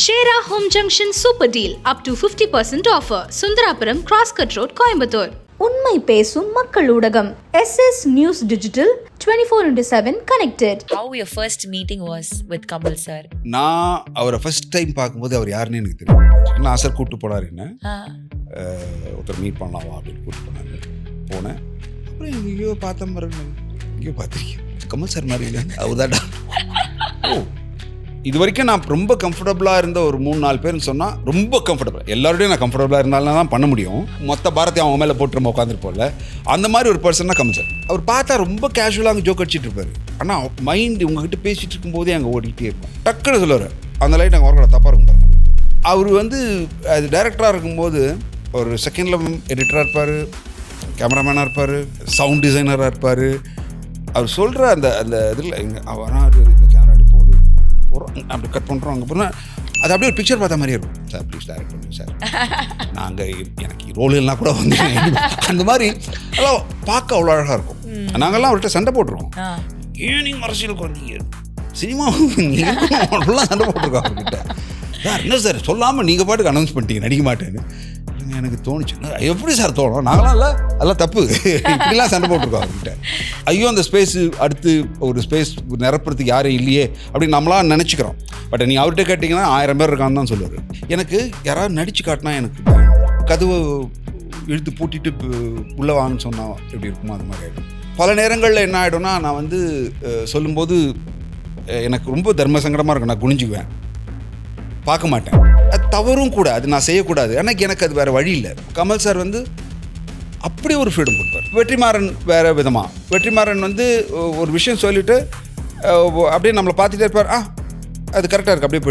Shera Home Junction Super Deal up to 50% offer. Sundarapuram Crosscut Road, Coimbatore. உண்மை பேசும் மக்கள் ஊடகம் SS News Digital 24/7 connected. How your first meeting was with Kamal sir? நான் அவரை first time பார்க்கும்போது அவர் யாருன்னு எனக்கு தெரியும். நான் சார் கூப்பிட்டு போனார் என்ன ஒருத்தர் மீட் பண்ணலாமா அப்படின்னு கூப்பிட்டு போனார். போனேன். அப்புறம் எங்கேயோ பார்த்தேன் பாருங்க, எங்கேயோ பார்த்துருக்கேன் கமல் சார் மாதிரி இல்லை அவர்தாடா. ஓ, இது வரைக்கும் நான் ரொம்ப கம்ஃபர்டபுளாக இருந்த ஒரு 3-4 பேர்னு சொன்னால் ரொம்ப கம்ஃபர்டபுள், எல்லாரோடையும் நான் கம்ஃபர்டபுளாக இருந்தாலும் தான் பண்ண முடியும். மொத்த பாரத்தையும் அவங்க மேலே போட்டு நம்ம உட்காந்துருப்போம்ல, அந்த மாதிரி ஒரு பர்சன் தான் கமல் சார். அவர் பார்த்தா ரொம்ப கேஷுவலாக அங்கே ஜோக் அடிச்சிட்டு இருப்பார். ஆனால் மைண்டு உங்ககிட்ட பேசிகிட்டு இருக்கும்போதே அங்கே ஓடிக்கிட்டே இருப்போம். டக்குன்னு சொல்லுவார், அந்த லைட் அங்கே வரக்கூடாது, தப்பாக இருக்கும். அவர் அது டைரக்டராக இருக்கும்போது ஒரு செகண்டில் எடிட்டராக இருப்பார், கேமராமேனாக இருப்பார், சவுண்ட் டிசைனராக இருப்பார். அவர் சொல்கிற அந்த அந்த இதில் அவராக இந்த கேமரா அடி போகுது அப்படி கட் பண்ணுறோம், அங்கே போனால் அது அப்படியே ஒரு பிக்சர் பார்த்த மாதிரியே இருக்கும். சார் ப்ளீஸ் டைரக்ட் பண்ணுங்க சார், நாங்கள் எனக்கு ரோலெல்லாம் கூட வந்து அந்த மாதிரி அதெல்லாம் பார்க்க அவ்வளோ அழகாக இருக்கும். நாங்கள்லாம் அவர்கிட்ட சண்டை போட்டிருக்கோம். ஏன் நீங்கள் அரசியலுக்கு வந்தீங்க, சினிமா நீங்கள் சண்டை போட்டிருக்கோம் அவர்கிட்ட. சார் என்ன சார் சொல்லாமல் நீங்கள் பாட்டுக்கு அனௌன்ஸ் பண்ணிட்டீங்க நடிக்க மாட்டேன்னு. எனக்கு தோணுச்சு, எப்படி சார் தோணும், நாங்களாம் இல்லை அதெல்லாம் தப்பு, இப்படிலாம் சண்டை போட்டிருக்கோம் அவர்கிட்ட. ஐயோ அந்த ஸ்பேஸு அடுத்து ஒரு ஸ்பேஸ் நிரப்புறதுக்கு யாரும் இல்லையே அப்படின்னு நம்மளாம் நினச்சிக்கிறோம். பட் நீங்கள் அவர்கிட்ட கேட்டிங்கன்னா 1000 பேர் இருக்கான்னு தான் சொல்லுவார். எனக்கு யாராவது நடித்து காட்டினா எனக்கு கதவு இழுத்து பூட்டிட்டு உள்ளே வாங்கன்னு சொன்னால் எப்படி இருக்குமோ அது மாதிரி ஆகிடும். பல நேரங்களில் என்ன ஆகிடும்னா, நான் வந்து சொல்லும்போது எனக்கு ரொம்ப தர்ம சங்கடமாக இருக்கும், நான் குனிஞ்சுக்குவேன், பார்க்க மாட்டேன். அது தவறும் கூட, அது நான் செய்யக்கூடாது. ஆனால் எனக்கு அது வேறு வழி இல்லை. கமல் சார் வந்து அப்படி ஒரு ஃப்ரீடம் கொடுப்பார். வெற்றிமாறன் வேறு விதமாக, வெற்றிமாறன் வந்து ஒரு விஷயம் சொல்லிவிட்டு அப்படியே நம்மளை பார்த்துட்டே இருப்பார். அது கரெக்டாக இருக்குது, அப்படியே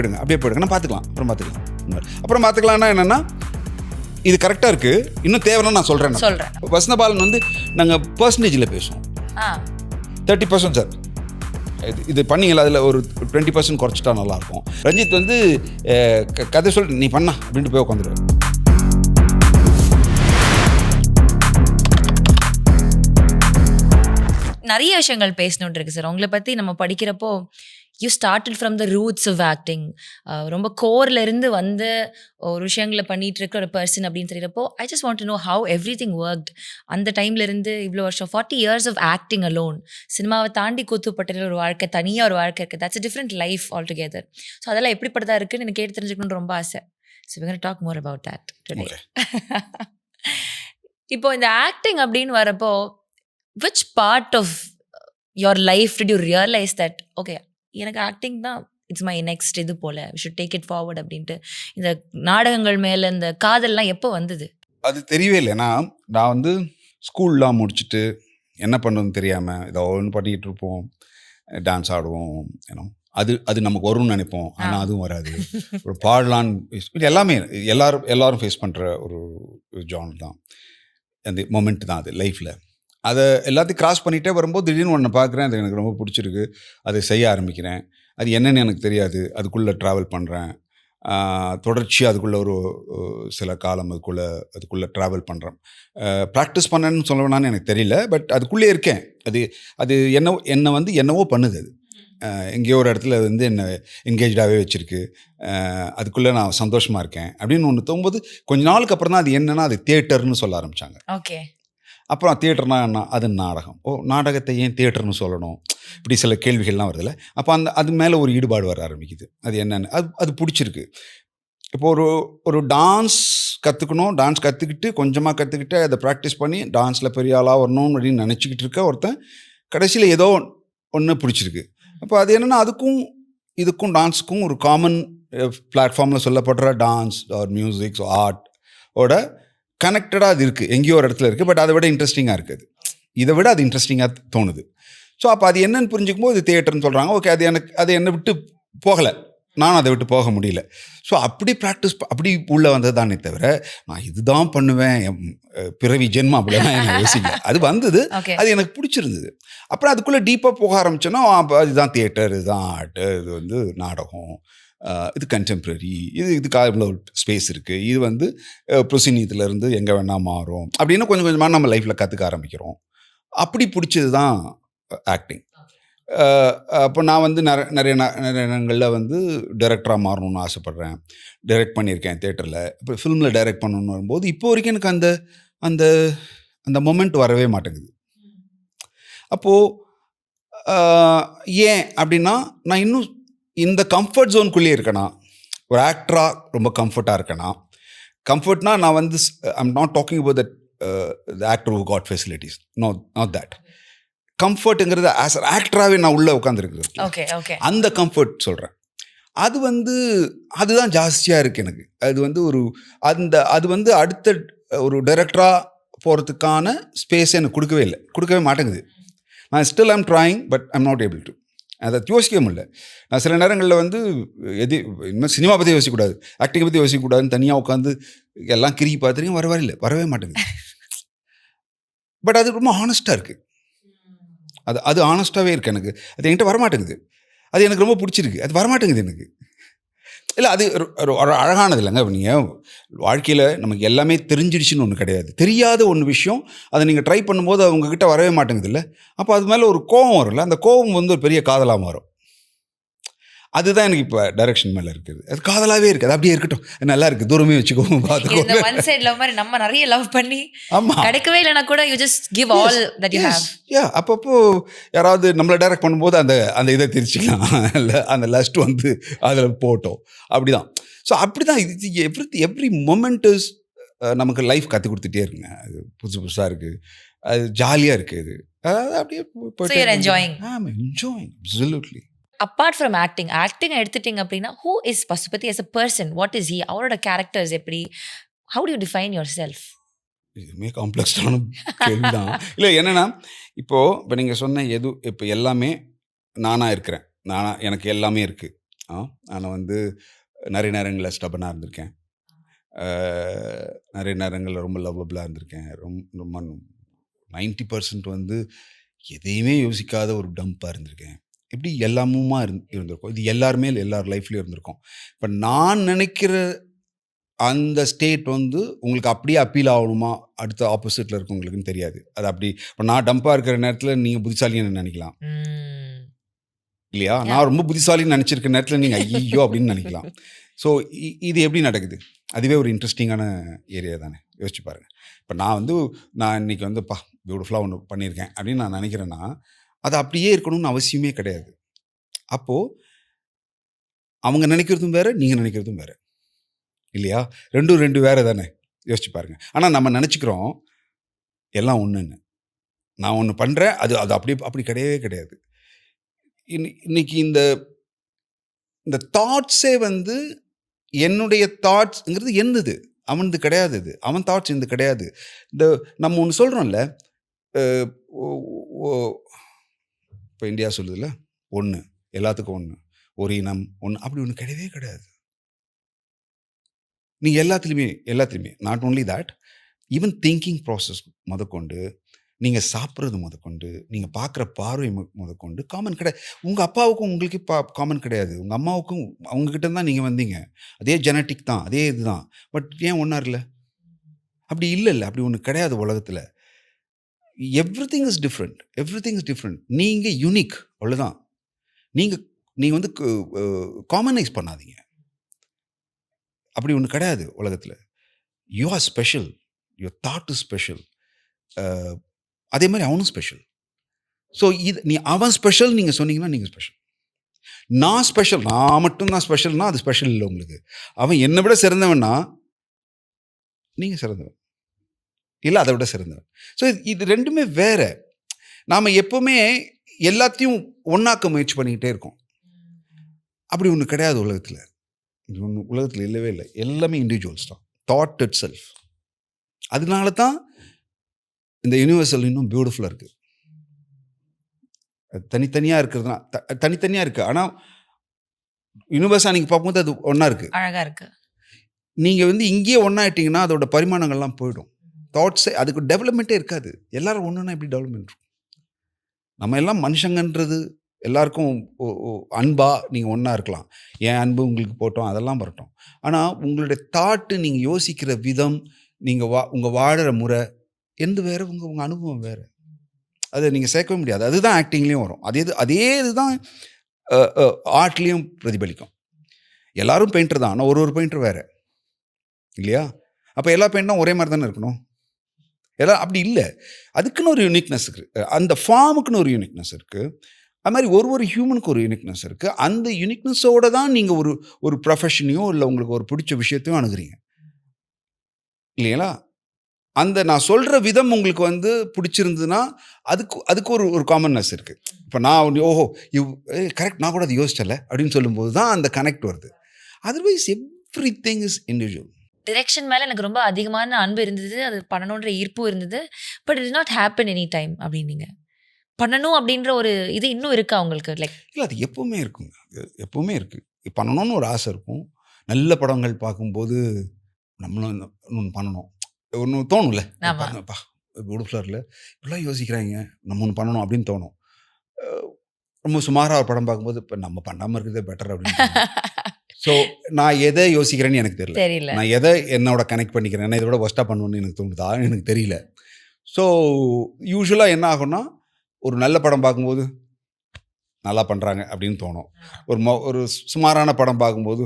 போயிடுங்க, நான் பார்த்துக்கலாம், அப்புறம் பார்த்துக்கலாம்னா என்னென்னா, இது கரெக்டாக இருக்குது, இன்னும் தேவைன்னா நான் சொல்கிறேன். வசந்தபாலன் வந்து நாங்கள் பர்சன்டேஜில் பேசுவோம். 30% சார் இது பண்ணிங்களா, அதில் ஒரு 20% குறைச்சிட்டா நல்லாயிருக்கும். ரஞ்சித் வந்து கதை சொல்லிட்டு நீ பண்ணா அப்படின்ட்டு போய் உட்காந்துருவார். நிறைய விஷயங்கள் பேசணுன்னு இருக்கு சார். உங்களை பற்றி நம்ம படிக்கிறப்போ you started from the roots of acting, ரொம்ப கோரில் இருந்து வந்து ஒரு விஷயங்களை பண்ணிகிட்டு இருக்க ஒரு பர்சன் அப்படின்னு தெரிகிறப்போ I just want to know how everything worked. அந்த டைம்லேருந்து இவ்வளோ வருஷம் 40 years ஆஃப் ஆக்டிங் அலோன், சினிமாவை தாண்டி கூத்துப்பட்ட ஒரு வாழ்க்கை, தனியாக ஒரு வாழ்க்கை இருக்குது. That's a different life all together. So அதெல்லாம் எப்படிப்பட்டதா இருக்குன்னு எனக்கு கேட்டு தெரிஞ்சுக்கணும்னு ரொம்ப ஆசை. So we're going to talk more about that today. இப்போ இந்த ஆக்டிங் அப்படின்னு வரப்போ which part of your life did you realize that okay, எனக்கு ஆக்டிங் தான் இட்ஸ் மை நெக்ஸ்ட் இது போல், we should take it forward அப்படின்ட்டு? இந்த நாடகங்கள் மேலே இந்த காதல்லாம் எப்போ வந்தது? அது தெரியவே இல்லை. நான் வந்து ஸ்கூல்லாம் முடிச்சுட்டு என்ன பண்ணுறதுன்னு தெரியாமல் ஏதோ ஒன்று பண்ணிக்கிட்டு இருப்போம், டான்ஸ் ஆடுவோம், ஏன்னோ அது நமக்கு வரும்னு நினைப்போம், ஆனால் அதுவும் வராது. ஒரு பாடலான்னு எல்லாமே எல்லாரும் ஃபேஸ் பண்ணுற ஒரு ஜான் தான், அந்த மொமெண்ட் தான் அது லைஃப்பில். அதை எல்லாத்தையும் கிராஸ் பண்ணிகிட்டே வரும்போது திடீர்னு ஒன்று பார்க்குறேன், அது எனக்கு ரொம்ப பிடிச்சிருக்கு, அதை செய்ய ஆரம்பிக்கிறேன். அது என்னென்னு எனக்கு தெரியாது, அதுக்குள்ளே ட்ராவல் பண்ணுறேன், தொடர்ச்சியாக அதுக்குள்ளே ஒரு சில காலம் அதுக்குள்ளே ட்ராவல் பண்ணுறேன். ப்ராக்டிஸ் பண்ணேன்னு சொல்லணும்னு எனக்கு தெரியல, பட் அதுக்குள்ளே இருக்கேன். அது என்னை வந்து என்னவோ பண்ணுது. அது எங்கேயோ ஒரு இடத்துல வந்து என்னை என்கேஜாகவே வச்சுருக்கு, அதுக்குள்ளே நான் சந்தோஷமாக இருக்கேன் அப்படின்னு ஒன்று தோணும்போது கொஞ்ச நாளுக்கு அப்புறம் தான் அது என்னென்னா அது தியேட்டர்னு சொல்ல ஆரம்பித்தாங்க. ஓகே. அப்புறம் தியேட்டர்னா என்ன, அது நாடகம். நாடகத்தை ஏன் தியேட்டர்னு சொல்லணும், இப்படி சில கேள்விகள்லாம் வருதில்ல. அப்போ அது மேலே ஒரு ஈடுபாடு வர ஆரம்பிக்குது. அது என்னென்னு அது பிடிச்சிருக்கு. இப்போ ஒரு டான்ஸ் கற்றுக்கணும், டான்ஸ் கற்றுக்கிட்டு கொஞ்சமாக கற்றுக்கிட்டு அதை ப்ராக்டிஸ் பண்ணி டான்ஸில் பெரிய ஆளாக வரணும் அப்படின்னு நினச்சிக்கிட்டு இருக்க ஒருத்தன் கடைசியில் ஏதோ ஒன்று பிடிச்சிருக்கு. அப்போ அது என்னென்னா இதுக்கும் டான்ஸுக்கும் ஒரு காமன் பிளாட்ஃபார்மில் சொல்லப்படுற டான்ஸ் ஆர் மியூசிக் ஆர்ட் ஓட கனெக்டடாக அது இருக்குது, எங்கேயோ ஒரு இடத்துல இருக்குது. பட் அதை விட இன்ட்ரெஸ்டிங்காக இருக்குது, இதை விட அது இன்ட்ரெஸ்டிங்காக தோணுது. ஸோ அப்போ அது என்னன்னு புரிஞ்சுக்கும் போது தியேட்டர்னு சொல்கிறாங்க. ஓகே, அது என்னை விட்டு போகலை, நானும் அதை விட்டு போக முடியல. ஸோ அப்படி ப்ராக்டிஸ் அப்படி உள்ளே வந்தது தானே தவிர நான் இதுதான் பண்ணுவேன் பிறவி ஜென்மம் அப்படிலாம் எனக்கு யோசிக்கல. அது வந்தது, அது எனக்கு பிடிச்சிருந்தது. அப்புறம் அதுக்குள்ளே டீப்பாக போக ஆரம்பிச்சோன்னா இதுதான் தியேட்டர், இதுதான் ஆர்ட்டு, இது வந்து நாடகம், இது கண்டெம்ப்ரரி, இதுக்காக இவ்வளோ ஸ்பேஸ் இருக்குது, இது வந்து ப்ரொசீனியத்துலேருந்து எங்கே வேணால் மாறும் அப்படின்னு கொஞ்சம் கொஞ்சமாக நம்ம லைஃப்பில் கற்றுக்க ஆரம்பிக்கிறோம். அப்படி பிடிச்சது தான் ஆக்டிங். அப்போ நான் வந்து நிறைய நேரங்களில் வந்து டைரக்டராக மாறணும்னு ஆசைப்பட்றேன். டைரக்ட் பண்ணியிருக்கேன் தியேட்டரில். இப்போ ஃபிலிமில் டைரக்ட் பண்ணணும்னு வரும்போது இப்போ வரைக்கும் எனக்கு அந்த அந்த அந்த மொமெண்ட் வரவே மாட்டேங்குது. அப்போது ஏன் அப்படின்னா, நான் இன்னும் இந்த கம்ஃபர்ட் ஜோனுக்குள்ளேயே இருக்கேனா, ஒரு ஆக்டராக ரொம்ப கம்ஃபர்ட்டாக இருக்கேனா. கம்ஃபர்ட்னா நான் வந்து I'm not talking about that the actor who got facilities, not that. கம்ஃபர்ட்டுங்கிறது ஆஸ் அ ஆக்டராகவே நான் உள்ளே உட்காந்துருக்குறது, அந்த கம்ஃபர்ட் சொல்கிறேன். அது வந்து அதுதான் ஜாஸ்தியாக இருக்குது எனக்கு. அது வந்து அது வந்து அடுத்த ஒரு டைரக்டராக போகிறதுக்கான ஸ்பேஸ் எனக்கு கொடுக்கவே மாட்டேங்குது. நான் still I'm drawing, but I'm not able to. அதை யோசிக்கவே முடியல. நான் சில நேரங்களில் வந்து இனிமேல் சினிமா பற்றி யோசிக்கக்கூடாது, ஆக்டிங்கை பற்றி யோசிக்கக்கூடாதுன்னு தனியாக உட்காந்து எல்லாம் கிறுக்கி பார்த்துருக்கேன். வரவே மாட்டேங்குது. பட் அது ரொம்ப ஹானஸ்ட்டாக இருக்குது. அது ஆனஸ்ட்டாகவே இருக்குது எனக்கு. அது என்கிட்ட வரமாட்டேங்குது. அது எனக்கு ரொம்ப பிடிச்சிருக்கு. அது வரமாட்டேங்குது எனக்கு. இல்லை, அது ஒரு அழகானது இல்லைங்க. நீங்கள் வாழ்க்கையில் நமக்கு எல்லாமே தெரிஞ்சிடுச்சுன்னு ஒன்று கிடையாது. தெரியாத ஒன்று விஷயம் அதை நீங்கள் ட்ரை பண்ணும்போது அவங்கக்கிட்ட வரவே மாட்டேங்குது இல்லை. அப்போ அது மேலே ஒரு கோபம் வரும்ல, அந்த கோபம் வந்து ஒரு பெரிய காதலாக மாறும். அதுதான் எனக்கு இப்போ டைரக்ஷன் மேலே இருக்குது. அது காதலாகவே இருக்குது. அது அப்படியே இருக்கட்டும், நல்லா இருக்குது, தூரமே வச்சுக்கோங்க, பார்த்துக்கோங்க. ஒன் சைடு லவ் மாதிரி நம்ம நிறைய லவ் பண்ணி கிடைக்கவே இல்லைனா கூட you just give all that you have. அப்பப்போ யாராவது நம்மளை டைரக்ட் பண்ணும்போது அந்த இதை திரிச்சிக்கலாம், இல்லை அந்த லஸ்ட் வந்து அதில் போட்டோம். அப்படி தான். ஸோ அப்படி தான் இது எவ்ரி மொமெண்ட் இஸ் நமக்கு லைஃப் கற்றுக் கொடுத்துட்டே இருக்குங்க. அது புதுசாக இருக்குது, அது ஜாலியாக இருக்குது. அதாவது அப்படியே போயிட்டு enjoying. Absolutely. Apart from acting எடுத்துட்டிங்க அப்படின்னா, who is Pasupathi as a person? What is he? அவரோட கேரக்டர்ஸ் எப்படி? How do you define yourself? இதுவுமே காம்ப்ளெக்ஸான கேள்வி தான். இல்லை, என்னென்னா இப்போ நீங்கள் சொன்ன இப்போ எல்லாமே நானாக இருக்கிறேன். எனக்கு எல்லாமே இருக்குது. நான் வந்து நிறைய நேரங்களில் ஸ்டபனாக இருந்திருக்கேன், நிறைய நேரங்களில் ரொம்ப லவ்வபிளாக இருந்திருக்கேன், ரொம்ப 90% வந்து எதையுமே யோசிக்காத ஒரு டம்பாக இருந்திருக்கேன். இப்படி எல்லாமுமா இருந்திருக்கும். இது எல்லாருமே எல்லார் லைஃப்லேயும் இருந்திருக்கும். இப்போ நான் நினைக்கிற அந்த ஸ்டேட் வந்து உங்களுக்கு அப்படியே அப்பீல் ஆகணுமா அடுத்த ஆப்போசிட்டில் இருக்கவங்களுக்குன்னு தெரியாது. அது அப்படி இப்போ நான் டம்பாக இருக்கிற நேரத்தில் நீங்கள் புத்திசாலின்னு நினைக்கலாம் இல்லையா? நான் ரொம்ப புத்திசாலின்னு நினச்சிருக்கிற நேரத்தில் நீங்கள் ஐயோ அப்படின்னு நினைக்கலாம். ஸோ இது எப்படி நடக்குது? அதுவே ஒரு இன்ட்ரெஸ்டிங்கான ஏரியா தானே, யோசிச்சு பாருங்கள். இப்போ நான் இன்றைக்கி வந்து பியூட்டிஃபுல்லாக ஒன்று பண்ணியிருக்கேன் அப்படின்னு நான் நினைக்கிறேன்னா, அது அப்படியே இருக்கணும்னு அவசியமே கிடையாது. அப்போது அவங்க நினைக்கிறதும் வேறு, நீங்கள் நினைக்கிறதும் வேறு இல்லையா? ரெண்டு வேறு தானே, யோசிச்சு பாருங்கள். ஆனால் நம்ம நினச்சிக்கிறோம் எல்லாம் ஒன்றுன்னு. நான் ஒன்று பண்ணுறேன், அது அப்படி கிடையவே கிடையாது. இன்னைக்கு இந்த தாட்ஸே வந்து என்னுடைய தாட்ஸ்ங்கிறது என்னது, அவனது கிடையாது. இது அவன் தாட்ஸ் இது கிடையாது. நம்ம ஒன்று சொல்கிறோம்ல, இப்போ இந்தியா சொல்லுதுல்ல, ஒன்று எல்லாத்துக்கும் ஒன்று, ஒரு இனம் ஒன்று, அப்படி ஒன்று கிடையவே கிடையாது. நீங்கள் எல்லாத்துலேயுமே not only that, even thinking process முதற்கொண்டு, நீங்கள் சாப்பிட்றது முதற்கொண்டு, நீங்கள் பார்க்குற பார்வை முதற்கொண்டு காமன் கிடையாது. உங்கள் அப்பாவுக்கும் உங்களுக்கு காமன் கிடையாது. உங்கள் அம்மாவுக்கும் அவங்கக்கிட்ட தான் நீங்கள் வந்தீங்க. அதே ஜெனட்டிக் தான், அதே இதுதான். பட் ஏன் ஒன்றா இல்லை? அப்படி இல்லை, அப்படி ஒன்று கிடையாது உலகத்தில். Everything is different. நீங்கள் யூனிக், அவ்வளோதான். நீங்கள் வந்து காமனைஸ் பண்ணாதீங்க. அப்படி ஒன்று கிடையாது உலகத்தில். You are special, your thought is special. அதே மாதிரி அவனும் ஸ்பெஷல். ஸோ அவன் ஸ்பெஷல் நீங்கள் சொன்னீங்கன்னா நீங்கள் ஸ்பெஷல். நான் ஸ்பெஷல், நான் மட்டும்தான் ஸ்பெஷல்னா அது ஸ்பெஷல் இல்லை உங்களுக்கு. அவன் என்னை விட சிறந்தவன்னா நீங்கள் சிறந்தவன் இல்லை, அதை விட சிறந்தவன். ஸோ இது ரெண்டுமே வேற. நாம் எப்போவுமே எல்லாத்தையும் ஒன்றாக்க முயற்சி பண்ணிக்கிட்டே இருக்கோம். அப்படி ஒன்று கிடையாது உலகத்தில். உலகத்தில் இல்லவே இல்லை. எல்லாமே இண்டிவிஜுவல்ஸ் தான். Thought it self. அதனால தான் இந்த யூனிவர்சல் இன்னும் பியூட்டிஃபுல்லாக இருக்குது. அது தனித்தனியாக இருக்கிறதுனா தனித்தனியாக இருக்குது. ஆனால் யூனிவர்ஸாக நீங்கள் பார்க்கும்போது அது ஒன்றா இருக்குது, அழகாக இருக்குது. நீங்கள் வந்து இங்கேயே ஒன்றாயிட்டிங்கன்னா அதோட பரிமாணங்கள்லாம் போயிடும். தாட்ஸே அதுக்கு டெவலப்மெண்ட்டே இருக்காது. எல்லோரும் ஒன்றுனா எப்படி டெவலப்மெண்ட் இருக்கும்? நம்ம எல்லாம் மனுஷங்கன்றது எல்லாருக்கும் அன்பாக நீங்கள் ஒன்றா இருக்கலாம். என் அன்பு உங்களுக்கு போட்டோம், அதெல்லாம் வரட்டும். ஆனால் உங்களுடைய தாட்டு, நீங்கள் யோசிக்கிற விதம், நீங்கள் உங்கள் வாழுற முறை எந்த வேறு, உங்கள் அனுபவம் வேறு. அதை நீங்கள் சேர்க்கவே முடியாது. அதுதான் ஆக்டிங்லேயும் வரும். அதே இதுதான் ஆர்ட்லேயும் பிரதிபலிக்கும். எல்லாரும் பெயிண்டர் தான், ஆனால் ஒரு பெயிண்டர் வேறு இல்லையா? அப்போ எல்லா பெயிண்டும் ஒரே மாதிரி தானே இருக்கணும்? எல்லாம் அப்படி இல்லை. அதுக்குன்னு ஒரு யூனிக்னஸ் இருக்குது, அந்த ஃபார்முக்குன்னு ஒரு யூனிக்னஸ் இருக்குது. அது மாதிரி ஒரு ஹியூமனுக்கு ஒரு யூனிக்னஸ் இருக்குது. அந்த யூனிக்னஸோடு தான் நீங்கள் ஒரு ப்ரொஃபஷனையோ இல்லை உங்களுக்கு ஒரு பிடிச்ச விஷயத்தையும் அணுகுறீங்க இல்லைங்களா? அந்த நான் சொல்கிற விதம் உங்களுக்கு வந்து பிடிச்சிருந்ததுன்னா அதுக்கு ஒரு காமன்னஸ் இருக்குது. இப்போ நான் ஓஹோ கரெக்ட், நான் கூட அது யோசிச்சல அப்படின்னு சொல்லும்போது தான் அந்த கனெக்ட் வருது. Otherwise every thing is individual. Direction மேலே எனக்கு ரொம்ப அதிகமான அன்பு இருந்தது, அது பண்ணணுன்ற ஈர்ப்பும் இருந்தது. But it is not happen any time அப்படின்னீங்க. பண்ணணும் அப்படின்ற ஒரு இது இன்னும் இருக்கா உங்களுக்கு? லைக் இல்லை, அது எப்போவுமே இருக்குங்க. எப்போவுமே இருக்குது. பண்ணணும்னு ஒரு ஆசை இருக்கும். நல்ல படங்கள் பார்க்கும்போது நம்மளும் ஒன்று பண்ணணும் ஒன்று தோணும்ல. பாருங்கப்பா குட் ஃப்ளோரில் இப்படிலாம் யோசிக்கிறாங்க, நம்ம ஒன்று பண்ணணும் அப்படின்னு தோணும். ரொம்ப சுமாராக ஒரு படம் பார்க்கும்போது இப்போ நம்ம பண்ணாமல் இருக்கிறதே பெட்டர் அப்படின்னு. ஸோ நான் எதை யோசிக்கிறேன்னு எனக்கு தெரியல. நான் எதை என்னோட கனெக்ட் பண்ணிக்கிறேன், நான் இதோட ஒஸ்ட்டாக பண்ணுவேன்னு எனக்கு தோணுதா எனக்கு தெரியல. ஸோ யூஸ்வலாக என்ன ஆகும்னா, ஒரு நல்ல படம் பார்க்கும்போது நல்லா பண்ணுறாங்க அப்படின்னு தோணும். ஒரு சுமாரான படம் பார்க்கும்போது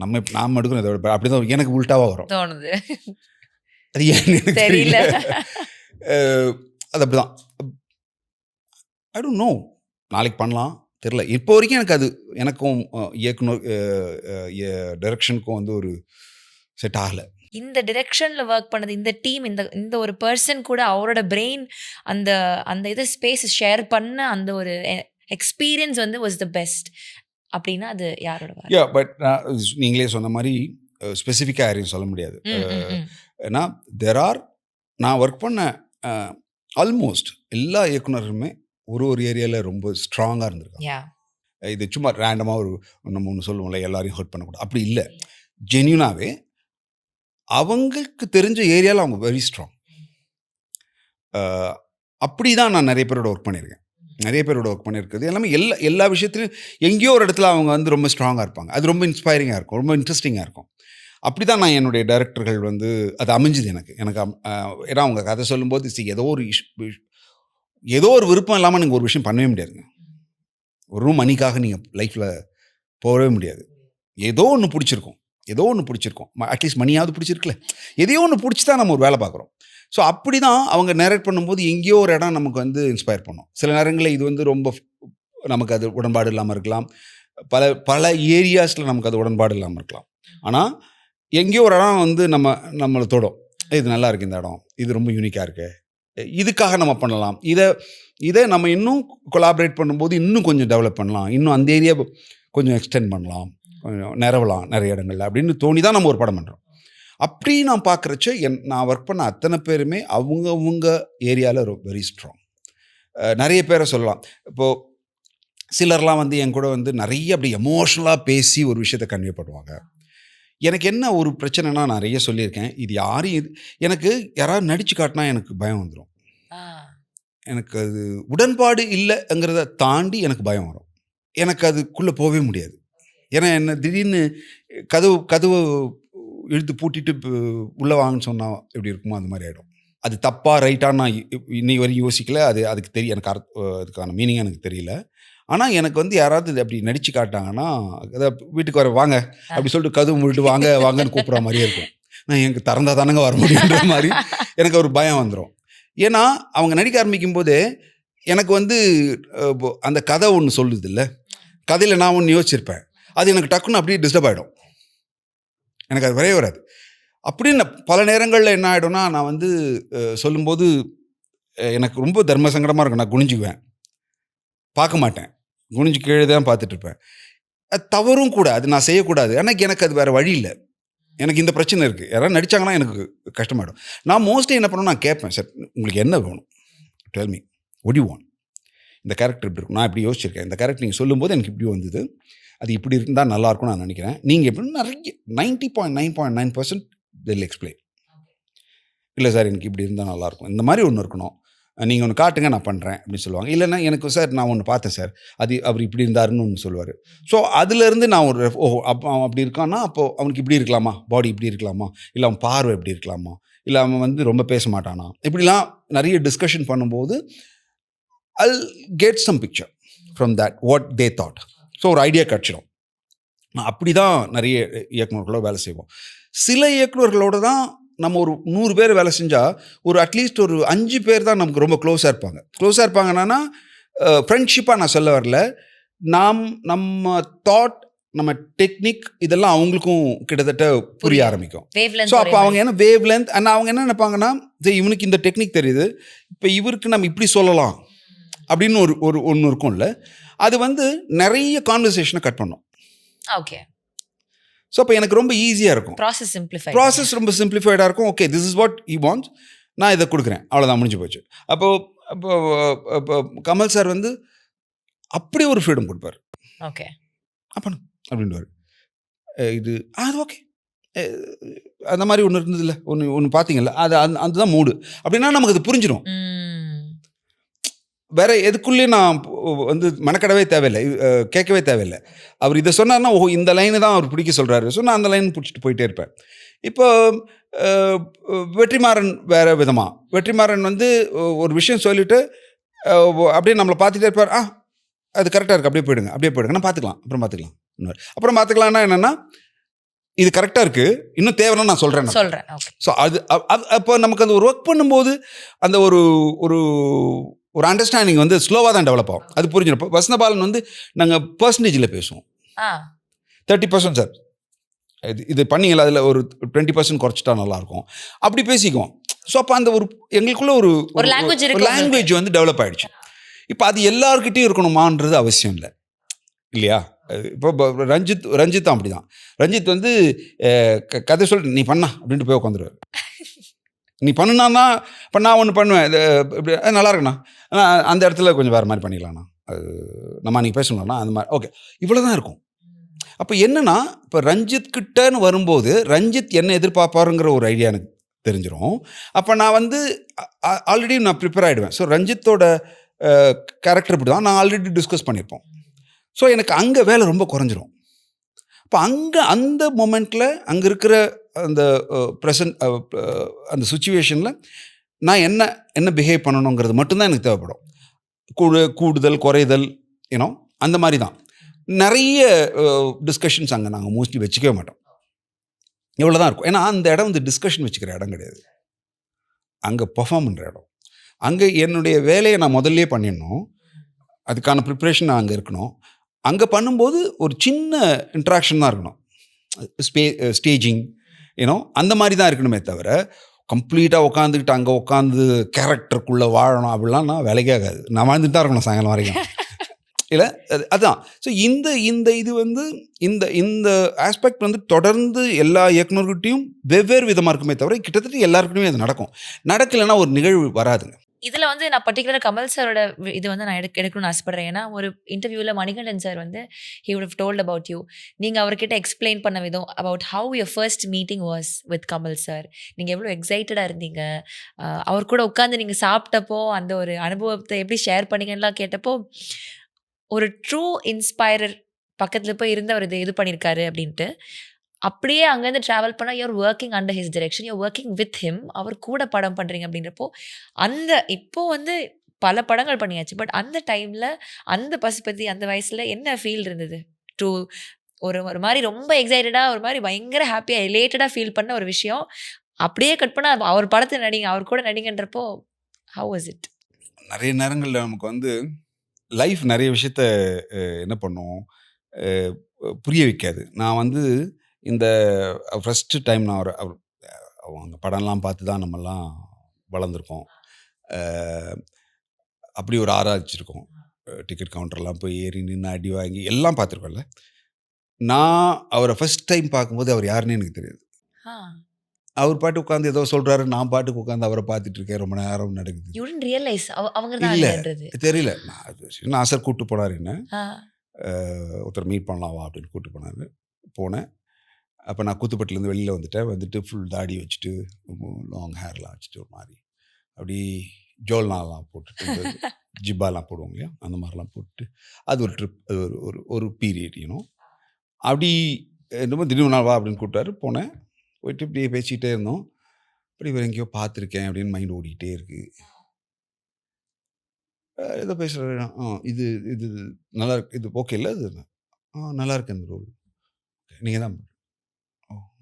நாம் எடுக்கணும் இதை விட, அப்படி தான் எனக்கு உல்ட்டாவாக வரும் தோணுது. அது ஏன்னு எனக்கு தெரியல. அது அப்படிதான். ஐ டோன்ட் நோ, நாளைக்கு பண்ணலாம் தெரில. இப்போ வரைக்கும் எனக்கு அது எனக்கும் இயக்குனர் டைரக்ஷனுக்கும் வந்து ஒரு செட் ஆகலை. இந்த டிரெக்ஷனில் ஒர்க் பண்ணது இந்த டீம், இந்த ஒரு பர்சன் கூட அவரோட பிரெயின் அந்த இதை ஸ்பேஸ் ஷேர் பண்ண அந்த ஒரு எக்ஸ்பீரியன்ஸ் வந்து வாஸ் த பெஸ்ட் அப்படின்னா அது யாரோட? பட் நீங்களே சொன்ன மாதிரி ஸ்பெசிஃபிக்காக யாரையும் சொல்ல முடியாது. ஏன்னா நான் ஒர்க் பண்ண ஆல்மோஸ்ட் எல்லா இயக்குனருமே ஒரு ஏரியாவில் ரொம்ப ஸ்ட்ராங்காக இருந்திருக்காங்க. இது சும்மா ரேண்டமாக நம்ம ஒன்று சொல்லுவோம்ல, எல்லாரையும் ஹர்ட் பண்ணக்கூடாது அப்படி இல்லை. ஜென்யூனாகவே அவங்களுக்கு தெரிஞ்ச ஏரியாவில் அவங்க வெரி ஸ்ட்ராங். அப்படி தான் நான் நிறைய பேரோட ஒர்க் பண்ணியிருக்கிறது எல்லாமே எல்லா விஷயத்துலையும் எங்கேயோ ஒரு இடத்துல அவங்க வந்து ரொம்ப ஸ்ட்ராங்காக இருப்பாங்க. அது ரொம்ப இன்ஸ்பைரிங்காக இருக்கும், ரொம்ப இன்ட்ரெஸ்டிங்காக இருக்கும். அப்படி தான் நான் என்னுடைய டைரக்டர்கள் வந்து அது அமைஞ்சுது எனக்கு. ஏன்னா அவங்க கதை சொல்லும்போது ஏதோ ஒரு விருப்பம் இல்லாமல் நீங்கள் ஒரு விஷயம் பண்ணவே முடியாதுங்க. ஒரு மணிக்காக நீங்கள் லைஃப்பில் போகவே முடியாது. ஏதோ ஒன்று பிடிச்சிருக்கும், அட்லீஸ்ட் மணியாவது பிடிச்சிருக்குல்ல, எதையோ ஒன்று பிடிச்சி தான் நம்ம ஒரு வேலை பார்க்குறோம். ஸோ அப்படி தான் அவங்க நேரேட் பண்ணும்போது எங்கேயோ ஒரு இடம் நமக்கு வந்து இன்ஸ்பயர் பண்ணும். சில நேரங்களில் இது வந்து ரொம்ப நமக்கு அது உடன்பாடு இல்லாமல் இருக்கலாம், பல ஏரியாஸில் நமக்கு அது உடன்பாடு இல்லாமல் இருக்கலாம். ஆனால் எங்கேயோ ஒரு இடம் வந்து நம்மளை தொடும். இது நல்லா இருக்குது, இந்த இடம் இது ரொம்ப யூனிக்காக இருக்குது, இதுக்காக நம்ம பண்ணலாம், இதை நம்ம இன்னும் கொலாபரேட் பண்ணும்போது இன்னும் கொஞ்சம் டெவலப் பண்ணலாம், இன்னும் அந்த ஏரியா கொஞ்சம் எக்ஸ்டெண்ட் பண்ணலாம், நிறவலாம் நிறைய இடங்கள்ல அப்படின்னு தோணி தான் நம்ம ஒரு படம் பண்ணுறோம். அப்படி நான் பார்க்குறச்ச நான் ஒர்க் பண்ண அத்தனை பேருமே அவங்க ஏரியாவில் வெரி ஸ்ட்ராங். நிறைய பேரை சொல்லலாம். இப்போது சிலர்லாம் வந்து என் கூட வந்து நிறைய அப்படி எமோஷ்னலாக பேசி ஒரு விஷயத்தை கன்வே பண்ணுவாங்க. எனக்கு என்ன ஒரு பிரச்சனைனா, நிறைய சொல்லியிருக்கேன், இது எனக்கு யாராவது நடிச்சு காட்டினா எனக்கு பயம் வந்துடும். எனக்கு அது உடன்பாடு இல்லைங்கிறத தாண்டி எனக்கு பயம் வரும். எனக்கு அதுக்குள்ளே போகவே முடியாது. ஏன்னா என்ன திடீர்னு கதவு இழுத்து பூட்டிட்டு உள்ளே வாங்கன்னு சொன்னால் எப்படி இருக்குமோ அந்த மாதிரி ஆகிடும். அது தப்பாக ரைட்டாக நான் இன்னைக்கு வரைக்கும் யோசிக்கல. அதுக்கு தெரியும், எனக்கு அதுக்கான மீனிங் எனக்கு தெரியல. ஆனால் எனக்கு வந்து யாராவது அப்படி நடிச்சு காட்டாங்கன்னா, வீட்டுக்கு வர வாங்க அப்படி சொல்லிட்டு கதவு மூடிட்டு வாங்கன்னு கூப்பிட்ற மாதிரியே இருக்கும். நான் எனக்கு திறந்தா தானங்க வர முடியுன்ற மாதிரி எனக்கு ஒரு பயம் வந்துடும். ஏன்னா அவங்க நடிக்க ஆரம்பிக்கும் போதே எனக்கு வந்து அந்த கதை ஒன்று சொல்லுது இல்லை, கதையில் நான் ஒன்று யோசிச்சிருப்பேன், அது எனக்கு டக்குன்னு அப்படியே டிஸ்டர்ப் ஆகிடும், எனக்கு அது வரைய வராது. அப்படின்னு பல நேரங்களில் என்ன ஆகிடும்னா, நான் வந்து சொல்லும்போது எனக்கு ரொம்ப தர்ம சங்கடமாக இருக்கும். நான் குனிஞ்சுக்குவேன், பார்க்க மாட்டேன், குனிஞ்சு கீழே தான் பார்த்துட்ருப்பேன். அது தவறும் கூட, அது நான் செய்யக்கூடாது. ஆனால் எனக்கு அது வேறு வழி இல்லை. எனக்கு இந்த பிரச்சனை இருக்குது, யாராவது நடித்தாங்கன்னா எனக்கு கஷ்டமாயிடும். நான் மோஸ்ட்லி என்ன பண்ணுவேன், நான் கேட்பேன், சார் உங்களுக்கு என்ன வேணும், tell me what you want, இந்த கேரக்டர் இப்படி இருக்கும், நான் இப்படி யோசிச்சிருக்கேன், இந்த கேரக்டர் நீங்கள் சொல்லும்போது எனக்கு இப்படி வந்தது, அது இப்படி இருந்தால் நல்லாயிருக்கும்னு நான் நினைக்கிறேன், நீங்கள் எப்படின்னு நிறைய 90.9% they'll explain. இல்லை சார் எனக்கு இப்படி இருந்தால் நல்லாயிருக்கும், இந்த மாதிரி ஒன்று இருக்கணும், நீங்கள் ஒன்று காட்டுங்க நான் பண்ணுறேன் அப்படின்னு சொல்லுவாங்க. இல்லைன்னா எனக்கு சார் நான் ஒன்று பார்த்தேன் சார், அவர் இப்படி இருந்தாருன்னு ஒன்று சொல்லுவார். ஸோ அதுலேருந்து நான் அவன் அப்படி இருக்கான்னா அப்போது அவனுக்கு இப்படி இருக்கலாமா, பாடி இப்படி இருக்கலாமா, இல்லை அவன் பார்வை இப்படி இருக்கலாமா, இல்லை அவன் வந்து ரொம்ப பேச மாட்டானா, இப்படிலாம் நிறைய டிஸ்கஷன் பண்ணும்போது I'll get some picture from that, what they thought. So ஒரு ஐடியா கிடச்சிடும். அப்படி தான் நிறைய இயக்குநர்களோட வேலை செய்வோம். சில இயக்குநர்களோட தான் நம்ம ஒரு 100 பேர் வேலை செஞ்சால் ஒரு அட்லீஸ்ட் ஒரு 5 பேர் தான் நமக்கு ரொம்ப க்ளோஸாக இருப்பாங்க. க்ளோஸாக இருப்பாங்கன்னா ஃப்ரெண்ட்ஷிப்பாக நான் சொல்ல வரல, நம்ம தாட், நம்ம டெக்னிக் இதெல்லாம் அவங்களுக்கும் கிட்டத்தட்ட புரிய ஆரம்பிக்கும். ஸோ அப்போ அவங்க என்ன வேவ் லென்த் அண்ட் அவங்க என்ன நினைப்பாங்கன்னா, இவனுக்கு இந்த டெக்னிக் தெரியுது, இப்போ இவருக்கு நம்ம இப்படி சொல்லலாம் அப்படின்னு ஒன்று இருக்கும்ல, அது வந்து நிறைய கான்வர்சேஷனை கட் பண்ணும். ஓகே. ஸோ அப்போ எனக்கு ரொம்ப ஈஸியாக இருக்கும். ப்ராசஸ் ரொம்ப சிம்பிளிஃபைடாக இருக்கும். Okay, this is what you want, நான் இதை கொடுக்குறேன், அவ்வளோதான், முடிஞ்சு போச்சு. அப்போ கமல் சார் வந்து அப்படி ஒரு ஃப்ரீடம் கொடுப்பார். ஓகே, அப்போ அப்படின்வார், இது அது ஓகே, அந்த மாதிரி ஒன்று இருந்ததில்ல, ஒன்று பார்த்தீங்கல்ல, அது அதுதான் மூடு அப்படின்னா நமக்கு அது புரிஞ்சிடும். வேற எதுக்குள்ளேயும் நான் வந்து மெனக்கடவே தேவையில்லை, கேட்கவே தேவையில்லை. அவர் இதை சொன்னார்னா ஓஹோ இந்த லைனு தான் அவர் பிடிக்க சொல்கிறாரு, ஸோ நான் அந்த லைன் பிடிச்சிட்டு போயிட்டே இருப்பேன். இப்போ வெற்றிமாறன் வேறு விதமாக, வெற்றிமாறன் வந்து ஒரு விஷயம் சொல்லிவிட்டு அப்படியே நம்மளை பார்த்துட்டே இருப்பார். அது கரெக்டாக இருக்குது, அப்படியே போயிடுங்க, நான் பார்த்துக்கலாம், அப்புறம் பார்த்துக்கலாம்னா என்னென்னா, இது கரெக்டாக இருக்குது, இன்னும் தேவைன்னா நான் சொல்கிறேன். ஸோ அது அப்போ நமக்கு அந்த ஒரு ஒர்க் பண்ணும்போது அந்த ஒரு அண்டர்ஸ்டாண்டிங் வந்து ஸ்லோவாக தான் டெவலப் ஆகும். அது புரிஞ்சிடும். வசந்தபாலன் வந்து நாங்கள் பர்சன்டேஜில் பேசுவோம். 30% சார் இது பண்ணிங்களா, அதில் ஒரு 20% குறைச்சிட்டா நல்லாயிருக்கும், அப்படி பேசிக்குவோம். ஸோ அப்போ அந்த எங்களுக்குள்ள ஒரு லாங்குவேஜ் வந்து டெவலப் ஆகிடுச்சு. இப்போ அது எல்லாருக்கிட்டையும் இருக்கணுமான்றது அவசியம் இல்லை இல்லையா? இப்போ ரஞ்சித் தான் அப்படி தான். ரஞ்சித் வந்து கதை சொல்லிட்டு நீ பண்ணா அப்படின்ட்டு போய் உட்காந்துருவார். நீ பண்ணுனா இப்போ நான் ஒன்று பண்ணுவேன், இது இப்படி நல்லா இருக்குண்ணா, ஆனால் அந்த இடத்துல கொஞ்சம் வேறு மாதிரி பண்ணிக்கலாம்ண்ணா, அது நம்ம அன்றைக்கி பேசணும்னா அந்த மாதிரி, ஓகே, இவ்வளோ தான் இருக்கும். அப்போ என்னென்னா, இப்போ ரஞ்சித் கிட்டன்னு வரும்போது ரஞ்சித் என்ன எதிர்பார்ப்பாருங்கிற ஒரு ஐடியா எனக்கு தெரிஞ்சிடும். அப்போ நான் வந்து ஆல்ரெடி நான் ப்ரிப்பேர் ஆகிடுவேன். ஸோ ரஞ்சித்தோட கேரக்டர் இப்படி தான் நான் ஆல்ரெடி டிஸ்கஸ் பண்ணியிருப்போம். ஸோ எனக்கு அங்கே வேலை ரொம்ப குறைஞ்சிரும். இப்போ அந்த மொமெண்ட்டில் அங்கே இருக்கிற அந்த ப்ரெசன்ட் அந்த சுச்சுவேஷனில் நான் என்ன பிஹேவ் பண்ணணுங்கிறது மட்டும்தான் எனக்கு தேவைப்படும். கூடுதல் குறைதல் அந்த மாதிரி தான். நிறைய டிஸ்கஷன்ஸ் அங்கே நாங்கள் மோஸ்ட்லி வச்சுக்கவே மாட்டோம். இவ்வளோ தான் இருக்கும். ஏன்னா அந்த இடம் வந்து டிஸ்கஷன் வச்சுக்கிற இடம் கிடையாது, அங்கே பெர்ஃபார்ம் பண்ணுற இடம். அங்கே என்னுடைய வேலையை நான் முதல்லே பண்ணிடணும், அதுக்கான ப்ரிப்ரேஷன் நான் அங்கே இருக்கணும். அங்கே பண்ணும்போது ஒரு சின்ன இன்ட்ராக்ஷன் தான் இருக்கணும், ஸ்டேஜிங் அந்த மாதிரி தான் இருக்கணுமே தவிர கம்ப்ளீட்டாக உட்காந்துக்கிட்டு அங்கே உட்காந்து கேரக்டருக்குள்ளே வாழணும் அப்படிலாம் நான் வேலைக்கே ஆகாது. நான் வாழ்ந்துட்டு தான் இருக்கணும் சாயங்காலம் வரைக்கும் இல்லை, அதுதான். ஸோ இந்த இது வந்து இந்த ஆஸ்பெக்ட் வந்து தொடர்ந்து எல்லா இயக்குநர்கிட்டையும் வெவ்வேறு விதமாக இருக்குமே தவிர கிட்டத்தட்ட எல்லாருக்கிட்டையுமே அது நடக்கலைன்னா ஒரு நிகழ்வு வராதுங்க. இதில் வந்து நான் பர்டிகுலராக கமல் சாரோட இது வந்து நான் எடுக்கணும்னு ஆசைப்படுறேன். ஏன்னா ஒரு இன்டர்வியூவில் மணிகண்டன் சார் வந்து he would have told about you. நீங்கள் அவர்கிட்ட எக்ஸ்பிளைன் பண்ண விதம் about how your first meeting was with Kamal sir. நீங்கள் எவ்வளோ எக்ஸைட்டடாக இருந்தீங்க, அவர் கூட உட்காந்து நீங்கள் சாப்பிட்டப்போ அந்த ஒரு அனுபவத்தை எப்படி ஷேர் பண்ணீங்கலாம் கேட்டப்போ, ஒரு ட்ரூ இன்ஸ்பைரர் பக்கத்தில் போய் இருந்து அவர் இது பண்ணியிருக்காரு அப்படின்ட்டு. அப்படியே அங்கேருந்து ட்ராவல் பண்ணால் you're working under his direction, you're working with him, அவர் கூட படம் பண்ணுறீங்க அப்படின்றப்போ இப்போ வந்து பல படங்கள் பண்ணியாச்சு. பட் அந்த டைமில் அந்த பசுபதி அந்த வயசில் என்ன ஃபீல் இருந்தது? டு ஒரு மாதிரி ரொம்ப எக்ஸைட்டடாக, ஒரு மாதிரி பயங்கர ஹாப்பியாக ரிலேட்டடாக ஃபீல் பண்ண ஒரு விஷயம், அப்படியே கட் பண்ணால் அவர் படத்தை நடிங்க, அவர் கூட நடிங்கன்றப்போ ஹவ் வாஸ் இட்? நிறைய நேரங்களில் நமக்கு வந்து லைஃப் நிறைய விஷயத்த என்ன பண்ணுவோம், புரிய வைக்காது. நான் வந்து இந்த ஃபஸ்ட்டு டைம் நான் அவங்க படம்லாம் பார்த்து தான் நம்மெல்லாம் வளர்ந்துருக்கோம். அப்படி ஒரு ஆராய்ச்சிருக்கோம். டிக்கெட் கவுண்டர்லாம் போய் ஏறி நின்று அடி வாங்கி எல்லாம் பார்த்துருக்கோம்ல. நான் அவரை ஃபஸ்ட் டைம் பார்க்கும்போது அவர் யாருன்னு எனக்கு தெரியாது. அவர் பாட்டு உட்காந்து ஏதோ சொல்கிறாரு, நான் பாட்டுக்கு உட்காந்து அவரை பார்த்துட்டு இருக்கேன், ரொம்ப நேரம் நடக்குது. இல்லை தெரியல. நான் சார் கூப்பிட்டு போனார், என்ன ஒருத்தர் மீட் பண்ணலாம் அப்படின்னு கூப்பிட்டு போனார். போனேன். அப்போ நான் கூத்துப்பட்டிலேருந்து வெளியில் வந்துட்டு ஃபுல் தாடி வச்சுட்டு லாங் ஹேர்லாம் வச்சுட்டு ஒரு மாதிரி அப்படி ஜோல்னாலாம் போட்டுட்டு ஜிப்பாலாம் போடுவோம் இல்லையா, அந்த மாதிரிலாம் போட்டு அது ஒரு ட்ரிப், அது ஒரு பீரியட் அப்படி என்னமோ திடீர்னு நாள் வா அப்படின்னு கூப்பிட்டாரு. போனேன். போயிட்டு இப்படியே பேசிக்கிட்டே இருந்தோம். அப்படி இவர் எங்கேயோ பார்த்துருக்கேன் அப்படின்னு மைண்ட் ஓடிக்கிட்டே இருக்குது. ஏதோ பேசுகிறாரு. இது இது நல்லா இருக்கு, இது ஓகே இல்லை, இது நல்லா இருக்கு இந்த ரோல், நீங்கள் தான்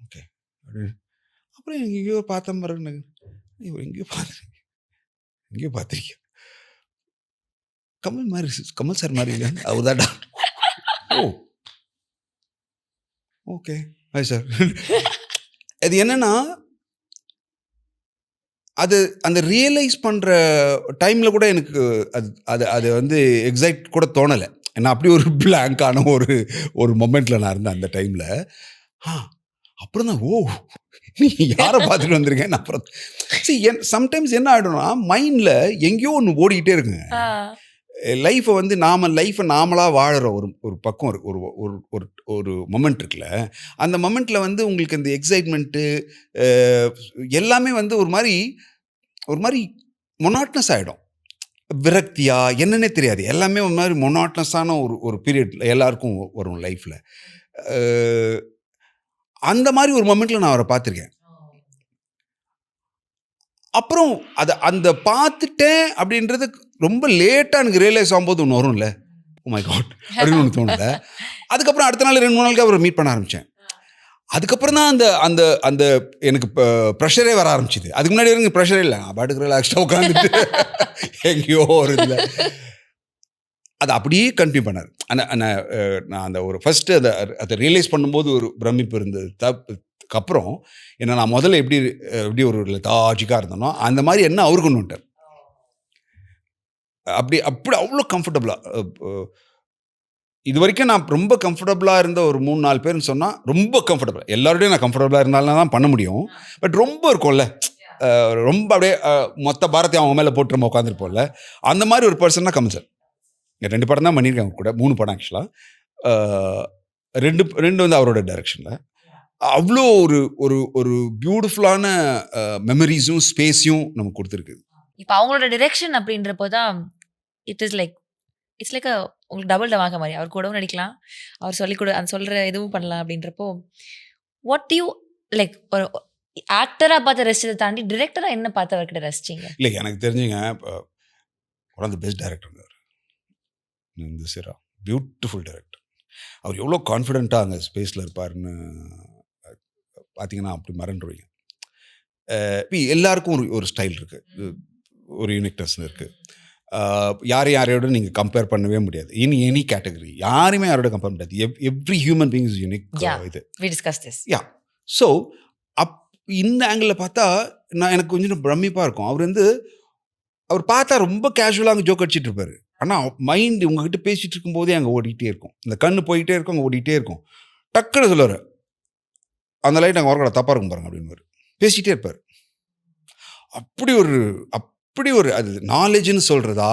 ஓகே அப்படின்னு. அப்புறம் எங்கேயோ பார்த்தேன் பாருங்க, எங்கேயோ பார்த்துருக்கேன், கமல் மாதிரி, கமல் சார் மாதிரி இல்லை அவர் தான்டா. ஓ ஓகே ஹாய் சார். அது என்னன்னா, அது அந்த ரியலைஸ் பண்ணுற டைமில் கூட எனக்கு அது வந்து எக்ஸைட் கூட தோணலை. ஏன்னா அப்படி ஒரு பிளாங்கான ஒரு மொமெண்ட்டில் நான் இருந்தேன் அந்த டைமில். அப்புறம் தான் நீ யாரை பார்த்துட்டு வந்திருக்கேன் அப்புறம் சம்டைம்ஸ் என்ன ஆகிடும்னா, மைண்டில் எங்கேயோ ஒன்று ஓடிக்கிட்டே இருக்குங்க. லைஃப்பை வந்து லைஃப்பை நாமளாக வாழற ஒரு பக்கம் ஒரு மொமெண்ட் இருக்குல்ல, அந்த மொமெண்ட்டில் வந்து உங்களுக்கு இந்த எக்ஸைட்மெண்ட்டு எல்லாமே வந்து ஒரு மாதிரி மொனாட்னஸ் ஆகிடும். விரக்தியா என்னன்னே தெரியாது, எல்லாமே ஒரு மாதிரி மொனாட்னஸான ஒரு பீரியட் எல்லாருக்கும் வரும் லைஃப்பில். அந்த மாதிரி ஒரு மொமெண்ட்டில் நான் அவரை பார்த்துருக்கேன். அப்புறம் அந்த பார்த்துட்டேன் அப்படின்றது ரொம்ப லேட்டாக எனக்கு ரியலைஸ் ஆகும்போது ஒன்று வரும்ல, ஓ மை காட் அப்படின்னு ஒன்று தோணல. அதுக்கப்புறம் அடுத்த நாள் 2-3 நாளுக்கு அவரை மீட் பண்ண ஆரம்பித்தேன். அதுக்கப்புறம் தான் அந்த அந்த எனக்கு ப்ரெஷரே வர ஆரம்பிச்சிது. அதுக்கு முன்னாடி எனக்கு ப்ரெஷரே இல்லை, நான் பாட்டுக்கு ரிலாக்ஸ்டாக உட்காந்துட்டு எங்கேயோ ஒரு இதில் அதை அப்படியே கண்டினியூ பண்ணார். நான் அந்த ஒரு ஃபஸ்ட்டு அதை ரியலைஸ் பண்ணும்போது ஒரு பிரமிப்பு இருந்தது. அப்புறம் என்ன, நான் முதல்ல எப்படி ஒரு லெத்தாஜிக்காக இருந்தனோ அந்த மாதிரி என்ன அவரு கொண்டு வந்துட்டார். அப்படி அவ்வளோ கம்ஃபர்டபுளாக. இது வரைக்கும் நான் ரொம்ப கம்ஃபர்டபுளாக இருந்த ஒரு 3-4 பேர்னு சொன்னால் ரொம்ப கம்ஃபர்டபுள், எல்லாரோடையும் நான் கம்ஃபர்டபுளாக இருந்தாலும் தான் பண்ண முடியும். பட் ரொம்ப இருக்கும்ல, ரொம்ப அப்படியே மொத்த பாரத்தையும் அவங்க மேலே போட்டு நம்ம உட்காந்துருப்போம்ல, அந்த மாதிரி ஒரு பர்சன் தான் கமல் சார். 2 படம் தான் பண்ணியிருக்காங்க கூட, 3 படம் ஆக்சுவலாக. 2 வந்து அவரோட டைரக்ஷனில். அவ்வளோ ஒரு பியூட்டிஃபுல்லான மெமரிஸும் ஸ்பேஸையும் நமக்கு கொடுத்துருக்கு. இப்போ அவங்களோட டிரெக்ஷன் அப்படின்றப்போ தான் இட்ஸ் லைக் உங்களுக்கு டபுள் டமாக்க மாதிரி. அவர் கூடவும் நடிக்கலாம், அவர் சொல்கிற இதுவும் பண்ணலாம். அப்படின்றப்போ வாட் யூ லைக், ஒரு ஆக்டராக பார்த்து ரசிச்சதை தாண்டி டிரெக்டராக என்ன பார்த்து அவர்கிட்ட ரசிச்சிங்க? இல்லை, எனக்கு தெரிஞ்சுங்க, ஒன் ஆஃப் த பெஸ்ட் டைரக்டருங்க இந்த சிரா. Beautiful director. அவர் எவ்வளோ கான்ஃபிடென்ட்டாக அங்கே ஸ்பேஸில் இருப்பார்னு பார்த்தீங்கன்னா அப்படி மறந்துடுவீங்க. எல்லாருக்கும் ஒரு ஸ்டைல் இருக்குது, ஒரு யூனிக்னஸ் இருக்குது. யாரையோட நீங்கள் கம்பேர் பண்ணவே முடியாது. எனி கேட்டகரி யாருமே யாரோட கம்பேர் முடியாது. Every human being is unique. இது ஸோ இந்த ஆங்கிளில் பார்த்தா எனக்கு கொஞ்சம் பிரமிப்பாக இருக்கும். அவர் பார்த்தா ரொம்ப கேஷுவலாக அங்கே ஜோக் அடிச்சிட்டு இருப்பார். ஆனால் மைண்ட் உங்ககிட்ட பேசிகிட்டு இருக்கும்போதே அங்கே ஓடிக்கிட்டே இருக்கும், இந்த கண்ணு போயிட்டே இருக்கும், அங்கே ஓடிக்கிட்டே இருக்கும். டக்குன்னு சொல்லுவார், அந்த லைட் அங்கே வரக்கூடாது, தப்பாக இருக்கும் பாருங்க அப்படின்னு பேசிகிட்டே இருப்பார். அப்படி ஒரு அது நாலேஜ்னு சொல்கிறதா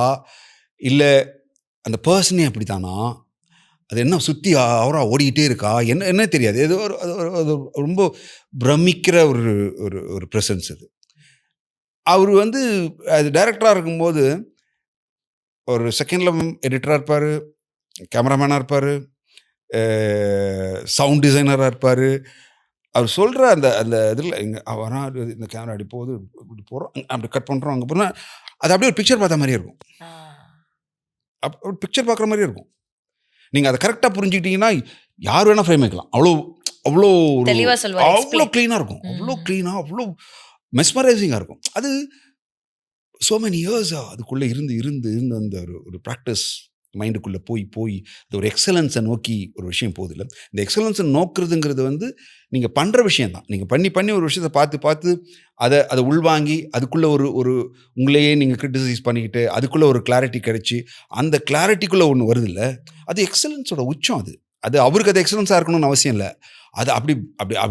இல்லை அந்த பர்சனே அப்படி தானா, அது என்ன சுற்றி அவராக ஓடிக்கிட்டே இருக்கா, என்ன தெரியாது. ஏதோ அது ரொம்ப பிரமிக்கிற ஒரு ப்ரெசன்ஸ் அது. அவர் வந்து அது டைரக்டராக இருக்கும்போது ஒரு செகண்டில் எடிட்டராக இருப்பார், கேமராமேனாக இருப்பார், சவுண்ட் டிசைனராக இருப்பார். அவர் சொல்கிற அந்த இதில் வரா இந்த கேமரா அப்படி போகுது, இப்படி போகிறோம், அப்படி கட் பண்ணுறோம், அங்கே போனால் அது அப்படியே ஒரு பிக்சர் பார்த்த மாதிரியே இருக்கும். ஒரு பிக்சர் பார்க்குற மாதிரியே இருக்கும். நீங்கள் அதை கரெக்டாக புரிஞ்சுக்கிட்டீங்கன்னா யார் வேணால் ஃப்ரேம் வைக்கலாம். அவ்வளோ க்ளீனாக இருக்கும், அவ்வளோ க்ளீனாக, அவ்வளோ மெஸ்மரைசிங்காக இருக்கும். அது ஸோ மெனி இயர்ஸாக அதுக்குள்ளே இருந்து அந்த ஒரு ப்ராக்டிஸ் மைண்டுக்குள்ளே போய் அது ஒரு எக்ஸலன்ஸை நோக்கி ஒரு விஷயம் போகுது. இல்லை, இந்த எக்ஸலன்ஸை நோக்குறதுங்கிறது வந்து நீங்கள் பண்ணுற விஷயம் தான். நீங்கள் பண்ணி ஒரு விஷயத்தை பார்த்து அதை உள்வாங்கி அதுக்குள்ளே ஒரு உங்களையே நீங்கள் கிரிட்டிசைஸ் பண்ணிக்கிட்டு அதுக்குள்ளே ஒரு கிளாரிட்டி கிடைச்சி அந்த கிளாரிட்டிக்குள்ளே ஒன்று வருது இல்லை, அது எக்ஸலன்ஸோட உச்சம். அது அவருக்கு அது எக்ஸலன்ஸாக இருக்கணும்னு அவசியம் இல்லை, அது அப்படி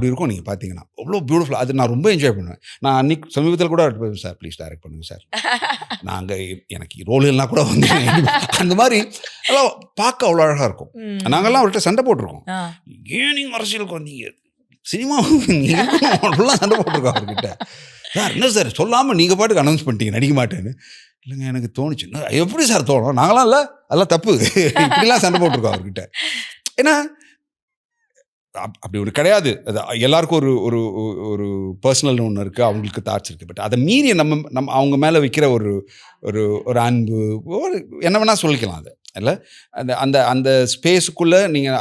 இருக்கும். நீங்கள் பார்த்தீங்கன்னா அவ்வளோ பியூட்டிஃபுல். அது நான் ரொம்ப என்ஜாய் பண்ணுவேன். நான் அன்றைக்கி சமீபத்தில் கூட சார் ப்ளீஸ் டைரக்ட் பண்ணுங்கள் சார், நாங்கள் எனக்கு ரோல்கள்லாம் கூட வந்து அந்த மாதிரி எல்லாம் பார்க்க அவ்வளோ அழகாக இருக்கும். நாங்கள்லாம் அவர்கிட்ட சண்டை போட்டிருக்கோம், ஏன் நீங்கள் அரசியலுக்கு வந்தீங்க, சினிமா அப்படிலாம் சண்டை போட்டிருக்கோம் அவர்கிட்ட. சார் என்ன சார் சொல்லாமல் நீங்கள் பாட்டுக்கு அனௌன்ஸ் பண்ணிட்டீங்க நடிக்க மாட்டேன்னு. இல்லைங்க எனக்கு தோணுச்சு. எப்படி சார் தோணும், நாங்களாம் இல்லை, அதெல்லாம் தப்பு, இப்படிலாம் சண்டை போட்டிருக்கோம் அவர்கிட்ட. ஏன்னா அப்படி ஒரு கிடையாது. அது எல்லாருக்கும் ஒரு ஒரு ஒரு பர்சனல் ஒன்று இருக்குது, அவங்களுக்கு தாட்ஸ் இருக்குது. பட் அதை மீறி நம்ம அவங்க மேலே வைக்கிற ஒரு ஒரு ஒரு அன்பு, ஒரு என்ன வேணால் சொல்லிக்கலாம் அது இல்லை. அந்த அந்த அந்த ஸ்பேஸுக்குள்ளே நீங்கள்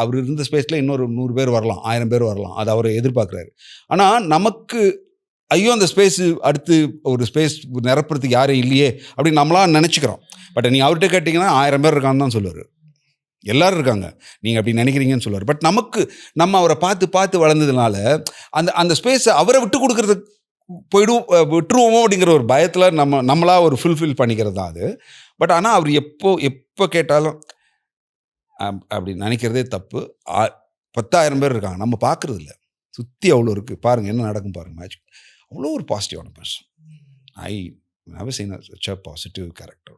அவர் இருந்த ஸ்பேஸில் இன்னொரு 100 பேர் வரலாம், 1000 பேர் வரலாம், அது அவர் எதிர்பார்க்குறாரு. ஆனால் நமக்கு ஐயோ அந்த ஸ்பேஸு அடுத்து ஒரு ஸ்பேஸ் நிரப்புறதுக்கு யாரும் இல்லையே அப்படின்னு நம்மளாம் நினச்சிக்கிறோம். பட் நீங்கள் அவர்கிட்ட கேட்டிங்கன்னா 1000 பேர் இருக்கான்னு தான் சொல்லுவார். எல்லோரும் இருக்காங்க, நீங்கள் அப்படி நினைக்கிறீங்கன்னு சொல்லுவார். பட் நம்ம அவரை பார்த்து வளர்ந்ததுனால அந்த ஸ்பேஸை அவரை விட்டு கொடுக்குறதுக்கு விட்டுருவோமோ அப்படிங்கிற ஒரு பயத்தில் நம்மளாக ஒரு ஃபுல்ஃபில் பண்ணிக்கிறது தான் அது. பட் ஆனால் அவர் எப்போ கேட்டாலும் அப்படி நினைக்கிறதே தப்பு. 10,000 பேர் இருக்காங்க, நம்ம பார்க்குறது இல்லை, சுற்றி அவ்வளோ இருக்குது, பாருங்கள் என்ன நடக்கும் பாருங்கள் மேட்ச். அவ்வளோ ஒரு பாசிட்டிவான person. I never seen such a positive character.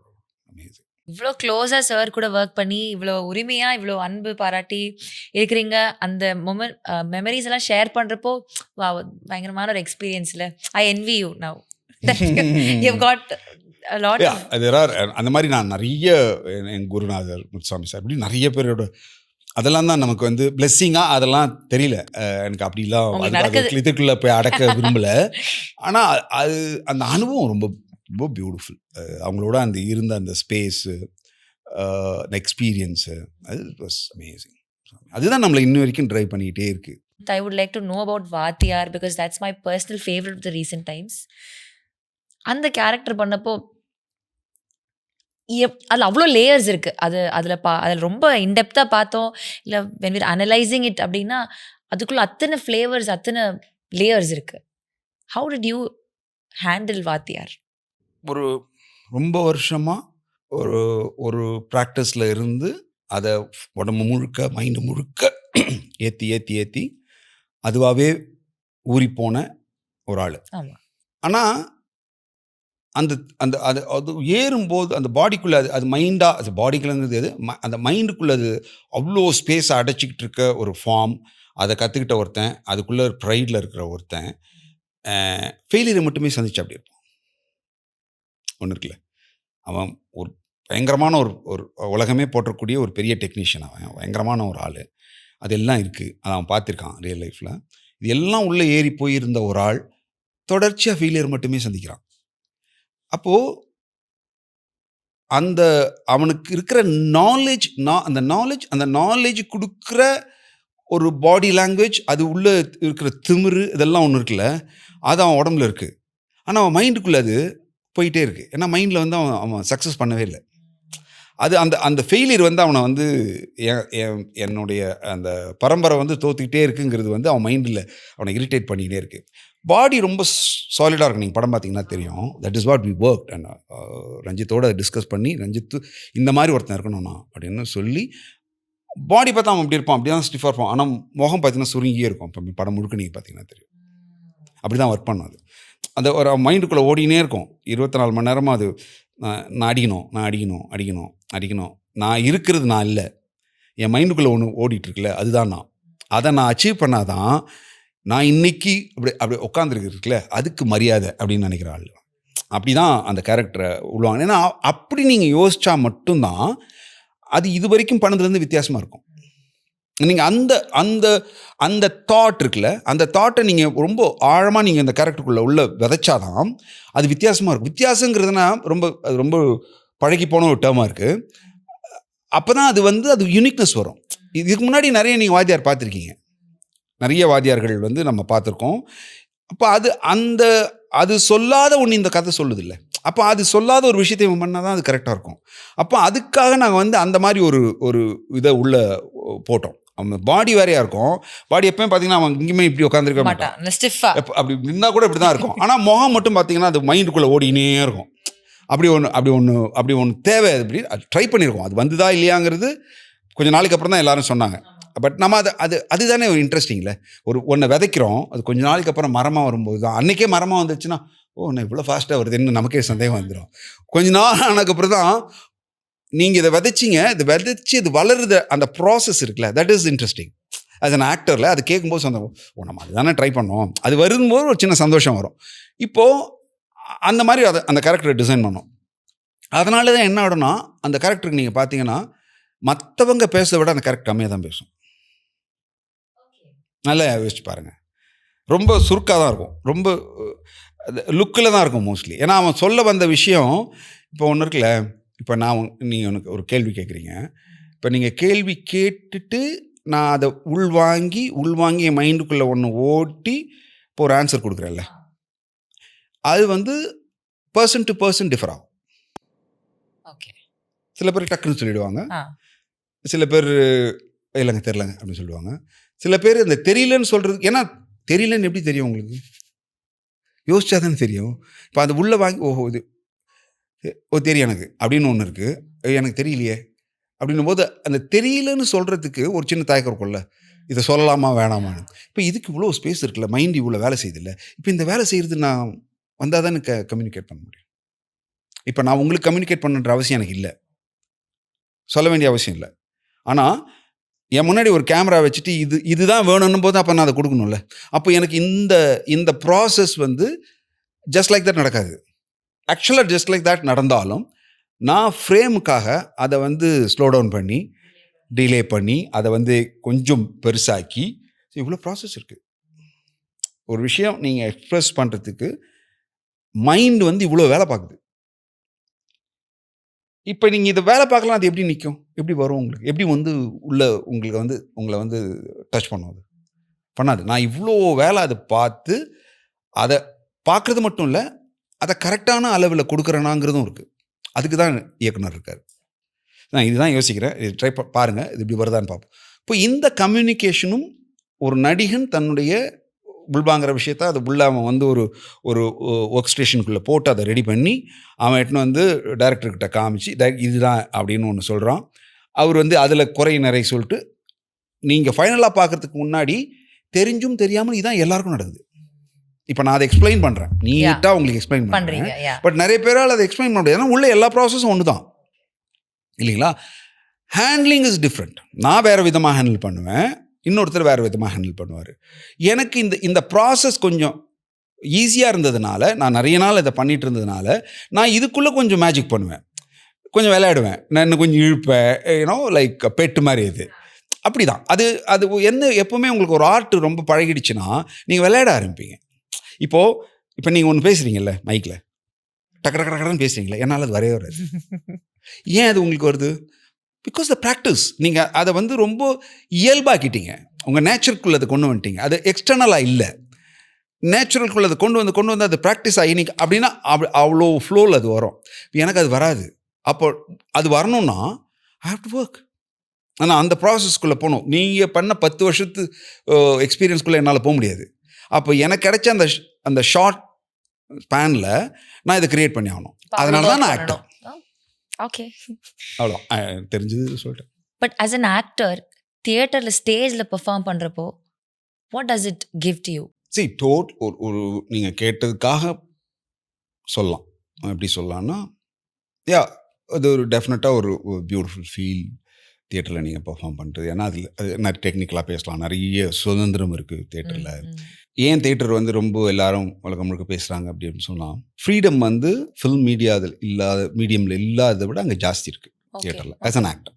Amazing. இவ்வளோ க்ளோஸாக சார் கூட ஒர்க் பண்ணி இவ்வளோ உரிமையாக இவ்வளோ அன்பு பாராட்டி இருக்கிறீங்க. அந்த மெமரிஸ் எல்லாம் ஷேர் பண்ணுறப்போ பயங்கரமான ஒரு எக்ஸ்பீரியன்ஸில் ஐ envy you now that you've got a lot of... அந்த மாதிரி நான் நிறைய என் குருநாதர் முத்துசாமி சார் இப்படி நிறைய பேரோட அதெல்லாம் தான் நமக்கு வந்து பிளெஸ்ஸிங்காக, அதெல்லாம் தெரியல எனக்கு, அப்படிலாம் இதுக்குள்ளே போய் அடக்க விரும்பலை. ஆனால் அந்த அனுபவம் ரொம்ப ரொம்ப பியூட்டிஃபுல். அவங்களோட இருந்த அந்த ஸ்பேஸு, எக்ஸ்பீரியன்ஸு, அது வாஸ் அமேசிங். அதுதான் நம்மளை இன்ன வரைக்கும் ட்ரைவ் பண்ணிக்கிட்டே இருக்கு. I would like to know about Vaatiyar because that's my personal favorite of the recent times. அந்த கேரக்டர் பண்ணப்போ அதில் அவ்வளோ லேயர்ஸ் இருக்குது. அதில் ரொம்ப இன்டெப்த்தாக பார்த்தோம் இல்லை when we're analyzing it அப்படின்னா அதுக்குள்ளே அத்தனை ஃப்ளேவர்ஸ், அத்தனை லேயர்ஸ் இருக்குது. How did you handle Vaatiyar? ஒரு ரொம்ப வருஷமாக ஒரு ப்ராக்டிஸில் இருந்து அதை உடம்பு முழுக்க மைண்டு முழுக்க ஏற்றி அதுவாகவே ஊறிப்போன ஒரு ஆள். ஆனால் அந்த அந்த அது அது ஏறும்போது அந்த பாடிக்குள்ளே அது மைண்டாக, அது பாடிக்குள்ளேங்கிறது அது அந்த மைண்டுக்குள்ளே அது அவ்வளோ ஸ்பேஸை அடைச்சிக்கிட்டு இருக்க ஒரு ஃபார்ம். அதை கற்றுக்கிட்ட ஒருத்தன், அதுக்குள்ளே ப்ரைடில் இருக்கிற ஒருத்தன் ஃபெயிலியரை மட்டுமே சந்திச்சு அப்படி இருப்பான். ஒன்று இருக்குல்ல, அவன் ஒரு பயங்கரமான ஒரு உலகமே போற்றக்கூடிய ஒரு பெரிய டெக்னீஷியன், அவன் பயங்கரமான ஒரு ஆள், அதெல்லாம் இருக்குது, அதை அவன் பார்த்துருக்கான் ரியல் லைஃப்பில். இது எல்லாம் உள்ளே ஏறி போயிருந்த ஒரு ஆள் தொடர்ச்சியாக ஃபெயிலியர் மட்டுமே சந்திக்கிறான். அப்போது அவனுக்கு இருக்கிற அந்த நாலேஜ் கொடுக்குற ஒரு பாடி லாங்குவேஜ், அது உள்ளே இருக்கிற திமிரு, இதெல்லாம் ஒன்று இருக்குல்ல, அது அவன் உடம்புல இருக்குது. ஆனால் அவன் மைண்டுக்குள்ளே அது போயிட்டே இருக்குது. ஏன்னா மைண்டில் வந்து அவன் சக்ஸஸ் பண்ணவே இல்லை. அது அந்த ஃபெயிலியர் வந்து அவனை வந்து என்னுடைய அந்த பரம்பரை வந்து தோத்துக்கிட்டே இருக்குங்கிறது வந்து அவன் மைண்டில் அவனை இரிட்டேட் பண்ணிக்கிட்டே இருக்குது. பாடி ரொம்ப சாலிடாக இருக்கும். நீங்கள் படம் பார்த்தீங்கன்னா தெரியும். That is what we work. And ரஞ்சித்தோடு அதை டிஸ்கஸ் பண்ணி, ரஞ்சித்து இந்த மாதிரி ஒருத்தன் இருக்கணும்ண்ணா அப்படின்னு சொல்லி, பாடி பார்த்தா அவன் அப்படி இருப்பான், அப்படி தான் ஸ்டிஃபாக இருப்பான். ஆனால் முகம் பார்த்தீங்கன்னா சுருங்கியே இருக்கும். இப்போ படம் முழுக்க நீங்கள் பார்த்தீங்கன்னா தெரியும். அப்படி தான் ஒர்க் பண்ணும். அது ஒரு மைண்டுக்குள்ளே ஓடினே இருக்கும் 24 மணி நேரமாக. அது நான் அடிக்கணும், நான் இருக்கிறது நான் இல்லை, என் மைண்டுக்குள்ளே ஒன்று ஓடிட்டுருக்குல்ல, அதுதான் நான். அதை நான் அச்சீவ் பண்ணாதான் நான் இன்னைக்கு அப்படி உட்காந்துருக்குல அதுக்கு மரியாதை அப்படின்னு நினைக்கிற ஆள். அப்படி தான் அந்த கேரக்டரை உள்வாங்க. ஏன்னா அப்படி நீங்கள் யோசித்தா மட்டும்தான் அது இது வரைக்கும் பண்ணதுலேருந்து வித்தியாசமாக இருக்கும். நீங்கள் அந்த தாட் இருக்குல்ல, அந்த தாட்டை நீங்கள் ரொம்ப ஆழமாக நீங்கள் அந்த கேரக்டருக்குள்ளே உள்ள விதைச்சாதான் அது வித்தியாசமாக இருக்கும். வித்தியாசங்கிறதுனா அது ரொம்ப பழகி போன ஒரு டேர்மாக இருக்குது. அப்போ தான் அது யூனிக்னஸ் வரும். இதுக்கு முன்னாடி நிறைய நீங்கள் வாத்தியார் பார்த்துருக்கீங்க, நிறைய வாத்தியார்கள் வந்து நம்ம பார்த்துருக்கோம். அப்போ அது சொல்லாத ஒன்று இந்த கதை சொல்லுது இல்லை. அப்போ அது சொல்லாத ஒரு விஷயத்தை பண்ணால் தான் அது கரெக்டாக இருக்கும். அப்போ அதுக்காக நாங்கள் வந்து அந்த மாதிரி ஒரு இதை உள்ளே போட்டோம். அவங்க பாடி வேறையாக இருக்கும். பாடி எப்போயும் பார்த்தீங்கன்னா அவன் இங்கேயுமே இப்படி உட்காந்துருக்க மாட்டான், அப்படி இருந்தால் கூட இப்படி தான் இருக்கும். ஆனால் முகம் மட்டும் பார்த்தீங்கன்னா அது மைண்டுக்குள்ளே ஓடினே இருக்கும். அப்படி ஒன்று தேவை. அப்படி ட்ரை பண்ணியிருக்கோம். அது வந்துதா இல்லையாங்கிறது கொஞ்சம் நாளைக்கு அப்புறம் தான் எல்லாரும் சொன்னாங்க. பட் நம்ம அதுதானே ஒரு இன்ட்ரெஸ்டிங் இல்லை. ஒன்றை விதைக்கிறோம், அது கொஞ்சம் நாளைக்கு அப்புறம் மரமாக வரும்போது தான், அன்றைக்கே மரமாக வந்துச்சுன்னா நான் இவ்வளோ ஃபாஸ்ட்டாக வருதுன்னு நமக்கே சந்தேகம் வந்துடும். கொஞ்ச நாள் ஆனதுக்கப்புறம் தான் நீங்கள் இதை விதைச்சிங்க, இது விதைச்சி இது வளருது, அந்த ப்ராசஸ் இருக்குல்ல, that is interesting. As an ஆக்டரில் அது கேட்கும்போது சந்தோஷம், நம்ம அதுதானே ட்ரை பண்ணோம், அது வரும்போது ஒரு சின்ன சந்தோஷம் வரும். இப்போது அந்த மாதிரி அந்த கேரக்டரை டிசைன் பண்ணோம். அதனால தான் என்ன ஆகும்னா, அந்த கேரக்டருக்கு நீங்கள் பார்த்தீங்கன்னா மற்றவங்க பேசுறதை விட அந்த கேரக்டர் கம்மியாக தான் பேசும். நல்லா யோசிச்சு பாருங்கள். ரொம்ப சுருக்காக தான் இருக்கும், ரொம்ப லுக்கில் தான் இருக்கும் மோஸ்ட்லி. ஏன்னா அவன் சொல்ல வந்த விஷயம் இப்போ ஒன்று இருக்குல்ல. இப்போ நீங்கள் எனக்கு ஒரு கேள்வி கேட்குறீங்க. இப்போ நீங்கள் கேள்வி கேட்டுட்டு நான் அதை உள்வாங்கி என் மைண்டுக்குள்ளே ஒன்று ஓட்டி இப்போ ஒரு ஆன்சர் கொடுக்குறேன்ல, அது வந்து பர்சன் டு பர்சன் டிஃபர் ஆகும். ஓகே. சில பேர் டக்குன்னு சொல்லிடுவாங்க, சில பேர் இல்லைங்க தெரிலங்க அப்படின்னு சொல்லுவாங்க. சில பேர் இந்த தெரியலன்னு சொல்கிறது, ஏன்னா தெரியலன்னு எப்படி தெரியும் உங்களுக்கு? யோசிச்சா தானே தெரியும். இப்போ அது உள்ளே வாங்கி ஓஹோ இது தெரியும் எனக்கு அப்படின்னு ஒன்று இருக்குது, எனக்கு தெரியலையே அப்படின்னும் போது அந்த தெரியலன்னு சொல்கிறதுக்கு ஒரு சின்ன தயக்கம் இருக்கும்ல, இதை சொல்லலாமா வேணாமான்னு. இப்போ இதுக்கு இவ்வளோ ஸ்பேஸ் இருக்குல்ல, மைண்ட் இவ்வளோ வேலை செய்யுதில்ல. இப்போ இந்த வேலை செய்கிறது நான் வந்தால் தான் எனக்கு கம்யூனிகேட் பண்ண முடியும். இப்போ நான் உங்களுக்கு கம்யூனிகேட் பண்ணுற அவசியம் எனக்கு இல்லை, சொல்ல வேண்டிய அவசியம் இல்லை. ஆனால் என் முன்னாடி ஒரு கேமரா வச்சுட்டு இதுதான் வேணும்னும் போது அப்போ நான் அதை கொடுக்கணும்ல. அப்போ எனக்கு இந்த ப்ராசஸ் வந்து ஜஸ்ட் லைக் தட் நடக்காது. ஆக்சுவலாக ஜஸ்ட் லைக் தட் நடந்தாலும் நான் ஃப்ரேமுக்காக அதை வந்து ஸ்லோ டவுன் பண்ணி டிலே பண்ணி அதை வந்து கொஞ்சம் பெருசாக்கி இவ்வளோ ப்ராசஸ் இருக்குது. ஒரு விஷயம் நீங்கள் எக்ஸ்ப்ரெஸ் பண்ணுறதுக்கு மைண்ட் வந்து இவ்வளோ வேலை பார்க்குது. இப்போ நீங்கள் இதை வேலை பார்க்கலாம், அது எப்படி நிற்கும், எப்படி வரும் உங்களுக்கு, எப்படி வந்து உங்களை வந்து டச் பண்ணுவது பண்ணாது. நான் இவ்வளோ வேலை அதை பார்த்து அதை பார்க்குறது மட்டும் இல்லை, அதை கரெக்டான அளவில் கொடுக்குறேனாங்கிறதும் இருக்குது. அதுக்கு தான் இயக்குனர் இருக்கார். நான் இதுதான் யோசிக்கிறேன், இது ட்ரை பாருங்கள், இது இப்படி வருதான்னு பார்ப்போம். இப்போ இந்த கம்யூனிகேஷனும் ஒரு நடிகன் தன்னுடைய உள்வாங்கிற விஷயத்த அது உள்ள அவன் வந்து ஒரு ஒர்க் ஸ்டேஷனுக்குள்ளே போட்டு அதை ரெடி பண்ணி அவன் எட்டுன்னு வந்து டைரக்டர்கிட்ட காமிச்சு இதுதான் அப்படின்னு ஒன்று சொல்கிறான். அவர் வந்து அதில் குறை நிறைய சொல்லிட்டு நீங்கள் ஃபைனலாக பார்க்குறதுக்கு முன்னாடி தெரிஞ்சும் தெரியாமல் இதுதான் எல்லாருக்கும் நடக்குது. இப்போ நான் அதை எக்ஸ்பிளைன் பண்ணுறேன், நீட்டாக உங்களுக்கு எக்ஸ்பிளைன் பண்ணுறேன். பட் நிறைய பேரால் அதை எக்ஸ்பிளைன் பண்ண முடியாது, ஏன்னா உள்ள எல்லா ப்ராசஸும் ஒன்று தான் இல்லைங்களா. Handling is different. நான் வேறு விதமாக ஹேண்டில் பண்ணுவேன், இன்னொருத்தர் வேறு விதமாக ஹேண்டில் பண்ணுவார். எனக்கு இந்த ப்ராசஸ் கொஞ்சம் ஈஸியாக இருந்ததுனால, நான் நிறைய நாள் இதை பண்ணிகிட்டு இருந்ததுனால நான் இதுக்குள்ளே கொஞ்சம் மேஜிக் பண்ணுவேன், கொஞ்சம் விளையாடுவேன், நான் இன்னும் கொஞ்சம் இழுப்பேன், ஏன்னோ லைக் பெட்டு மாதிரி. இது அப்படி தான். அது என்ன, எப்போவுமே உங்களுக்கு ஒரு ஆர்ட் ரொம்ப பழகிடுச்சுன்னா நீங்கள் விளையாட ஆரம்பிப்பீங்க. இப்போ நீங்கள் ஒன்று பேசுகிறீங்கல்ல மைக்கில், டக்கடன்னு பேசுகிறீங்களே, என்னால் அது வரைய வராது. ஏன் அது உங்களுக்கு வருது? Because the practice. நீங்கள் அதை வந்து ரொம்ப இயல்பாக்கிட்டீங்க, உங்கள் நேச்சுரலுக்குள்ளே அதை கொண்டு வந்துட்டீங்க. அது எக்ஸ்டர்னலாக இல்லை, நேச்சுரலுக்குள்ளே அதை கொண்டு வந்து அது ப்ராக்டிஸ் ஆகி நீங்கள் அப்படின்னா அவ்வளோ ஃப்ளோவில் அது வரும். எனக்கு அது வராது. அப்போ அது வரணும்னா ஐ ஹேவ் டு ஒர்க். ஆனால் அந்த ப்ராசஸ்க்குள்ளே போகணும். நீங்கள் பண்ண 10 வருஷத்து எக்ஸ்பீரியன்ஸ்குள்ளே என்னால் போக முடியாது. அப்போ எனக்கு கிடைச்ச அந்த ஷார்ட் ஸ்பேனில் நான் இதை க்ரியேட் பண்ணி ஆகணும். அதனால தான் நான் ஆக்டர். ஓகே, அவ்வளோ தெரிஞ்சது சொல்லிட்டேன். பட் ஆஸ் அன் ஆக்டர் தியேட்டரில் ஸ்டேஜில் பெர்ஃபார்ம் பண்ணுறப்போ what does it give to you? ஒரு நீங்கள் கேட்டதுக்காக சொல்லலாம். எப்படி சொல்லலாம்னா, அது ஒரு டெஃபினட்டாக ஒரு பியூட்டிஃபுல் ஃபீல் தியேட்டரில் நீங்கள் பெர்ஃபார்ம் பண்ணுறது. ஏன்னா அதில் நிறைய டெக்னிக்கலாக பேசலாம், நிறைய சுதந்திரம் இருக்குது தியேட்டரில். ஏன் தியேட்டர் வந்து ரொம்ப எல்லாரும் உலகம் முழுக்க பேசுகிறாங்க அப்படின்னு சொன்னால், ஃப்ரீடம் வந்து ஃபில்ம் மீடியமில் இல்லாததை விட அங்கே ஜாஸ்தி இருக்குது தியேட்டரில் ஆஸ் அன் ஆக்டர்.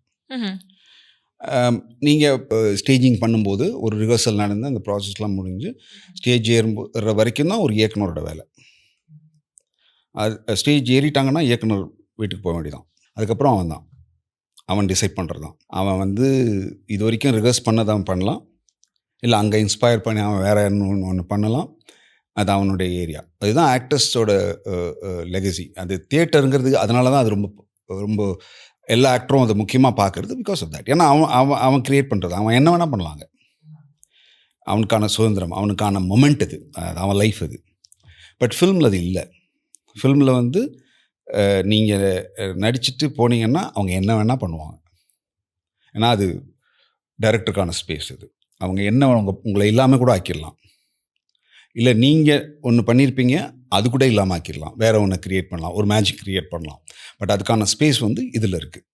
நீங்கள் ஸ்டேஜிங் பண்ணும்போது ஒரு ரிஹர்சல் நடந்து அந்த ப்ராசஸ்லாம் முடிஞ்சு ஸ்டேஜ் ஏறுற வரைக்கும் தான் ஒரு இயக்குனரோட வேலை. அது ஸ்டேஜ் ஏறிட்டாங்கன்னா இயக்குனர் வீட்டுக்கு போக வேண்டியதான். அதுக்கப்புறம் அவன் டிசைட் பண்ணுறது தான். அவன் வந்து இது வரைக்கும் ரிஹர்ஸ் பண்ணதான் பண்ணலாம், இல்லை அங்கே இன்ஸ்பயர் பண்ணி அவன் வேறு ஒன்று பண்ணலாம். அது அவனுடைய ஏரியா. அதுதான் ஆக்டர்ஸோட லெகசி. அது தியேட்டருங்கிறது அதனால தான் அது ரொம்ப ரொம்ப எல்லா ஆக்டரும் அதை முக்கியமாக பார்க்குறது பிகாஸ் ஆஃப் தட். ஏன்னா அவன் க்ரியேட் பண்ணுறது, அவன் என்ன வேணால் பண்ணலாங்க. அவனுக்கான சுதந்திரம், அவனுக்கான மொமெண்ட் அது, அவன் லைஃப் அது. பட் ஃபில்மில் அது இல்லை. ஃபில்மில் வந்து நீங்கள் நடிச்சுட்டு போனீங்கன்னா அவங்க என்ன வேணால் பண்ணுவாங்க. ஏன்னா அது டைரக்டருக்கான ஸ்பேஸ். அது அவங்க என்ன உங்களை இல்லாமல் கூட ஆக்கிடலாம், இல்லை நீங்கள் ஒன்று பண்ணியிருப்பீங்க அது கூட இல்லாமல் ஆக்கிடலாம், வேறு ஒன்று க்ரியேட் பண்ணலாம், ஒரு மேஜிக் க்ரியேட் பண்ணலாம். பட் அதுக்கான ஸ்பேஸ் வந்து இதில் இருக்குது.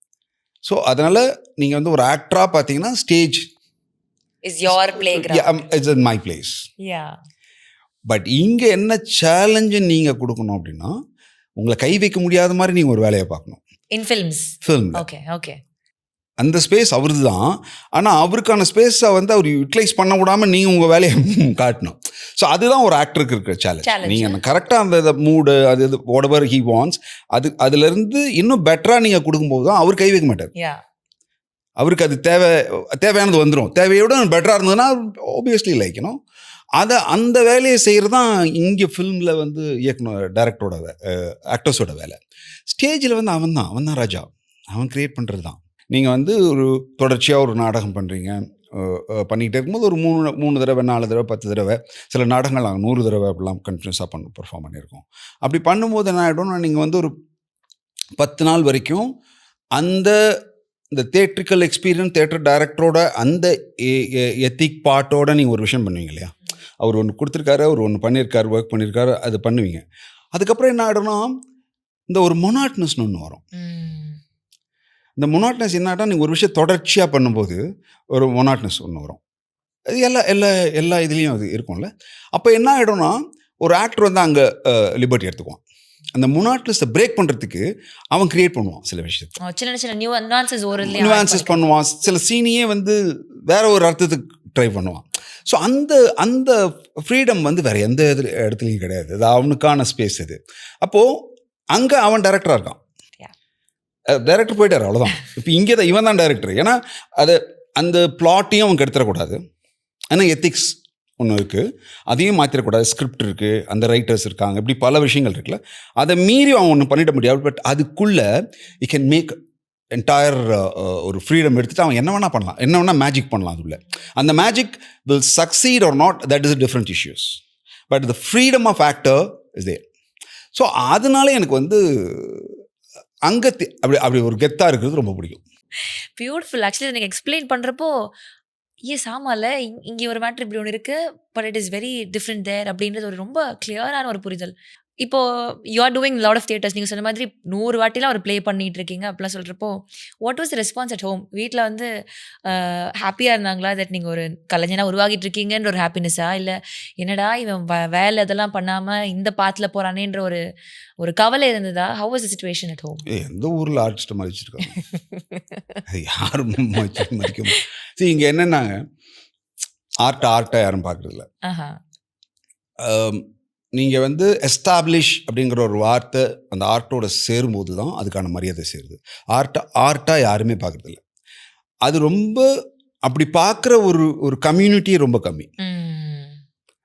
ஸோ அதனால் நீங்கள் வந்து ஒரு ஆக்டராக பார்த்தீங்கன்னா stage is your playground, it's in my place. But இங்கே என்ன சேலஞ்சு நீங்கள் கொடுக்கணும் அப்படின்னா, உங்களை கை வைக்க முடியாத மாதிரி நீங்கள் ஒரு வேலையை பார்க்கணும். இன் ஃபில்ம். ஓகே. அந்த ஸ்பேஸ் அவருது தான். ஆனால் அவருக்கான ஸ்பேஸை வந்து அவர் யூட்டிலைஸ் பண்ண விடாமல் நீங்கள் உங்கள் வேலையை காட்டணும். ஸோ அதுதான் ஒரு ஆக்டருக்கு இருக்கிற சேலஞ்ச். நீங்கள் கரெக்டாக அந்த மூடு அது whatever he wants அதுலேருந்து இன்னும் பெட்டராக நீங்கள் கொடுக்கும்போது தான் அவர் கை வைக்க மாட்டார். அவருக்கு அது தேவையானது வந்துடும். தேவையோட பெட்டராக இருந்ததுன்னா ஆப்வியஸ்லி லைக்கணும். அந்த வேலையை செய்கிறது தான் இங்கே ஃபிலிமில் வந்து டைரக்டரோட ஆக்டர்ஸோட வேலை. ஸ்டேஜில் வந்து அவன் தான் ராஜா. அவன் க்ரியேட் பண்ணுறது தான். நீங்கள் வந்து ஒரு தொடர்ச்சியாக ஒரு நாடகம் பண்ணுறீங்க, பண்ணிகிட்டே இருக்கும்போது ஒரு 3 தடவை 4 தடவை 10 தடவை, சில நாடகங்கள் நாங்கள் 100 தடவை அப்படிலாம் கண்டினியூஸாக பெர்ஃபார்ம் பண்ணியிருக்கோம். அப்படி பண்ணும்போது என்ன ஆகிடும்னா, நீங்கள் வந்து ஒரு 10 நாள் வரைக்கும் இந்த தியேட்ரிக்கல் எக்ஸ்பீரியன்ஸ், தியேட்டர் டைரக்டரோட அந்த எத்திக் பார்ட்டோட நீங்கள் ஒரு விஷயம் பண்ணுவீங்க இல்லையா? அவர் ஒன்று கொடுத்துருக்காரு, அவர் ஒன்று பண்ணியிருக்காரு, ஒர்க் பண்ணியிருக்காரு, அது பண்ணுவீங்க. அதுக்கப்புறம் என்ன ஆகிடும்னா, இந்த ஒரு மொனாட்னஸ்னு ஒன்று வரும். இந்த மொனாட்னஸ் என்னன்னா, நீங்கள் ஒரு விஷயம் தொடர்ச்சியாக பண்ணும்போது ஒரு மொனாட்னஸ் ஒன்று வரும். அது எல்லா இதுலேயும் அது இருக்கும்ல. அப்போ என்ன ஆகிடும்னா, ஒரு ஆக்டர் வந்து அங்கே லிபர்ட்டி எடுத்துக்குவான். அந்த மொனாட்னஸை பிரேக் பண்ணுறதுக்கு அவன் கிரியேட் பண்ணுவான் சில விஷயத்தை. சின்ன நியூவான்சஸ் பண்ணுவான். சில சீனியே வந்து வேற ஒரு அர்த்தத்துக்கு ட்ரை பண்ணுவான். ஸோ அந்த ஃப்ரீடம் வந்து வேறு எந்த இடத்துலையும் கிடையாது. அது அவனுக்கான ஸ்பேஸ் இது. அப்போது அங்கே அவன் டைரக்டராக இருக்கான். டைரக்டர் போயிட்டார், அவ்வளோதான். இப்போ இங்கே தான் இவன் தான் டைரக்டர். ஏன்னா அந்த பிளாட்டையும் அவன் கெடுத்துடக்கூடாது. ஆனால் எத்திக்ஸ் ஒன்று இருக்குது, அதையும் மாற்றிடக்கூடாது. ஸ்கிரிப்ட் இருக்குது, அந்த ரைட்டர்ஸ் இருக்காங்க, இப்படி பல விஷயங்கள் இருக்குல்ல. அதை மீறி அவன் ஒன்று பண்ணிட முடியாது. பட் அதுக்குள்ளே யூ கேன் மேக் என்டையர் ஒரு ஃப்ரீடம் எடுத்துகிட்டு அவன் என்ன வேணால் பண்ணலாம், என்ன வேணால் மேஜிக் பண்ணலாம். அதுள்ள அந்த magic will succeed or not, that is different issues. But the freedom of actor is there. So அதனால எனக்கு வந்து அங்கே அப்படி ஒரு கெத்தாக இருக்கிறது ரொம்ப பிடிக்கும். பியூட்டிஃபுல். ஆக்சுவலி எனக்கு எக்ஸ்பிளைன் பண்ணுறப்போ ஆமாம்ல, இங்கே ஒரு மேட்ரு இப்படி ஒன்று இருக்குது, but it is very different there அப்படின்றது ஒரு ரொம்ப கிளியரான ஒரு புரிதல். இப்போ you are doing lot of theatres, நீங்கள் சொன்ன மாதிரி 100 வாட்டிலாம் ஒரு ப்ளே பண்ணிட்டு இருக்கீங்க அப்படிலாம் சொல்கிறப்போ, what was the response at home? வீட்டில் வந்து ஹாப்பியாக இருந்தாங்களா? தட் நீங்கள் ஒரு கலைஞனாக உருவாகிட்டு இருக்கீங்கன்ற ஒரு ஹாப்பினஸ்ஸா, இல்லை என்னடா இவன் வேலை இதெல்லாம் பண்ணாமல் இந்த பாத்தில் போகிறானேன்ற ஒரு கவலை இருந்ததா? How was the situation at home? எந்த ஊரில் ஆர்டிஸ்ட்டை மதிச்சிருக்காங்க? யாரும் மதிக்கும். சரி, இங்கே என்னென்னாங்க, ஆர்ட்டை யாரும் பார்க்குறதில்ல. நீங்கள் வந்து எஸ்டாப்ளிஷ் அப்படிங்கிற ஒரு வார்த்தை அந்த ஆர்ட்டோட சேரும்போது தான் அதுக்கான மரியாதை சேருது. ஆர்ட்டாக யாருமே பார்க்குறதில்ல. அது ரொம்ப அப்படி பார்க்குற ஒரு கம்யூனிட்டி ரொம்ப கம்மி.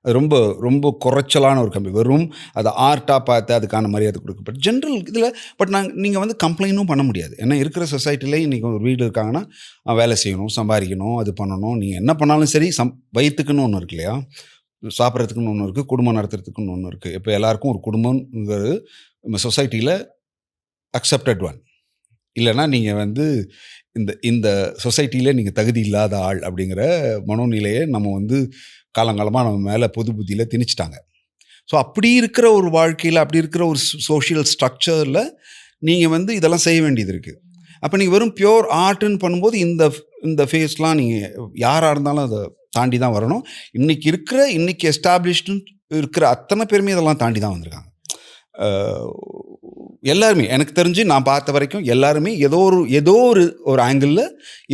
அது ரொம்ப ரொம்ப குறைச்சலான ஒரு கம்மி. வெறும் அதை ஆர்ட்டாக பார்த்து அதுக்கான மரியாதை கொடுக்கப்பட்ட ஜென்ரல் இதில். பட் நீங்கள் வந்து கம்ப்ளைண்ட்டும் பண்ண முடியாது. ஏன்னா இருக்கிற சொசைட்டிலே இன்றைக்கி ஒரு வீடு இருக்காங்கன்னா வேலை செய்யணும், சம்பாதிக்கணும், அது பண்ணணும். நீங்கள் என்ன பண்ணாலும் சரி, வயிற்றுக்குன்னு ஒன்று இருக்கு இல்லையா? சாப்பிட்றதுக்குன்னு ஒன்று இருக்குது, குடும்பம் நடத்துறதுக்குன்னு ஒன்று இருக்குது. இப்போ எல்லாருக்கும் ஒரு குடும்பங்கிறது நம்ம சொசைட்டியில் அக்செப்டட் ஒன். இல்லைன்னா நீங்கள் வந்து இந்த சொசைட்டியில் நீங்கள் தகுதி இல்லாத ஆள் அப்படிங்கிற மனோநிலையை நம்ம வந்து காலங்காலமாக நம்ம மேலே பொது புத்தியில் திணிச்சிட்டாங்க. ஸோ அப்படி இருக்கிற ஒரு வாழ்க்கையில், அப்படி இருக்கிற ஒரு சோஷியல் ஸ்ட்ரக்சரில் நீங்கள் வந்து இதெல்லாம் செய்ய வேண்டியது இருக்குது. அப்போ நீங்கள் வெறும் பியோர் ஆர்ட்டுன்னு பண்ணும்போது இந்த ஃபேஸ்லாம் நீங்கள் யாராக இருந்தாலும் அதை தாண்டி தான் வரணும். இன்னைக்கு எஸ்டாப்ளிஷ்டு இருக்கிற அத்தனை பேருமே இதெல்லாம் தாண்டி தான் வந்திருக்காங்க. எல்லாருமே எனக்கு தெரிஞ்சு நான் பார்த்த வரைக்கும் எல்லாருமே ஏதோ ஒரு ஆங்கிளில்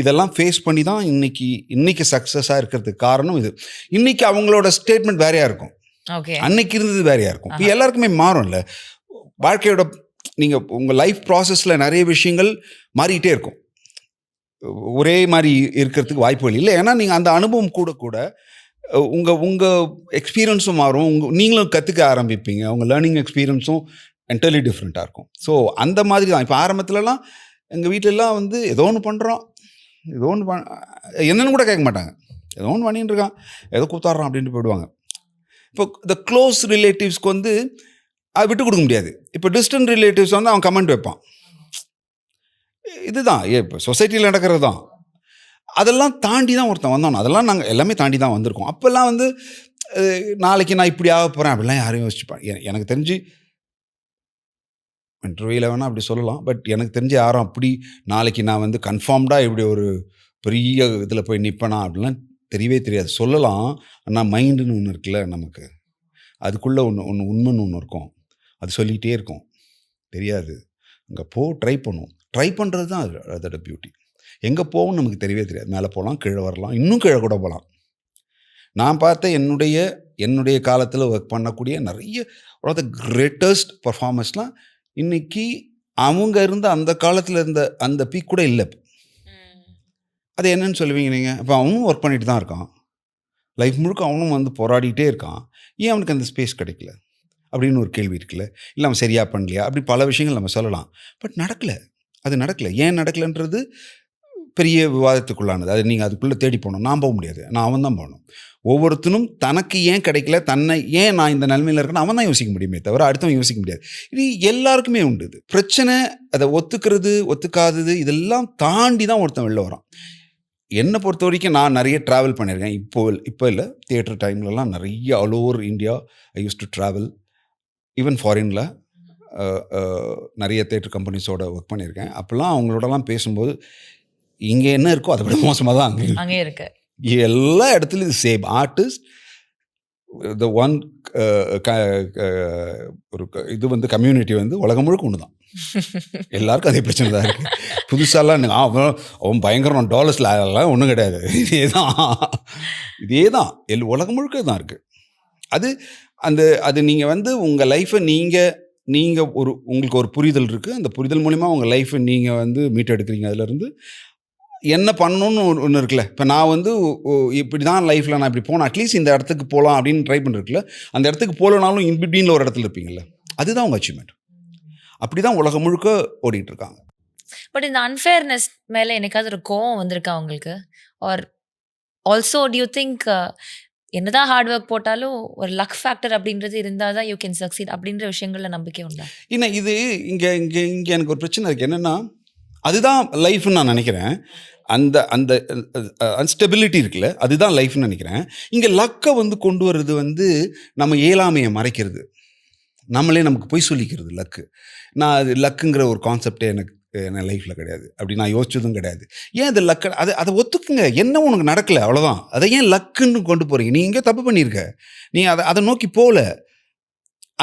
இதெல்லாம் ஃபேஸ் பண்ணி தான் இன்னைக்கு சக்ஸஸாக இருக்கிறதுக்கு காரணம் இது. இன்னைக்கு அவங்களோட ஸ்டேட்மெண்ட் வேறையாக இருக்கும், அன்னைக்கு இருந்தது வேறையாக இருக்கும். இப்போ எல்லாருக்குமே மாறும் இல்லை வாழ்க்கையோட. நீங்கள் உங்கள் லைஃப் ப்ராசஸில் நிறைய விஷயங்கள் மாறிக்கிட்டே இருக்கும். ஒரே மாதிரி இருக்கிறதுக்கு வாய்ப்புகள் இல்லை. ஏன்னா நீங்கள் அந்த அனுபவம் கூட உங்கள் எக்ஸ்பீரியன்ஸும் மாறும், நீங்களும் கற்றுக்க ஆரம்பிப்பீங்க. உங்கள் லேர்னிங் எக்ஸ்பீரியன்ஸும் என்டர்லி டிஃப்ரெண்ட்டாக இருக்கும். ஸோ அந்த மாதிரி தான். இப்போ ஆரம்பத்துலலாம் எங்கள் வீட்டிலலாம் வந்து ஏதோ ஒன்று பண்ணுறோம், என்னென்னு கூட கேட்க மாட்டாங்க. ஏதோ ஒன்று பண்ணிட்டு இருக்கான், ஏதோ கூத்தாடுறான் அப்படின்ட்டு போயிடுவாங்க. இப்போ இந்த க்ளோஸ் ரிலேட்டிவ்ஸ்க்கு வந்து அது விட்டு கொடுக்க முடியாது. இப்போ டிஸ்டன்ட் ரிலேட்டிவ்ஸ் வந்து அவன் கமெண்ட் வைப்பான். இதுதான் இப்போ சொசைட்டியில் நடக்கிறது தான். அதெல்லாம் தாண்டி தான் ஒருத்தன் வந்தோம். அதெல்லாம் நாங்கள் எல்லாமே தாண்டி தான் வந்திருக்கோம். அப்போல்லாம் வந்து நாளைக்கு நான் இப்படி ஆக போகிறேன் அப்படிலாம் யாரையும் யோசிச்சுப்பேன். எனக்கு தெரிஞ்சு இன்டர்வியூவில் வேணால் அப்படி சொல்லலாம். பட் எனக்கு தெரிஞ்சு யாரும் அப்படி நாளைக்கு நான் வந்து கன்ஃபார்ம்டாக இப்படி ஒரு பெரிய இதில் போய் நிற்பேனா அப்படிலாம் தெரியவே தெரியாது. சொல்லலாம், ஆனால் மைண்டுன்னு ஒன்று இருக்குல்ல நமக்கு, அதுக்குள்ளே ஒன்று உண்மைன்னு ஒன்று இருக்கும், அது சொல்லிகிட்டே இருக்கும். தெரியாது, அங்கே ட்ரை பண்ணுவோம். ட்ரை பண்ணுறது தான் அதோட பியூட்டி. எங்கே போகும்னு நமக்கு தெரியவே தெரியாது. மேலே போகலாம், கீழே வரலாம், இன்னும் கீழே கூட போகலாம். நான் பார்த்த என்னுடைய காலத்தில் ஒர்க் பண்ணக்கூடிய நிறைய ஒன் ஆஃப் த கிரேட்டஸ்ட் பர்ஃபார்மன்ஸ்லாம் இன்னைக்கு அவங்க இருந்த அந்த காலத்தில் இருந்த அந்த பீக் கூட இல்லை. அது என்னன்னு சொல்லுவீங்க நீங்கள்? இப்போ அவனும் ஒர்க் பண்ணிட்டு தான் இருக்கான், லைஃப் முழுக்க அவனும் வந்து போராடிட்டே இருக்கான். ஏன் அவனுக்கு அந்த ஸ்பேஸ் கிடைக்கல அப்படின்னு ஒரு கேள்வி இருக்குல்ல. இல்லை அவன் சரியாக பண்ணலையா, அப்படி பல விஷயங்கள் நம்ம சொல்லலாம். பட் நடக்கலை, அது நடக்கலை. ஏன் நடக்கலைன்றது பெரிய விவாதத்துக்குள்ளானது. அது நீங்கள் அதுக்குள்ளே தேடி போகணும். நான் போக முடியாது, நான் அவன் தான் போகணும். ஒவ்வொருத்தனும் தனக்கு ஏன் கிடைக்கல, தன்னை ஏன் நான் இந்த நிலைமையில் இருக்கேன்னு அவன் தான் யோசிக்க முடியுமே தவிர அடுத்தவன் யோசிக்க முடியாது. இது எல்லாருக்குமே உண்டு. இது பிரச்சனை. அதை ஒத்துக்கிறது ஒத்துக்காதது இதெல்லாம் தாண்டி தான் ஒருத்தன் வெளில வரான். என்னை பொறுத்த வரைக்கும் நான் நிறைய ட்ராவல் பண்ணியிருக்கேன். இப்போ இல்லை, தியேட்டர் டைம்லலாம் நிறைய all over India I use to travel. Even ஃபாரினில் நிறைய தியேட்டர் கம்பெனிஸோட ஒர்க் பண்ணியிருக்கேன். அப்போல்லாம் அவங்களோடலாம் பேசும்போது இங்கே என்ன இருக்கோ அதை விட மோசமாக தான் அங்கே இருக்கு. எல்லா இடத்துலையும் இது சேம். ஆர்டிஸ்ட் த ஒன் ஒரு இது வந்து கம்யூனிட்டி வந்து உலகம் முழுக்க ஒன்று தான். எல்லாருக்கும் அதே பிரச்சனை தான் இருக்குது. புதுசாலாம் அவன் பயங்கரம் டாலர்ஸில் அதெல்லாம் ஒன்றும் கிடையாது. இதே தான் உலகம் முழுக்க தான் இருக்குது. அது நீங்கள் வந்து உங்கள் லைஃப்பை நீங்கள் உங்களுக்கு ஒரு புரிதல் இருக்குது. அந்த புரிதல் மூலிமா உங்கள் லைஃப்பை நீங்கள் வந்து மீட் எடுக்கிறீங்க. அதிலேருந்து என்ன பண்ணணும்னு ஒன்று இருக்குல்ல. இப்போ நான் வந்து இப்படி தான் லைஃப்பில் நான் இப்படி போனேன், அட்லீஸ்ட் இந்த இடத்துக்கு போகலாம் அப்படின்னு ட்ரை பண்ணிருக்குல்ல. அந்த இடத்துக்கு போகலனாலும் இன்பிட்வீனில் ஒரு இடத்துல இருப்பீங்கள்ல, அதுதான் உங்கள் அச்சீவ்மெண்ட். அப்படி தான் உலகம் முழுக்க ஓடிட்டு இருக்காங்க. பட் இந்த அன்ஃபேர்னஸ் மேலே எனக்காவது ஒரு கோவம் வந்திருக்கா உங்களுக்கு? ஆர் ஆல்சோ டியூ திங்க் என்னதான் ஹார்ட் ஒர்க் போட்டாலும் ஒரு லக் ஃபேக்டர் அப்படின்றது இருந்தால் தான் யூ கேன் சக்சீட் அப்படின்ற விஷயங்களில் நம்பிக்கை உண்டா? இன்னும் இது இங்கே எனக்கு ஒரு பிரச்சனை இருக்குது. என்னென்னா அதுதான் லைஃப்னு நான் நினைக்கிறேன். அந்த அந்த அன்ஸ்டெபிலிட்டி இருக்குல்ல, அதுதான் லைஃப்னு நினைக்கிறேன். இங்கே லக்கை வந்து கொண்டு வர்றது வந்து நம்ம இயலாமையை மறைக்கிறது, நம்மளே நமக்கு பொய் சொல்லிக்கிறது லக்கு. நான் அது லக்குங்கிற ஒரு கான்செப்டே என் லைஃப்பில் கிடையாது. அப்படி நான் யோசிச்சதும் கிடையாது. ஏன் அது லக்கு? அதை ஒத்துக்குங்க. என்ன உனக்கு நடக்கலை அவ்வளோதான். அதை ஏன் லக்குன்னு கொண்டு போகிறீங்க? நீ எங்கே தப்பு பண்ணியிருக்க, நீ அதை நோக்கி போகல.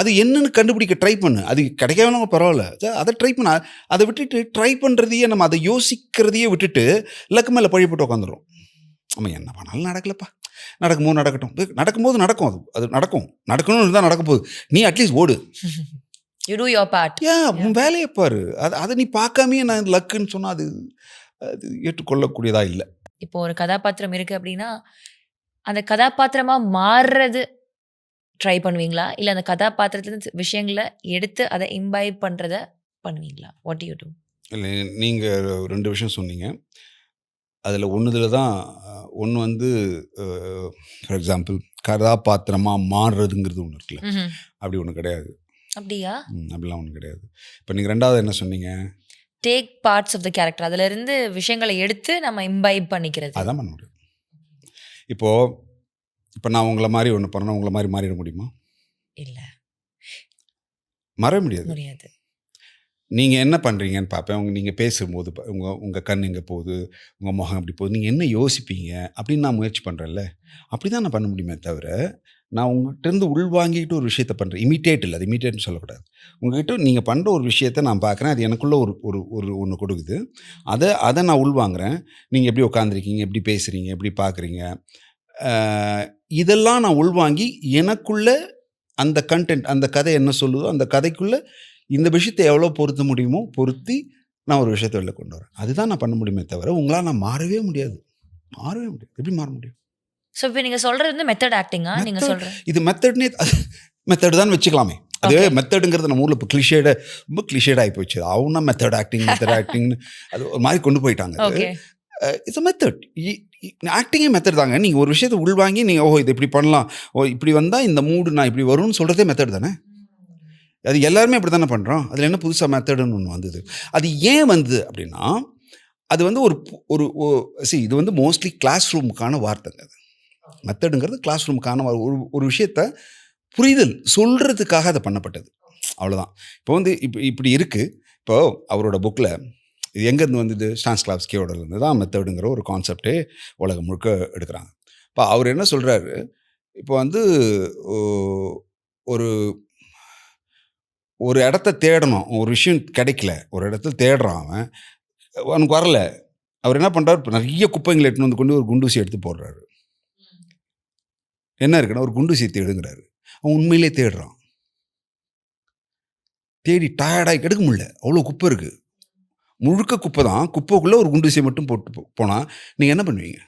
அது என்னன்னு கண்டுபிடிக்க ட்ரை பண்ணு. அது கிடைக்காம பரவாயில்ல, அதை ட்ரை பண்ண. அதை விட்டுட்டு ட்ரை பண்ணுறதையே நம்ம அதை யோசிக்கிறதையே விட்டுட்டு லக்கு மேலே பழி போட்டு உட்காந்துரும். நம்ம என்ன பண்ணாலும் நடக்கலப்பா, நடக்கும்போது நடக்கட்டும். நடக்கும்போது நடக்கும், அது நடக்கணும்னு இருந்தால் நடக்க போகுது. நீ அட்லீஸ்ட் ஓடு, யூ டு யுவர் பார்ட். உன் வேலையை பாரு. அதை நீ பார்க்காமே நான் லக்குன்னு சொன்னால் அது ஏற்றுக்கொள்ளக்கூடியதா இல்லை. இப்போ ஒரு கதாபாத்திரம் இருக்குது அப்படின்னா அந்த கதாபாத்திரமாக மாறுறது ட்ரை பண்ணுவீங்களா, இல்லை அந்த கதாபாத்திரத்துல விஷயங்களை எடுத்து அதை இம்பைப் பண்ணுறத பண்ணுவீங்களா? What to you to? இல்லை, நீங்கள் 2 விஷயம் சொன்னீங்க. அதில் ஒன்றுதில் தான் ஒன்று வந்து ஃபார் எக்ஸாம்பிள் கதாபாத்திரமாக மாறுறதுங்கிறது ஒன்று இருக்குல்ல, அப்படி ஒன்று கிடையாது. அப்படியா? அப்படிலாம் ஒன்றும் கிடையாது. இப்போ நீங்கள் 2வது என்ன சொன்னீங்க? Take parts of the character, அதிலிருந்து விஷயங்களை எடுத்து நம்ம இம்பைப் பண்ணிக்கிறது. அதான் பண்ண முடியும். இப்போ நான் உங்களை மாதிரி ஒன்று பண்ணணும், உங்களை மாதிரி மாறிட முடியுமா? இல்லை, மாற முடியாது. முடியாது. நீங்கள் என்ன பண்ணுறீங்கன்னு பார்ப்பேன். நீங்கள் பேசும்போது உங்கள் கண் எங்கே போகுது, உங்கள் முகம் எப்படி போகுது, நீங்கள் என்ன யோசிப்பீங்க அப்படின்னு நான் முயற்சி பண்ணுறேன்ல. அப்படி தான் நான் பண்ண முடியுமே தவிர நான் உங்கள்கிட்டருந்து உள்வாங்கிக்கிட்டு ஒரு விஷயத்த பண்ணுறேன். இமிட்டேட் இல்லை, அது இமிட்டேட்னு சொல்லக்கூடாது. உங்கள்கிட்ட நீங்கள் பண்ணுற ஒரு விஷயத்த நான் பார்க்குறேன், அது எனக்குள்ளே ஒரு ஒன்று கொடுக்குது. அதை நான் உள்வாங்குறேன். நீங்கள் எப்படி உட்காந்துருக்கீங்க, எப்படி பேசுகிறீங்க, எப்படி பார்க்குறீங்க, இதெல்லாம் நான் உள்வாங்கி எனக்குள்ள அந்த கண்டென்ட், அந்த கதை என்ன சொல்லுதோ அந்த கதைக்குள்ளே இந்த விஷயத்தை எவ்வளோ பொருத்த முடியுமோ பொருத்தி நான் ஒரு விஷயத்தை வெளில கொண்டு வரேன். அதுதான் நான் பண்ண முடியுமே தவிர உங்களால் நான் மாறவே முடியாது. எப்படி மாற முடியும்? ஸோ இப்போ நீங்கள் சொல்கிறது வந்து மெத்தட் ஆக்டிங்கா? நீங்கள் சொல்கிற இது மெத்தட்னே மெத்தட் தான் வச்சுக்கலாமே. அது மெத்தடுங்கிறது நம்ம ஊரில் இப்போ ரொம்ப கிளிஷேட் ஆகி போச்சு. அவனா மெத்தட் ஆக்டிங்னு அது ஒரு மாதிரி கொண்டு போயிட்டாங்க. It's a method. ஆக்டிங்கே மெத்தட் தாங்க. நீங்கள் ஒரு விஷயத்தை உள்வாங்கி நீங்கள் இது இப்படி பண்ணலாம், இப்படி வந்தால் இந்த மூடு நான் இப்படி வரும்னு சொல்கிறதே மெத்தட் தானே. அது எல்லாருமே அப்படி தானே பண்ணுறோம். அதில் என்ன புதுசாக மெத்தடுன்னு ஒன்று வந்தது. அது ஏன் வந்தது அப்படின்னா அது வந்து இது வந்து மோஸ்ட்லி கிளாஸ் ரூமுக்கான வார்த்தைங்க. அது மெத்தடுங்கிறது கிளாஸ் ரூமுக்கான ஒரு விஷயத்த புரிதல் சொல்கிறதுக்காக அதை பண்ணப்பட்டது, அவ்வளோதான். இப்போ வந்து இப்படி இருக்குது. இப்போது அவரோட புக்கில் இது எங்கேருந்து வந்தது? ஸ்டானிஸ்லாவ்ஸ்கியோடலேருந்து தான் மெத்தடுங்கிற ஒரு கான்செப்டே உலகம் முழுக்க எடுக்கிறாங்க. இப்போ அவர் என்ன சொல்கிறாரு, இப்போ வந்து ஒரு இடத்த தேடணும், ஒரு விஷயம் கிடைக்கல, ஒரு இடத்துல தேடுறான், அவனுக்கு வரல, அவர் என்ன பண்ணுறாரு, இப்போ நிறைய குப்பைங்களை எடுத்துன்னு வந்து கொண்டு ஒரு குண்டூசி எடுத்து போடுறாரு. என்ன இருக்குன்னா ஒரு குண்டூசி தேடுங்கிறாரு. அவன் உண்மையிலே தேடுறான். தேடி டயர்டாகி எடுக்க முடியல, அவ்வளோ குப்பை இருக்குது, முழுக்க குப்பை தான். குப்பைக்குள்ளே ஒரு குண்டூசியை மட்டும் போட்டு போனால் நீங்கள் என்ன பண்ணுவீங்க?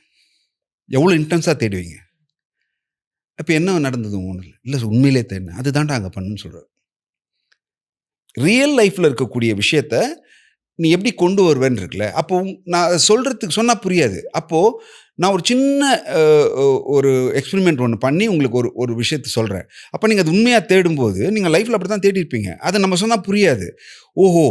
எவ்வளோ இன்டென்ஸாக தேடுவீங்க? அப்போ என்ன நடந்தது ஒன்றும் இல்லை, உண்மையிலே தேடினேன், அதுதான்டா அங்கே பண்ணுன்னு சொல்கிறார். ரியல் லைஃப்பில் இருக்கக்கூடிய விஷயத்த நீ எப்படி கொண்டு வருவேன்னு இருக்குல்ல. அப்போ நான் அதை சொல்கிறதுக்கு சொன்னால் புரியாது. அப்போது நான் ஒரு சின்ன ஒரு எக்ஸ்பெரிமெண்ட் ஒன்று பண்ணி உங்களுக்கு ஒரு விஷயத்த சொல்கிறேன். அப்போ நீங்கள் அது உண்மையாக தேடும்போது நீங்கள் லைஃப்பில் அப்படி தான் தேடிருப்பீங்க. அதை நம்ம சொன்னால் புரியாது. ஓஹோ,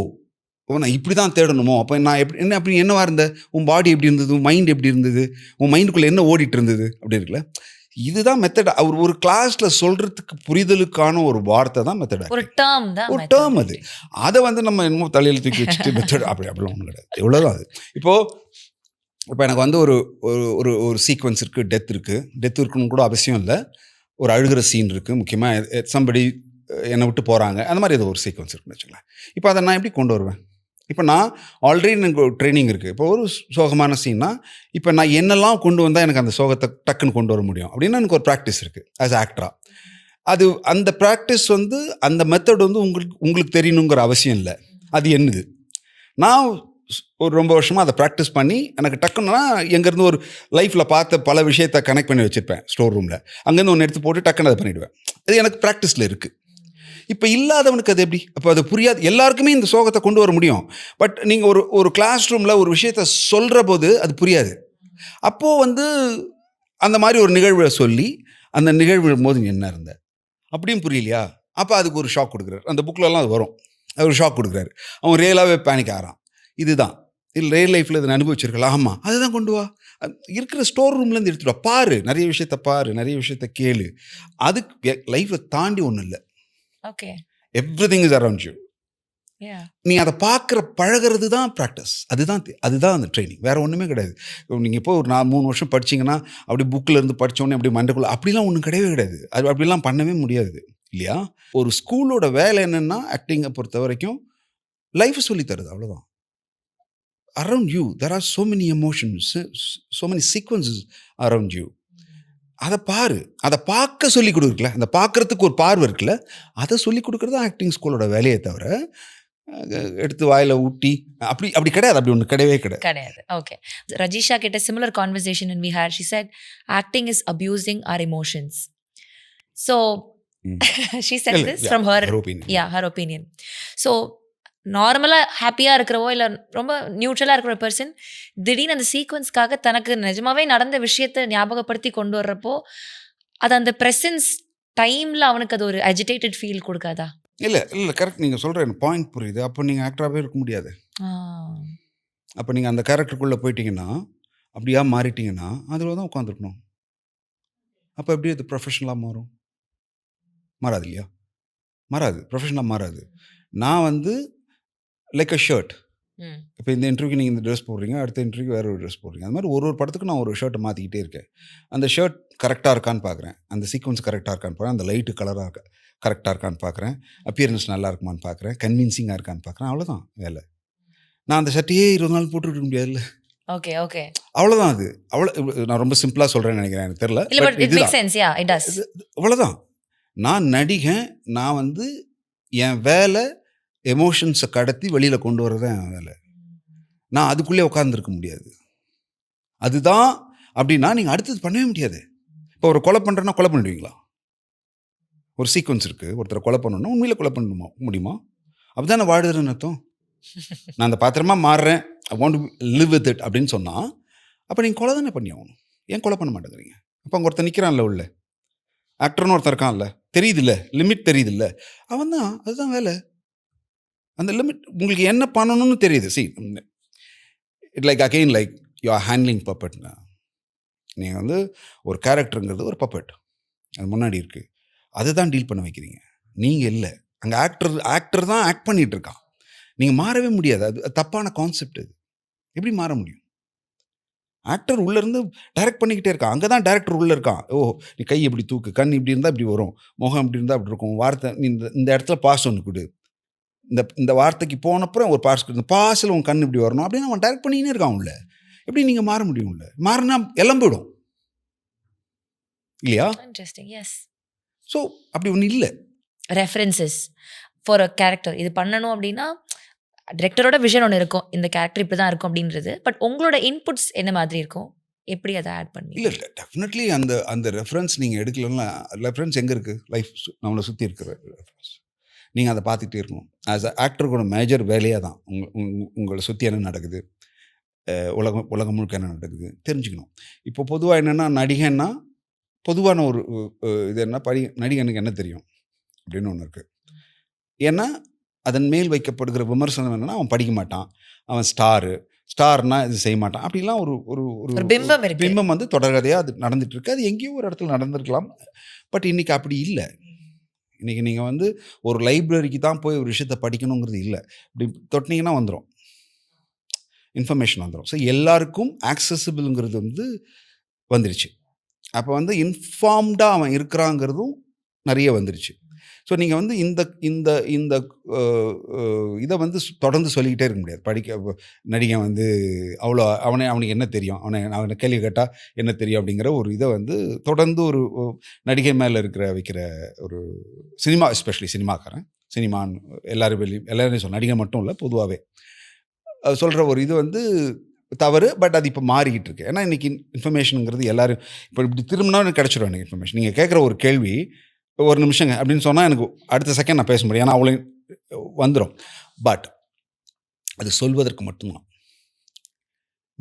நான் இப்படி தான் தேடணுமோ, அப்போ நான் அப்படி என்னவா இருந்தேன், உன் பாடி எப்படி இருந்தது, உன் மைண்ட் எப்படி இருந்தது, உன் மைண்டுக்குள்ளே என்ன ஓடிட்டு இருந்தது அப்படி இருக்குல்ல. இதுதான் மெத்தட். அவர் ஒரு கிளாஸில் சொல்கிறதுக்கு புரிதலுக்கான ஒரு வார்த்தை தான் மெத்தட். ஒரு டேர்ம் தான், ஒரு டேர்ம் அது. அதை வந்து நம்ம என்னமோ தலையில் தூக்கி வச்சுட்டு மெத்தட் அப்படிலாம் ஒன்றும் கிடையாது. எவ்வளோதான் அது. இப்போ எனக்கு வந்து ஒரு ஒரு ஒரு சீக்வன்ஸ் இருக்குது, டெத் இருக்குன்னு கூட அவசியம் இல்லை. ஒரு அழுகிற சீன் இருக்குது, முக்கியமாக சம்படி என்னை விட்டு போகிறாங்க, அந்த மாதிரி ஏதோ ஒரு சீக்வன்ஸ் இருக்குன்னு வச்சுக்கலாம். இப்போ அதை நான் எப்படி கொண்டு வருவேன்? இப்போ நான் ஆல்ரெடி எனக்கு ஒரு ட்ரைனிங் இருக்குது. இப்போ ஒரு சோகமான சீன்னா இப்போ நான் என்னெல்லாம் கொண்டு வந்தால் எனக்கு அந்த சோகத்தை டக்குன்னு கொண்டு வர முடியும் அப்படின்னு எனக்கு ஒரு ப்ராக்டிஸ் இருக்குது ஆஸ் ஆக்டராக. அது அந்த ப்ராக்டிஸ் வந்து அந்த மெத்தட் வந்து உங்களுக்கு தெரியணுங்கிற அவசியம் இல்லை. அது என்னது, நான் ஒரு ரொம்ப வருஷமாக அதை ப்ராக்டிஸ் பண்ணி எனக்கு டக்குன்னா எங்கேருந்து ஒரு லைஃப்பில் பார்த்த பல விஷயத்தை கனெக்ட் பண்ணி வச்சுருப்பேன் ஸ்டோர் ரூமில். அங்கேருந்து ஒன்று எடுத்து போட்டு டக்குன்னு அதை பண்ணிவிடுவேன். அது எனக்கு ப்ராக்டிஸில் இருக்குது. இப்போ இல்லாதவனுக்கு அது எப்படி? அப்போ அது புரியாது. எல்லாருக்குமே இந்த சோகத்தை கொண்டு வர முடியும். பட் நீங்கள் ஒரு கிளாஸ் ரூமில் ஒரு விஷயத்த சொல்கிற போது அது புரியாது. அப்போது வந்து அந்த மாதிரி ஒரு நிகழ்வை சொல்லி அந்த நிகழ்வு போது நீ என்ன இருந்த அப்படியும் புரியலையா, அப்போ அதுக்கு ஒரு ஷாக் கொடுக்குறாரு. அந்த புக்கிலலாம் அது வரும். அது ஒரு ஷாக் கொடுக்குறாரு. அவன் ரியலாகவே பேனிக் ஆகிறான். இதுதான் இல்லை ரியல் லைஃப்பில் இதை அனுபவிச்சிருக்கலாம். ஆமாம், அதுதான் கொண்டு வா. இருக்கிற ஸ்டோர் ரூம்லேருந்து எடுத்துட்டு வா. பாரு, நிறைய விஷயத்த பாரு, நிறைய விஷயத்த கேளு. அதுக்கு லைஃப்பை தாண்டி ஒன்றும் இல்லை. Okay, everything is around you. நீ அதை பார்க்குற பழகிறது தான் ப்ராக்டிஸ். அதுதான் அந்த ட்ரைனிங், வேறு ஒன்றுமே கிடையாது. நீங்கள் இப்போ ஒரு 3 வருஷம் படிச்சிங்கன்னா அப்படி புக்கில் இருந்து படித்தோடனே அப்படி மண்டைக்குள்ள அப்படிலாம் ஒன்றும் கிடையவே கிடையாது. அது அப்படிலாம் பண்ணவே முடியாது இல்லையா? ஒரு ஸ்கூலோட வேலை என்னென்னா ஆக்டிங்கை பொறுத்த வரைக்கும் லைஃப்பை சொல்லித்தருது, அவ்வளோதான். Around you there are so many emotions, so many sequences around you. அதை பாரு, அதை பார்க்க சொல்லி கொடுக்குறல, அந்த பார்க்குறதுக்கு ஒரு பார்வை இருக்குல்ல, அதை சொல்லி கொடுக்குறது தான் ஆக்டிங் ஸ்கூலோட வேலையை தவிர எடுத்து வாயில் ஊட்டி அப்படி கிடையாது. அப்படி ஒன்று கிடையவே கிடையாது. ஓகே, ரஜிஷா கிட்ட similar conversation and we had, she said acting is abusing our emotions. So she said this from her opinion. So நார்மலாக ஹாப்பியாக இருக்கிறவோ இல்லை ரொம்ப நியூட்ரலாக இருக்கிற பர்சன் திடீர்னு அந்த சீக்வன்ஸ்க்காக தனக்கு நிஜமாவே நடந்த விஷயத்தை ஞாபகப்படுத்தி கொண்டு வர்றப்போ அது அந்த ப்ரெசன்ஸ் டைமில் அவனுக்கு அது ஒரு அஜிடேட்டட் ஃபீல் கொடுக்காதா? இல்லை கரெக்ட், நீங்கள் சொல்கிற எனக்கு பாயிண்ட் புரியுது. அப்போ நீங்கள் ஆக்டராகவே இருக்க முடியாது. அப்போ நீங்கள் அந்த கேரக்டருக்குள்ளே போயிட்டீங்கன்னா, அப்படியா மாறிட்டீங்கன்னா அதில் தான் உட்காந்துருக்கணும். அப்போ எப்படி அது ப்ரொஃபஷனலாக மாறும்? மாறாது இல்லையா? மாறாது, ப்ரொஃபஷனலாக மாறாது. நான் வந்து லைக் அ ஷர்ட். இப்போ இந்த இன்டர்வியூக்கு நீங்கள் இந்த ட்ரெஸ் போடுறீங்க, அடுத்த இன்டர்வியூக்கு வேறு ஒரு ட்ரெஸ் போடுறீங்க. அது மாதிரி ஒரு படத்துக்கு நான் ஒரு ஷர்ட்டை மாற்றிக்கிட்டே இருக்கேன். அந்த ஷர்ட் கரெக்டாக இருக்கான்னு பார்க்குறேன், அந்த சீக்வன்ஸ் கரெக்டாக இருக்கான்னு பார்க்குறேன், அந்த லைட்டு கலராக கரெக்டாக இருக்கான்னு பார்க்குறேன், அப்பியரன்ஸ் நல்லா இருக்குமான்னு பார்க்குறேன், கன்வின்சிங்காக இருக்கான்னு பார்க்குறேன். அவ்வளோதான் வேலை. நான் அந்த ஷர்ட்டையே 20 நாள் போட்டுவிட முடியாதுல்ல. ஓகே ஓகே, அவ்வளோதான். அது நான் ரொம்ப சிம்பிளாக சொல்கிறேன்னு நினைக்கிறேன், எனக்கு தெரியல. அவ்வளோதான். நான் நடிகன், நான் வந்து என் வேலை எமோஷன்ஸை கடத்தி வெளியில் கொண்டு வரது தான் என் வேலை. நான் அதுக்குள்ளே உட்காந்துருக்க முடியாது. அதுதான் அப்படின்னா நீங்கள் அடுத்தது பண்ணவே முடியாது. இப்போ ஒரு கொலை பண்ணுறேன்னா கொலை பண்ணிடுவீங்களா? ஒரு சீக்வன்ஸ் இருக்குது, ஒருத்தரை கொலை பண்ணணும்னா உண்மையில் கொலை பண்ணணுமா முடியுமா? அப்படி தான் நான் வாடுறேன்னு அர்த்தம். நான் அந்த பாத்திரமாக மாறுறேன், I want to live with it அப்படின்னு சொன்னால் அப்போ நீங்கள் கொலை தானே பண்ணி ஆகணும். ஏன் கொலை பண்ண மாட்டேங்கிறீங்க? அப்போ அங்கே ஒருத்தர் நிற்கிறான்ல, உள்ள ஆக்டர்னு ஒருத்தர் இருக்கான்ல, தெரியுதுல்ல, லிமிட் தெரியுதுல்ல, அவன் தான், அதுதான் வேலை. அந்த லிமிட் உங்களுக்கு என்ன பண்ணணும்னு தெரியுது. It like again like you are handling பப்பட்னா, நீங்கள் வந்து ஒரு கேரக்டருங்கிறது ஒரு பப்பட் அது முன்னாடி இருக்குது, அதை தான் டீல் பண்ண வைக்கிறீங்க. நீங்கள் இல்லை, அங்கே ஆக்டர் தான் ஆக்ட் பண்ணிகிட்டு இருக்கான். நீங்கள் மாறவே முடியாது. அது தப்பான கான்செப்ட். அது எப்படி மாற முடியும்? ஆக்டர் உள்ளேருந்து டைரக்ட் பண்ணிக்கிட்டே இருக்கான், அங்கே தான் டேரக்டர் உள்ளே இருக்கான். ஓ, நீ கை இப்படி தூக்கு, கண் இப்படி இருந்தால் இப்படி வரும், முகம் இப்படி இருந்தால் அப்படி இருக்கும், வார்த்தை நீ இந்த இடத்துல பாஸ் ஒன்று கொடு, இந்த வார்த்தைக்கு போனப்புறம் ஒரு பாஸ் கொடு, இந்த பாஸில் உன் கண் இப்படி வரணும் அப்படின்னு அவன் டைரக்ட் பண்ணிக்கினே இருக்கான் உள்ள. எப்படி நீங்கள் மாற முடியும்ல? மாறினா எல்லாம் போயிடும் இல்லையா? இன்ட்ரெஸ்டிங். எஸ். ஸோ அப்படி ஒன்றும் இல்லை. ரெஃபரன்சஸ் ஃபார் அ கேரக்டர் இது பண்ணணும் அப்படின்னா டிரெக்டரோட விஷன் ஒன்று இருக்கும், இந்த கேரக்டர் இப்படி தான் இருக்கும் அப்படின்றது. பட் உங்களோட இன்புட்ஸ் என்ன மாதிரி இருக்கும், எப்படி அதை ஆட் பண்ணி? இல்லை இல்லை, டெஃபினெட்லி அந்த அந்த ரெஃபரன்ஸ் நீங்கள் எடுக்கலன்னா, ரெஃபரன்ஸ் எங்கே இருக்குது? லைஃப் நம்மளை சுற்றி இருக்கிற ரெஃபரன்ஸ் நீங்கள் அதை பார்த்துட்டே இருக்கணும். ஆஸ் அ ஆக்டருக்கோட மேஜர் வேலையாக தான் உங்களை சுற்றி என்ன நடக்குது, உலகம் முழுக்க என்ன நடக்குது தெரிஞ்சுக்கணும். இப்போ பொதுவாக என்னென்னா, நடிகன்னா பொதுவான ஒரு இது என்ன, நடிகனுக்கு என்ன தெரியும் அப்படின்னு ஒன்று இருக்குது. ஏன்னா அதன் மேல் வைக்கப்படுகிற விமர்சனம் என்னென்னா, அவன் படிக்க மாட்டான், அவன் ஸ்டார்னா இது செய்ய மாட்டான், அப்படிலாம் ஒரு ஒரு ஒரு பிம்பம் வந்து தொடர்கதையாக அது நடந்துட்டு இருக்கு. அது எங்கேயோ ஒரு இடத்துல நடந்திருக்கலாம். பட் இன்றைக்கி அப்படி இல்லை. இன்றைக்கி நீங்கள் வந்து ஒரு லைப்ரரிக்கு தான் போய் ஒரு விஷயத்தை படிக்கணுங்கிறது இல்லை. இப்படி தொட்டினீங்கன்னா வந்துடும், இன்ஃபர்மேஷன் வந்துடும். ஸோ எல்லாருக்கும் ஆக்சசிபிள்ங்கிறது வந்து வந்துருச்சு. அப்போ வந்து இன்ஃபார்ம்டாக அவன் இருக்கிறாங்கிறதும் நிறைய வந்துருச்சு. ஸோ நீங்கள் வந்து இந்த இந்த இந்த இதை வந்து தொடர்ந்து சொல்லிக்கிட்டே இருக்க முடியாது. நடிகன் வந்து அவ்வளோ அவனுக்கு என்ன தெரியும், அவனை கேள்வி கேட்டால் என்ன தெரியும் அப்படிங்கிற ஒரு இதை வந்து தொடர்ந்து ஒரு நடிகை மேலே வைக்கிற ஒரு சினிமா, எஸ்பெஷலி சினிமான்னு எல்லாரும் சொல்ல, நடிகை மட்டும் இல்லை, பொதுவாகவே சொல்கிற ஒரு இது வந்து தவறு. பட் அது இப்போ மாறிக்கிட்டு இருக்கு. ஏன்னா இன்றைக்கி இன்ஃபர்மேஷனுங்கிறது எல்லோரும் இப்போ இப்படி திரும்பினா எனக்கு கிடச்சிடும். எனக்கு இன்ஃபர்மேஷன் நீங்கள் கேட்குற ஒரு கேள்வி ஒரு நிமிஷங்க அப்படின்னு சொன்னால் எனக்கு அடுத்த செகண்ட் நான் பேச முடியும், ஏன்னா அவ்வளோ வந்துடும். பட் அது சொல்வதற்கு மட்டும்தான்.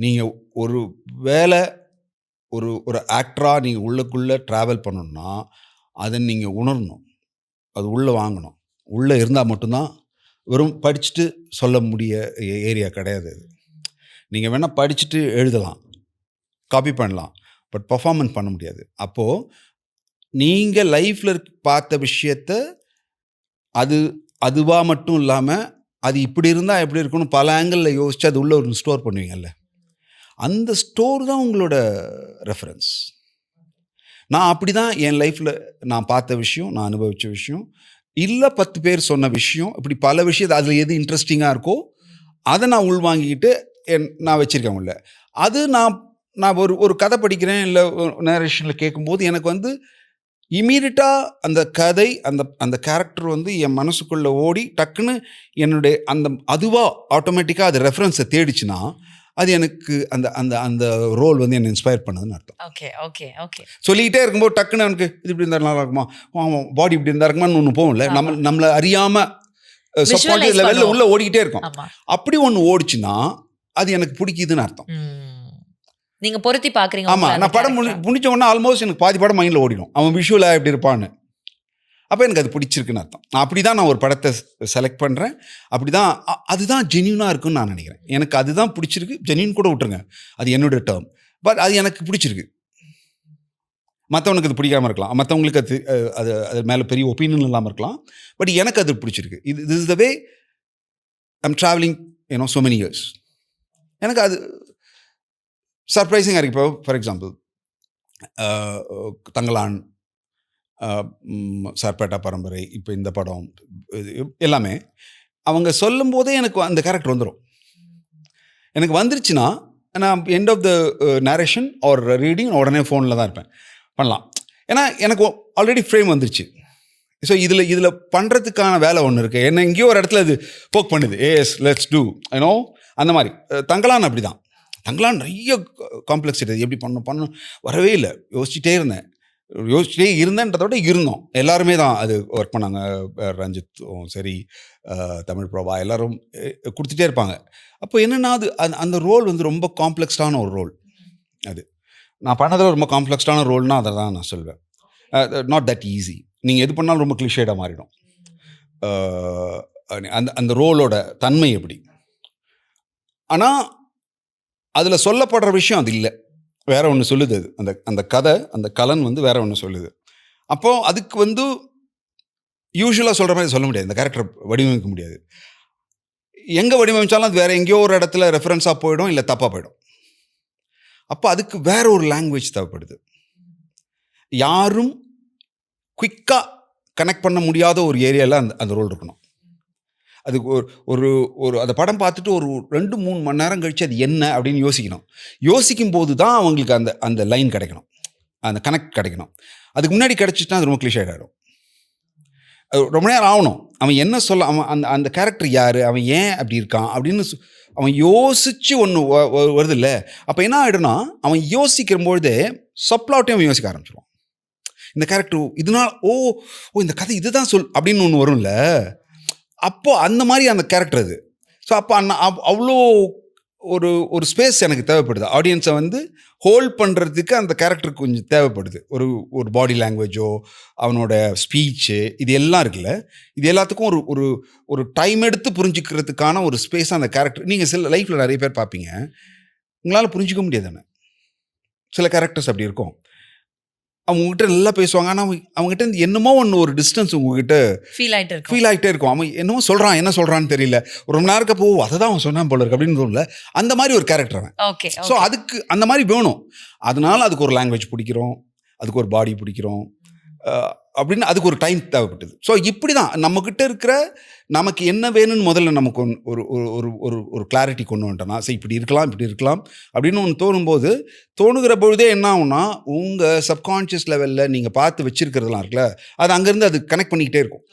நீங்கள் ஒரு வேலை ஒரு ஆக்டராக நீங்கள் உள்ளுக்குள்ளே ட்ராவல் பண்ணணுன்னா அதை நீங்கள் உணரணும், அது உள்ளே வாங்கணும். உள்ளே இருந்தால் மட்டும்தான். வெறும் படிச்சுட்டு சொல்ல முடிய ஏரியா கிடையாது அது. நீங்கள் வேணால் படிச்சுட்டு எழுதலாம், காப்பி பண்ணலாம், பட் பர்ஃபார்மன்ஸ் பண்ண முடியாது. அப்போது நீங்கள் லைஃப்பில் பார்த்த விஷயத்த அதுவாக மட்டும் இல்லாமல் அது இப்படி இருந்தால் எப்படி இருக்குன்னு பல ஆங்கிளில் யோசித்து அது உள்ளே ஒரு ஸ்டோர் பண்ணுவீங்கல்ல, அந்த ஸ்டோர் தான் உங்களோட ரெஃபரன்ஸ். நான் அப்படி தான் என் லைஃப்பில் நான் பார்த்த விஷயம், நான் அனுபவித்த விஷயம், இல்லை 10 பேர் சொன்ன விஷயம், இப்படி பல விஷயம் அதில் எது இன்ட்ரெஸ்டிங்காக இருக்கோ அதை நான் உள்வாங்கிக்கிட்டு நான் வச்சுருக்கேன் உள்ள. அது நான் ஒரு கதை படிக்கிறேன், இல்லை நேரேஷனில் கேட்கும்போது எனக்கு வந்து இமீடியட்டாக அந்த கதை அந்த கேரக்டர் வந்து என் மனசுக்குள்ளே ஓடி டக்குன்னு என்னுடைய அதுவாக ஆட்டோமேட்டிக்காக அது ரெஃபரன்ஸை தேடிச்சுன்னா அது எனக்கு அந்த ரோல் வந்து என்னை இன்ஸ்பயர் பண்ணதுன்னு அர்த்தம். Okay okay okay. சொல்லிக்கிட்டே இருக்கும்போது டக்குன்னு எனக்கு இது இப்படி இருந்தால் நல்லா இருக்குமா, பாடி இப்படி இருந்தா இருக்குமான்னு ஒன்று போகும்ல, நம்மளை அறியாமல் சப்போர்ட் லெவலில் உள்ளே ஓடிக்கிட்டே இருக்கும். அப்படி ஒன்று ஓடிச்சுன்னா அது எனக்கு பிடிக்குதுன்னு அர்த்தம். நீங்கள் பொருத்தி பார்க்குறீங்க. ஆமாம், நான் படம் முடிச்ச உடனே ஆல்மோஸ்ட் எனக்கு பாதி படம் மைண்டில் ஓடிடும், அவன் விஷுவலாக எப்படி இருப்பான்னு. அப்போ எனக்கு அது பிடிச்சிருக்குன்னு அர்த்தம். அப்படி தான் நான் ஒரு படத்தை செலக்ட் பண்ணுறேன். அப்படி தான் அதுதான் ஜென்யூனாக இருக்குன்னு நான் நினைக்கிறேன். எனக்கு அதுதான் பிடிச்சிருக்கு. ஜென்யூன் கூட விட்டுருங்க, அது என்னுடைய டேர்ம். பட் அது எனக்கு பிடிச்சிருக்கு. மற்றவனுக்கு அது பிடிக்காமல் இருக்கலாம், மற்றவங்களுக்கு அது மேலே பெரிய ஒப்பீனியன் இல்லாமல் இருக்கலாம். பட் எனக்கு அது பிடிச்சிருக்கு. This is the way I'm travelling so many years. எனக்கு அது சர்ப்ரைசிங்காக இருக்குது. இப்போ ஃபார் எக்ஸாம்பிள் தங்கலான், சார்பேட்டா பரம்பரை, இப்போ இந்த படம், எல்லாமே அவங்க சொல்லும் போதே எனக்கு அந்த கேரக்டர் வந்துடும். எனக்கு வந்துருச்சுன்னா நான் end of the narration or reading உடனே ஃபோனில் தான் இருப்பேன், பண்ணலாம். ஏன்னா எனக்கு ஆல்ரெடி ஃப்ரேம் வந்துருச்சு. ஸோ இதில் பண்ணுறதுக்கான வேலை ஒன்று இருக்குது. என்ன எங்கேயோ ஒரு இடத்துல இது போக் பண்ணுது, எஸ் லெட்ஸ் டூ அந்த மாதிரி. தங்கலான் அப்படி தான். தங்கலான் நிறைய காம்ப்ளெக்சிட்டி, எப்படி பண்ணணும் வரவே இல்லை. யோசிச்சுட்டே இருந்தேன்றத விட இருந்தோம். எல்லாருமே தான் அது ஒர்க் பண்ணாங்க. ரஞ்சித்தும் சரி, தமிழ் பிரபா, எல்லோரும் கொடுத்துட்டே இருப்பாங்க. அப்போ என்னென்னா அது அந்த ரோல் வந்து ரொம்ப காம்ப்ளெக்ஸ்டான ஒரு ரோல். அது நான் பண்ணதில் ரொம்ப காம்ப்ளெக்ஸ்டான ரோல்னால் அதை தான் நான் சொல்வேன். Not that easy. நீங்கள் எது பண்ணாலும் ரொம்ப கிளிஷேடாக மாறிடும். அந்த ரோலோட தன்மை எப்படி. ஆனால் அதில் சொல்லப்படுற விஷயம் அது இல்லை, வேற ஒன்று சொல்லுது. அது அந்த கதை, அந்த கலன் வந்து வேற ஒன்று சொல்லுது. அப்போது அதுக்கு வந்து யூஸ்வலாக சொல்கிற மாதிரி சொல்ல முடியாது, இந்த கேரக்டர் வடிவமைக்க முடியாது. எங்கே வடிவமைச்சாலும் அது வேற எங்கேயோ ஒரு இடத்துல ரெஃபரன்ஸாக போயிடும், இல்லை தப்பாக போயிடும். அப்போ அதுக்கு வேற ஒரு லாங்குவேஜ் தேவைப்படுது. யாரும் குயிக்காக கனெக்ட் பண்ண முடியாத ஒரு ஏரியாவில் அந்த ரோல் இருக்கணும். அதுக்கு ஒரு ஒரு அந்த படம் பார்த்துட்டு ஒரு 2-3 மணி நேரம் கழிச்சு அது என்ன அப்படின்னு யோசிக்கணும். யோசிக்கும் போது தான் அவங்களுக்கு அந்த அந்த லைன் கிடைக்கணும், அந்த கனெக்ட் கிடைக்கணும். அதுக்கு முன்னாடி கிடைச்சிட்டுனா அது ரொம்ப கிளிஷேட் ஆகிடும். ரொம்ப நேரம் ஆகணும். அவன் என்ன சொல்ல, அவன் அந்த அந்த கேரக்டர் யார், அவன் ஏன் அப்படி இருக்கான் அப்படின்னு அவன் யோசிச்சு ஒன்று வருது இல்லை. அப்போ என்ன ஆகிடும்னா அவன் யோசிக்கும்பொழுதே சப்ளாட்டையும் அவன் யோசிக்க ஆரம்பிச்சிடுவான். இந்த கேரக்டர் இதனால் ஓ இந்த கதை இதுதான் சொல் அப்படின்னு ஒன்று வரும்ல. அப்போது அந்த மாதிரி அந்த கேரக்டர் அது. ஸோ அப்போ அவ்வளோ ஒரு ஒரு ஸ்பேஸ் எனக்கு தேவைப்படுது. ஆடியன்ஸை வந்து ஹோல்ட் பண்ணுறதுக்கு அந்த கேரக்டருக்கு கொஞ்சம் தேவைப்படுது. ஒரு பாடி லாங்குவேஜோ அவனோட ஸ்பீச்சு இது எல்லாம் இருக்குல்ல, இது எல்லாத்துக்கும் ஒரு ஒரு ஒரு டைம் எடுத்து புரிஞ்சுக்கிறதுக்கான ஒரு ஸ்பேஸாக அந்த கேரக்டர். நீங்கள் சில லைஃப்பில் நிறைய பேர் பார்ப்பீங்க, உங்களால் புரிஞ்சிக்க முடியாது தானே. சில கேரக்டர்ஸ் அப்படி இருக்கும். அவங்ககிட்ட நல்லா பேசுவாங்க, ஆனால் அவங்ககிட்ட இருந்து என்னமோ ஒன்று ஒரு டிஸ்டன்ஸ் உங்ககிட்ட ஃபீல் ஆகிட்டே இருக்கும். அவன் என்னமோ சொல்கிறான், என்ன சொல்கிறான்னு தெரியல. ஒரு மணி நேரம் போ அதை தான் அவன் சொன்னான் போல இருக்கு அப்படின்னு தோணல. அந்த மாதிரி ஒரு கேரக்டர் அவன். ஸோ அதுக்கு அந்த மாதிரி வேணும். அதனால அதுக்கு ஒரு லாங்குவேஜ் பிடிக்கிறோம், அதுக்கு ஒரு பாடி பிடிக்கிறோம் அப்படின்னு அதுக்கு ஒரு டைம் தேவைப்பட்டது. ஸோ இப்படி தான் நம்மக்கிட்ட இருக்கிற நமக்கு என்ன வேணும்னு முதல்ல நமக்கு ஒரு ஒரு ஒரு ஒரு கிளாரிட்டி கொண்டு வந்துட்டோம்னா, சரி இப்படி இருக்கலாம் அப்படின்னு ஒன்று தோணும்போது, தோணுகிற பொழுதே என்ன ஆகும்னா உங்கள் சப்கான்ஷியஸ் லெவலில் நீங்கள் பார்த்து வச்சுருக்கிறதுலாம் இருக்குல்ல, அது அங்கேருந்து அது கனெக்ட் பண்ணிக்கிட்டே இருக்கும்.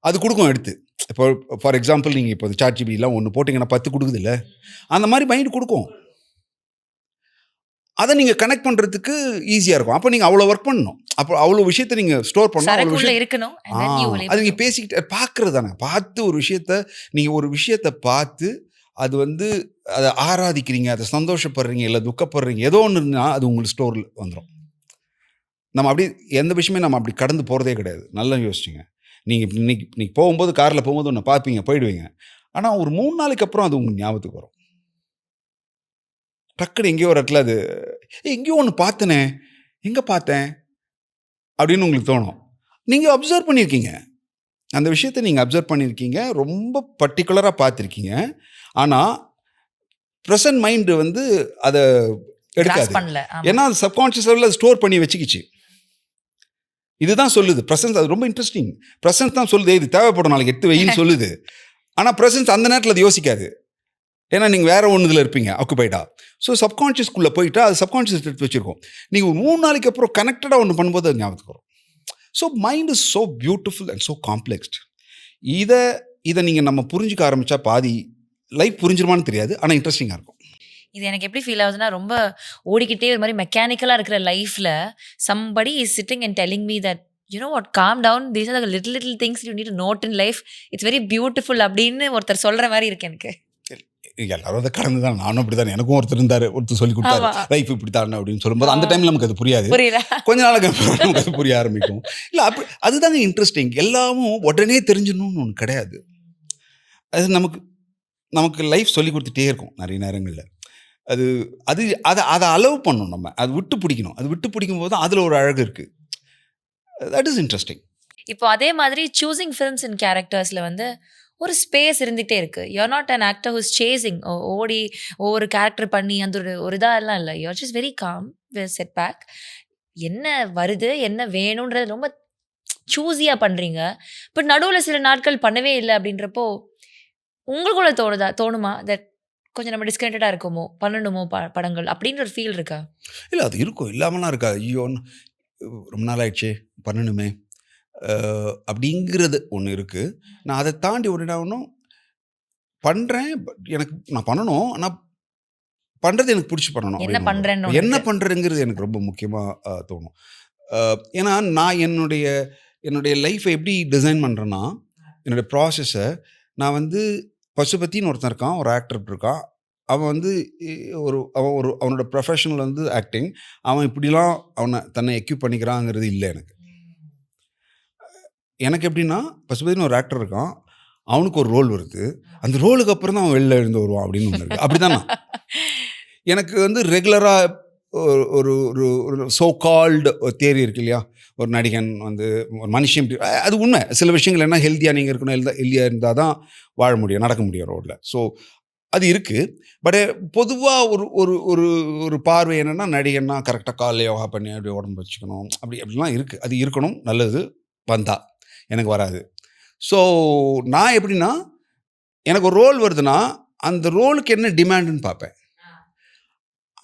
அது கொடுக்கும் எடுத்து. இப்போ ஃபார் எக்ஸாம்பிள் நீங்கள் இப்போ ChatGPTலாம் ஒன்று போட்டிங்கன்னா 10 கொடுக்குது இல்லை, அந்த மாதிரி மைண்டு கொடுக்கும். அதை நீங்கள் கனெக்ட் பண்ணுறதுக்கு ஈஸியாக இருக்கும். அப்போ நீங்கள் அவ்வளோ ஒர்க் பண்ணணும். அப்போ அவ்வளோ விஷயத்தை நீங்கள் ஸ்டோர் பண்ணணும். அது நீங்கள் பேசிக்கிட்டு பார்க்குறது தானே. பார்த்து ஒரு விஷயத்த நீங்கள் ஒரு விஷயத்தை பார்த்து அது வந்து அதை ஆராதிக்கிறீங்க, அதை சந்தோஷப்படுறீங்க, இல்லை துக்கப்படுறீங்க, ஏதோ ஒன்றுனா அது உங்களுக்கு ஸ்டோரில் வந்துடும். நம்ம அப்படி எந்த விஷயமே நம்ம அப்படி கடந்து போகிறதே கிடையாது. நல்லா யோசிச்சுங்க. நீங்கள் இன்னைக்கு போகும்போது காரில் போகும்போது ஒன்று பார்ப்பீங்க, போயிடுவீங்க. ஆனால் ஒரு 3 நாளைக்கு அப்புறம் அது உங்களுக்கு ஞாபகத்துக்கு வரும். டக்குன்னு எங்கேயோ ஒரு இடத்துல அது எங்கேயோ ஒன்று பார்த்தனே, எங்கே பார்த்தேன் அப்படின்னு உங்களுக்கு தோணும். நீங்கள் அப்சர்வ் பண்ணியிருக்கீங்க, அந்த விஷயத்தை நீங்கள் அப்சர்வ் பண்ணியிருக்கீங்க, ரொம்ப பர்டிகுலராக பார்த்துருக்கீங்க. ஆனால் ப்ரெசன்ட் மைண்டு வந்து அதை எடுக்காது. ஏன்னா அது சப்கான்ஷியஸ் லெவலில் ஸ்டோர் பண்ணி வச்சுக்கிச்சு. இதுதான் சொல்லுது ப்ரெசன்ஸ். அது ரொம்ப இன்ட்ரெஸ்டிங். ப்ரெசன்ஸ் தான் சொல்லுது இது தேவைப்படும் நாளைக்கு எடுத்து வெயின்னு சொல்லுது. ஆனால் ப்ரெசன்ஸ் அந்த நேரத்தில் அது யோசிக்காது. ஏன்னா நீங்கள் வேறு ஒன்றுதில் இருப்பீங்க ஆக்குபைடாக. ஸோ சப்கான்ஷியஸ்குள்ளே போயிட்டா அது சப்கான்ஷியஸ் எடுத்து வச்சுருக்கோம். நீங்கள் 3 நாளைக்கு அப்புறம் கனெக்டடாக ஒன்று பண்ணும்போது அது ஞாபகத்துக்கு வரும். So mind is so beautiful and so complex. இதை நீங்கள் நம்ம புரிஞ்சுக்க ஆரம்பித்தா பாதி லைஃப் புரிஞ்சிருமான்னு தெரியாது, ஆனால் இன்ட்ரெஸ்டிங்காக இருக்கும். இது எனக்கு எப்படி ஃபீல் ஆகுதுன்னா, ரொம்ப ஓடிக்கிட்டே ஒரு மாதிரி மெக்கானிக்கலாக இருக்கிற லைஃப்பில் somebody is sitting and telling me that you know what, calm down, these are the little things you need to note in life, it's very beautiful அப்படின்னு ஒருத்தர் சொல்கிற மாதிரி இருக்கு எனக்கு. எல்லாரும் அதை கடந்து தான். நானும் அப்படி தானே. எனக்கும் ஒருத்தர் சொல்லி கொடுத்தாரு லைஃப் இப்படி தானே அப்படின்னு சொல்லும்போது அந்த டைமில் நமக்கு அது புரியாது. கொஞ்ச நாளுக்கு நமக்கு அது புரிய ஆரம்பிக்கும். இல்லை அப்படி அதுதாங்க இன்ட்ரெஸ்டிங். எல்லாமும் உடனே தெரிஞ்சிடணும்னு ஒன்று கிடையாது. அது நமக்கு லைஃப் சொல்லி கொடுத்துட்டே இருக்கும் நிறைய நேரங்களில். அதை அலோவ் பண்ணணும். நம்ம அது விட்டு பிடிக்கணும். அது விட்டு பிடிக்கும் போது தான் அதில் ஒரு அழகு இருக்குது. That is interesting. இப்போ அதே மாதிரி சூசிங் ஃபிலிம்ஸ் அண்ட் கேரக்டர்ஸில் வந்து ஒரு ஸ்பேஸ் இருந்துகிட்டே இருக்குது. You're not an actor who's chasing, ஓடி ஒவ்வொரு கேரக்டர் பண்ணி அந்த ஒரு இதெல்லாம் இல்லை. You're just very calm, sit back. என்ன வருது, என்ன வேணுன்றது ரொம்ப சூஸியாக பண்ணுறீங்க. பட் நடுவில் சில நாட்கள் பண்ணவே இல்லை அப்படின்றப்போ உங்களுக்குள்ள தோணுமா தட் கொஞ்சம் நம்ம டிஸ்கனெக்டடாக இருக்குமோ, பண்ணணுமோ படங்கள் அப்படின்ற ஒரு ஃபீல் இருக்கா? இல்லை, அது இருக்கும், இல்லாமலாம் இருக்கா. ஐயோ ரொம்ப நாள் ஆயிடுச்சு பண்ணணுமே அப்படிங்கிறது ஒன்று இருக்குது. நான் அதை தாண்டி ஒரு ஒன்றும் பண்ணுறேன். நான் பண்ணணும், ஆனால் பண்ணுறது எனக்கு பிடிச்சி பண்ணணும். என்ன பண்ணுறேங்கிறது எனக்கு ரொம்ப முக்கியமாக தோணும். ஏன்னா நான் என்னுடைய லைஃப்பை எப்படி டிசைன் பண்ணுறேன்னா, என்னுடைய ப்ராசஸை நான் வந்து பசுபத்தின்னு ஒருத்தன் இருக்கான், ஒரு ஆக்டர் இருக்கான். அவன் வந்து அவனோட ப்ரொஃபஷனல் வந்து ஆக்டிங். அவன் இப்படிலாம் தன்னை எக்யூப் பண்ணிக்கிறாங்கிறது இல்லை எனக்கு எப்படின்னா, பசுபதினு ஒரு ஆக்டர் இருக்கான், அவனுக்கு ஒரு ரோல் வருது, அந்த ரோலுக்கு அப்புறம் தான் அவன் வெளில எழுந்து வருவான் அப்படின்னு ஒன்று இருக்குது. அப்படி தான் எனக்கு வந்து ரெகுலராக ஒரு ஒரு சோ கால்டு ஒரு தியரி இருக்கு இல்லையா, ஒரு நடிகன் வந்து ஒரு மனுஷன், அது உண்மை. சில விஷயங்கள் என்ன, ஹெல்த்தியாக நீங்கள் இருக்கணும், ஹெல்த்தியாக இருந்தால் தான் வாழ முடியும், நடக்க முடியும் ரோடில். ஸோ அது இருக்குது. பட் பொதுவாக ஒரு பார்வை என்னென்னா, நடிகன்னா கரெக்டாக காலைல யோகா பண்ணி அப்படி உடம்பு வச்சுக்கணும், அப்படிலாம் இருக்குது. அது இருக்கணும், நல்லது வந்தா. எனக்கு வராது. ஸோ நான் எப்படின்னா எனக்கு ஒரு ரோல் வருதுன்னா அந்த ரோலுக்கு என்ன டிமாண்டுன்னு பார்ப்பேன்.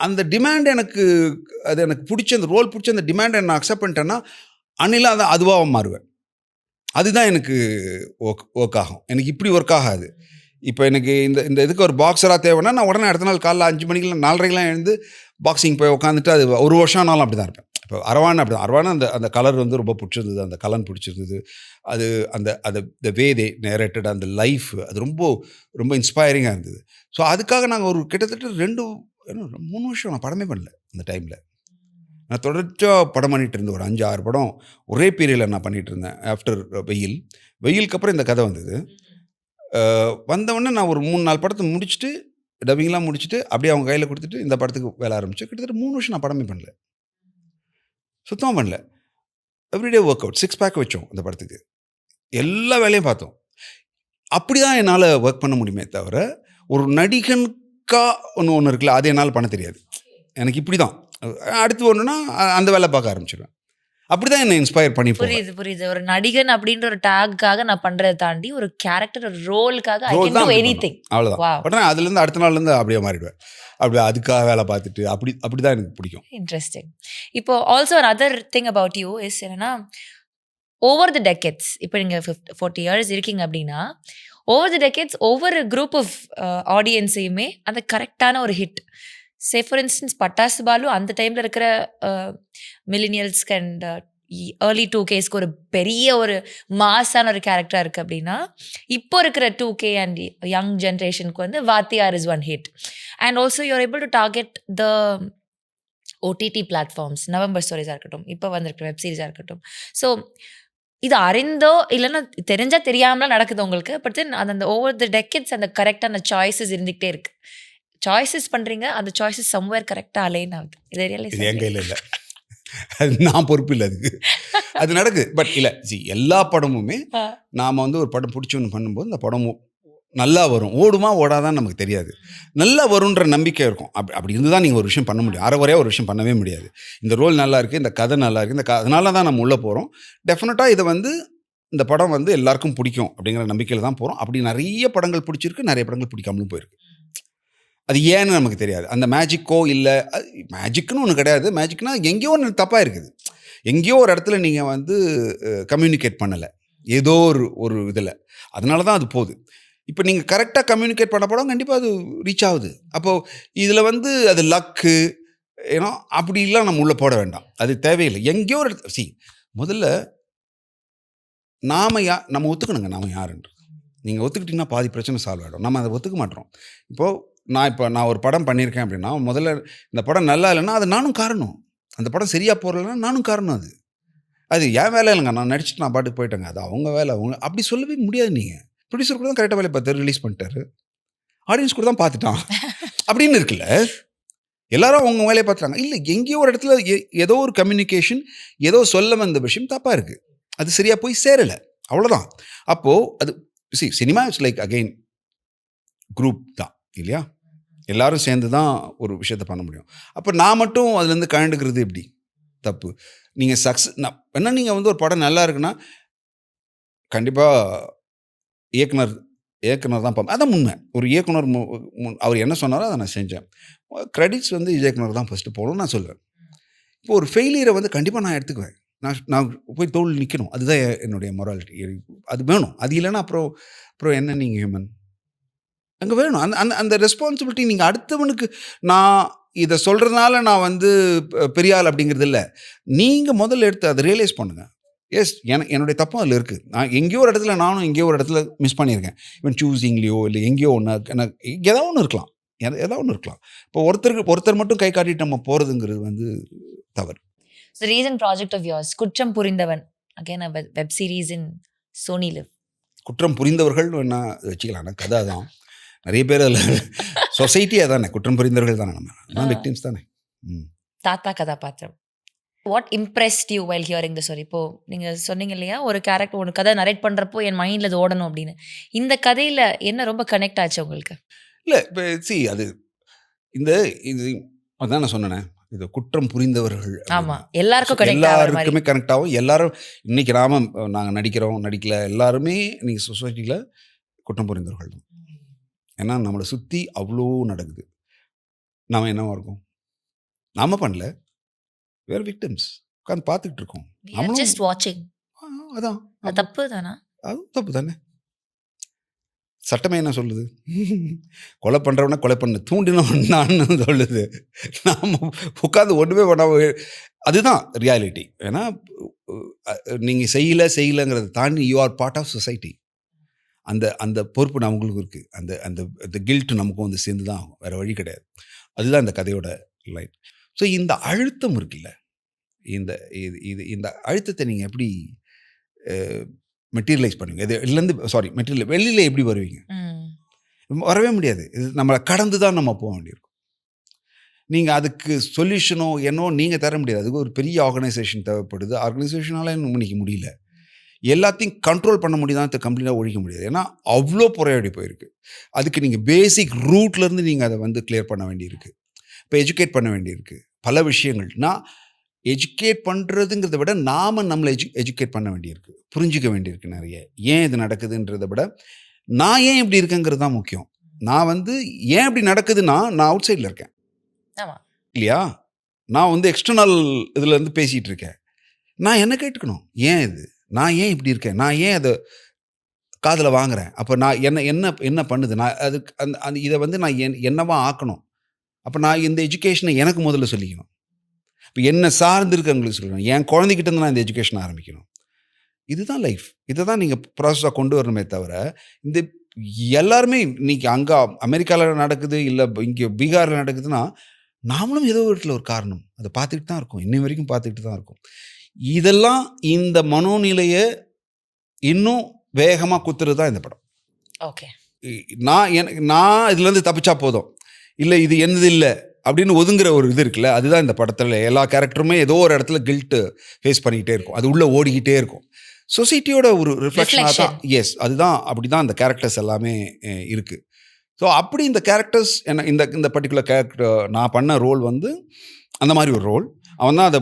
அந்த டிமாண்ட் எனக்கு பிடிச்ச அந்த ரோல் பிடிச்ச அந்த டிமாண்டை நான் அக்செப்ட் பண்ணிட்டேன்னா அன்னில அதை அதுவாக மாறுவேன். அதுதான் எனக்கு ஒர்க் ஆகும். எனக்கு இப்படி ஒர்க் ஆகாது. இப்போ எனக்கு இந்த இதுக்கு ஒரு பாக்ஸராக தேவைன்னா நான் உடனே அடுத்த நாள் காலைல 5 மணிக்கெலாம் 4:30 எழுந்து பாக்ஸிங் போய் உட்காந்துட்டு அது ஒரு வருஷம் ஆனாலும் அப்படி தான் இருப்பேன். இப்போ அரவான் அப்படி தான். அரவான் அந்த கலர் வந்து ரொம்ப பிடிச்சிருந்தது, அந்த கலன் பிடிச்சிருந்தது. அது அந்த வே தே நேரேட்டட் அந்த லைஃப் அது ரொம்ப ரொம்ப இன்ஸ்பைரிங்காக இருந்தது. ஸோ அதுக்காக நாங்கள் ஒரு கிட்டத்தட்ட 3 வருஷம் நான் படமே பண்ணல. அந்த டைமில் நான் தொடர்ச்சியாக படம் பண்ணிகிட்டு இருந்தேன். ஒரு 5-6 படம் ஒரே பீரியடில் நான் பண்ணிகிட்டு இருந்தேன். ஆஃப்டர் வெயிலுக்கு அப்புறம் இந்த கதை வந்தது. வந்தவுடனே நான் ஒரு 3-4 படத்தை முடிச்சுட்டு டப்பிங்லாம் முடிச்சுட்டு அப்படியே அவங்க கையில் கொடுத்துட்டு இந்த படத்துக்கு வேலை ஆரம்பிச்சு. கிட்டத்தட்ட 3 வருஷம் நான் படமே பண்ணல, சுத்தமாக பண்ணல. எவ்ரிடே ஒர்க் அவுட் 6 பேக் வச்சோம் அந்த படத்துக்கு, எல்லா வேலையும் பார்த்தோம். அப்படி தான் என்னால் ஒர்க் பண்ண முடியுமே தவிர ஒரு நடிகனுக்கா ஒன்று இருக்குல்ல, அது என்னால் பண்ண தெரியாது. எனக்கு இப்படி தான் அடுத்து ஒன்றுனா அந்த வேலை பார்க்க ஆரம்பிச்சிடுவேன். அப்படி தான் என்னை இன்ஸ்பயர் பண்ணி புரியுது. ஒரு நடிகன் அப்படின்ற ஒரு டேக்காக நான் பண்றதை தாண்டி ஒரு கேரக்டர் ஒரு ரோலுக்காக அவ்வளோதான். பட் அதுலேருந்து அடுத்த நாள்லேருந்து அப்படியே மாறிடுவேன். அப்படி அதுக்காக வேலை பார்த்துட்டு அப்படி தான் எனக்கு பிடிக்கும். இன்ட்ரெஸ்டிங். இப்போ also other thing about you is என்னன்னா, ஓவர் தி டெக்கேட்ஸ் இப்போ நீங்கள் 40 years இருக்கீங்க அப்படின்னா, ஓவர் தி டெக்கேட்ஸ் ஒவ்வொரு குரூப் ஆஃப் ஆடியன்ஸையுமே அந்த கரெக்டான ஒரு ஹிட். சே ஃபார் இன்ஸ்டன்ஸ் பட்டாசு பாலு அந்த டைமில் இருக்கிற மில்லினியல்ஸ்க்கு அண்ட் ஏர்லி 2Ksக்கு ஒரு பெரிய ஒரு மாஸான ஒரு கேரக்டராக இருக்குது அப்படின்னா, இப்போ இருக்கிற 2K அண்ட் யங் ஜென்ரேஷனுக்கு வந்து Vaathiyar is one hit. And also you are able to target the OTT platforms, November ஸ்டோரிஸாக இருக்கட்டும், இப்போ வந்திருக்கிற வெப் சீரிஸாக இருக்கட்டும். ஸோ இது அறிந்தோ இல்லைன்னா தெரிஞ்சால் தெரியாமலாம் நடக்குது உங்களுக்கு. பட் தென் அந்த ஓவர் த டெக்கேட்ஸ் அந்த கரெக்டான சாய்ஸஸ் இருந்துகிட்டே இருக்கு. சாய்ஸஸ் பண்ணுறீங்க, அந்த சாய்ஸஸ் சம்வேர் கரெக்டாக அலைன் ஆகுது. இது ரியலைஸ் என் கையில் இல்லை, அது நான் பொறுப்பு இல்லை, அதுக்கு அது நடக்குது. பட் இல்லை எல்லா படமுமே நாம் வந்து ஒரு படம் பிடிச்சி ஒன்று பண்ணும்போது அந்த படம் நல்லா வரும். ஓடுமா ஓடாதான் நமக்கு தெரியாது. நல்லா வரும்ன்ற நம்பிக்கை இருக்கும். அப்படி இருந்து தான் நீங்கள் ஒரு விஷயம் பண்ண முடியும். அரைவரையாக ஒரு விஷயம் பண்ணவே முடியாது. இந்த ரோல் நல்லா இருக்குது, இந்த கதை நல்லா இருக்குது, அதனால தான் நம்ம உள்ளே போகிறோம். டெஃபினட்டாக இதை வந்து இந்த படம் வந்து எல்லாருக்கும் பிடிக்கும் அப்படிங்கிற நம்பிக்கையில் தான் போகிறோம். அப்படி நிறைய படங்கள் பிடிச்சிருக்கு, நிறைய படங்கள் பிடிக்காமலும் போயிருக்கு. அது ஏன்னு நமக்கு தெரியாது. அந்த மேஜிக்கோ இல்லை, மேஜிக்குன்னு ஒன்று கிடையாது. மேஜிக்னா எங்கேயோ ஒன்று தப்பாக இருக்குது. எங்கேயோ ஒரு இடத்துல நீங்கள் வந்து கம்யூனிகேட் பண்ணலை ஏதோ ஒரு இதில், அதனால தான் அது போகுது. இப்போ நீங்கள் கரெக்டாக கம்யூனிகேட் பண்ண படம் கண்டிப்பாக அது ரீச் ஆகுது. அப்போது இதில் வந்து அது லக்கு ஏன்னா அப்படிலாம் நம்ம உள்ளே போட வேண்டாம், அது தேவையில்லை. எங்கேயோ ஒரு முதல்ல நம்ம ஒத்துக்கணுங்க நாம் யாருன்றது. நீங்கள் ஒத்துக்கிட்டிங்கன்னா பாதி பிரச்சனை சால்வ் ஆகிடும். நம்ம அதை ஒத்துக்க மாட்டோம். இப்போ நான் ஒரு படம் பண்ணியிருக்கேன் அப்படின்னா, முதல்ல இந்த படம் நல்லா இல்லைன்னா அது நானும் காரணம். அந்த படம் சரியாக போகலன்னா நானும் காரணம். அது என் வேலை இல்லைங்க, நான் நடிச்சுட்டு நான் பாட்டுக்கு போயிட்டேங்க, அது அவங்க வேலை. அப்படி சொல்லவே முடியாது. நீங்கள் ப்ரொடியூசர் கூட தான் கரெக்டாக வேலை பார்த்தாரு, ரிலீஸ் பண்ணிட்டாரு, ஆடியன்ஸ் கூட தான் பார்த்துட்டான் அப்படின்னு இருக்குல்ல. எல்லாரும் அவங்க வேலையை பார்த்துட்டாங்க. இல்லை, எங்கேயோ ஒரு இடத்துல ஏதோ ஒரு கம்யூனிகேஷன், ஏதோ சொல்ல வந்த விஷயம் தப்பாக இருக்குது, அது சரியாக போய் சேரலை, அவ்வளோதான். அப்போது அது cinema it's like again group தான் இல்லையா. எல்லாரும் சேர்ந்து தான் ஒரு விஷயத்தை பண்ண முடியும். அப்போ நான் மட்டும் அதுலேருந்து கழண்டுக்கிறது எப்படி தப்பு. நீங்கள் என்ன நீங்கள் வந்து ஒரு படம் நல்லா இருக்குன்னா கண்டிப்பாக இயக்குனர் தான் அதான் உண்மை. ஒரு இயக்குனர் அவர் என்ன சொன்னாரோ அதை நான் செஞ்சேன். கிரெடிட்ஸ் வந்து இயக்குனர் தான் ஃபஸ்ட்டு போகணும்னு நான் சொல்லுவேன். இப்போ ஒரு ஃபெயிலியரை வந்து கண்டிப்பாக நான் எடுத்துக்குவேன். நான் போய் தோல் நிற்கணும், அதுதான் என்னுடைய மொராலிட்டி. அது வேணும். அது இல்லைன்னா அப்புறம் என்ன, நீங்கள் ஹியூமன் அங்கே வேணும். அந்த ரெஸ்பான்சிபிலிட்டி நீங்கள் அடுத்தவனுக்கு நான் இதை சொல்கிறதுனால நான் வந்து பெரிய ஆள் அப்படிங்கிறது இல்லை. நீங்கள் முதல்ல எடுத்து அதை ரியலைஸ் பண்ணுங்கள். எஸ், என்னுடைய தப்பும் அதில் இருக்குது. நான் எங்கேயோ ஒரு இடத்துல நானும் எங்கேயோ ஒரு இடத்துல மிஸ் பண்ணியிருக்கேன். இவன் சூஸிங்லேயோ இல்லை எங்கேயோ ஒன்று எனக்கு ஏதாவது ஒன்று இருக்கலாம், ஏதாவது ஒன்று இருக்கலாம். இப்போ ஒருத்தர் மட்டும் கை காட்டிட்டு நம்ம போகிறதுங்கிறது வந்து தவறு. The recent project of yours, குற்றம் புரிந்தவன், again a web series in Sony Live. குற்றம் புரிந்தவர்கள் என்ன வச்சுக்கலாம், கதை தான். நிறைய பேர் அதில் சொசைட்டியாக தானே குற்றம் புரிந்தவர்கள் தானே, நம்ம விக்டிம்ஸ் தானே. தாத்தா கதாபாத்திரம். What impressed you while hearing the story? இப்போது நீங்கள் சொன்னீங்க இல்லையா, ஒரு கேரக்டர் ஒரு கதை நரேட் பண்ணுறப்போ என் மைண்டில் அது ஓடணும் அப்படின்னு. இந்த கதையில் என்ன ரொம்ப கனெக்ட் ஆச்சு உங்களுக்கு? இல்லை, இப்போ அது இது அதான் நான் சொன்னேன், இது குற்றம் புரிந்தவர்கள் ஆமா, எல்லாருக்கும் connect ஆகுற மாதிரி. எல்லாருக்குமே கனெக்ட் ஆகும். எல்லாரும் இன்னைக்கு நாங்கள் நடிக்கிறோம் நடிக்கல எல்லாருமே இன்னைக்கு சொசைட்டியில் குற்றம் புரிந்தவர்கள் தான். ஏன்னா நம்மளை சுற்றி அவ்வளோ நடக்குது. நாம என்னவா இருக்கோம்? நாம பண்ணல, வேறு விக்டிம்ஸ் உட்காந்து பார்த்துக்கிட்டு இருக்கோம். We are just watching. அதான் அது தப்பு தானா? அதுவும் தப்பு தானே. சட்டமே என்ன சொல்லுது? கொலை பண்ணுறவன கொலை பண்ணு, தூண்டினவன் நான் சொல்லுது. நாம் உட்காந்து ஒன்றுமே பண்ணாம அதுதான் ரியாலிட்டி. ஏன்னா நீங்கள் செய்யலைங்கிறத தாண்டி you are part of society. அந்த அந்த பொறுப்பு நம்மளுக்கு இருக்குது. அந்த அந்த அந்த கில்ட்டு நமக்கும் வந்து சேர்ந்து தான் ஆகும், வேறு வழி கிடையாது. அதுதான் இந்த கதையோட லைன். ஸோ இந்த அழுத்தம் இருக்குல்ல, இந்த அழுத்தத்தை நீங்கள் எப்படி மெட்டீரியலைஸ் பண்ணுவீங்க? இது இல்லைருந்து வெளியில் எப்படி வருவீங்க? வரவே முடியாது. இது நம்மளை கடந்து தான் நம்ம போக வேண்டியிருக்கும். நீங்கள் அதுக்கு சொல்யூஷனோ என்னோ நீங்கள் தர முடியாது. அதுக்கு ஒரு பெரிய ஆர்கனைசேஷன் தேவைப்படுது. ஆர்கனைசேஷனால இன்னைக்கு முடியல. எல்லாத்தையும் கண்ட்ரோல் பண்ண முடியுதான், கம்ப்ளீட்டாக ஒழிக்க முடியாது. ஏன்னா அவ்வளோ புறையாடி போயிருக்கு. அதுக்கு நீங்கள் பேசிக் ரூட்லேருந்து நீங்கள் அதை வந்து கிளியர் பண்ண வேண்டியிருக்கு. இப்போ எஜுகேட் பண்ண வேண்டியிருக்கு பல விஷயங்கள். நான் எஜுகேட் பண்ணுறதுங்கிறத விட நாம் நம்மளை எஜுகேட் பண்ண வேண்டியிருக்கு, புரிஞ்சிக்க வேண்டியிருக்கு நிறைய. ஏன் இது நடக்குதுன்றதை விட நான் ஏன் இப்படி இருக்கேங்கிறது தான் முக்கியம். நான் வந்து ஏன் இப்படி நடக்குதுன்னா நான் அவுட் சைடில் இருக்கேன் இல்லையா? நான் வந்து எக்ஸ்டர்னல் இதுலேருந்து பேசிகிட்டு இருக்கேன். நான் என்ன கேட்டுக்கணும், ஏன் இது, நான் ஏன் இப்படி இருக்கேன், நான் ஏன் அதை காதில் வாங்குறேன், அப்போ நான் என்ன பண்ணுது, நான் அதுக்கு அந்த இதை வந்து நான் என்னவா ஆக்கணும். அப்போ நான் இந்த எஜுகேஷனை எனக்கு முதல்ல சொல்லிக்கணும். இப்போ என்ன சார்ந்து இருக்கவங்களுக்கு சொல்லணும், என் குழந்தைகிட்ட இருந்து நான் இந்த எஜுகேஷன் ஆரம்பிக்கணும். இதுதான் லைஃப். இதை தான் நீங்கள் ப்ராசஸாக கொண்டு வரணுமே தவிர, இந்த எல்லாருமே இன்னைக்கு அங்கே அமெரிக்காவில் நடக்குது, இல்லை இங்கே பீகாரில் நடக்குதுன்னா நாமளும் ஏதோ வீட்டில் ஒரு காரணம் அதை பார்த்துக்கிட்டு தான் இருக்கோம், இன்னி வரைக்கும் பார்த்துக்கிட்டு தான் இருக்கோம். இதெல்லாம் இந்த மனோநிலையை இன்னும் வேகமாக குத்துறது தான் இந்த படம். ஓகே, நான் இதுலேருந்து தப்பிச்சா போதும், இல்லை இது என்னது இல்லை அப்படின்னு ஒதுங்குற ஒரு இது இருக்குல்ல, அதுதான் இந்த படத்தில். எல்லா கேரக்டருமே ஏதோ ஒரு இடத்துல கில்ட்டு ஃபேஸ் பண்ணிக்கிட்டே இருக்கும், அது உள்ளே ஓடிக்கிட்டே இருக்கும். சொசைட்டியோட ஒரு ரிஃப்ளெக்ஷனாக தான். எஸ், அதுதான், அப்படி தான் அந்த கேரக்டர்ஸ் எல்லாமே இருக்குது. ஸோ அப்படி இந்த கேரக்டர்ஸ் இந்த பர்டிகுலர் கேரக்டர் நான் பண்ண ரோல் வந்து அந்த மாதிரி ஒரு ரோல். அவன் தான் அதை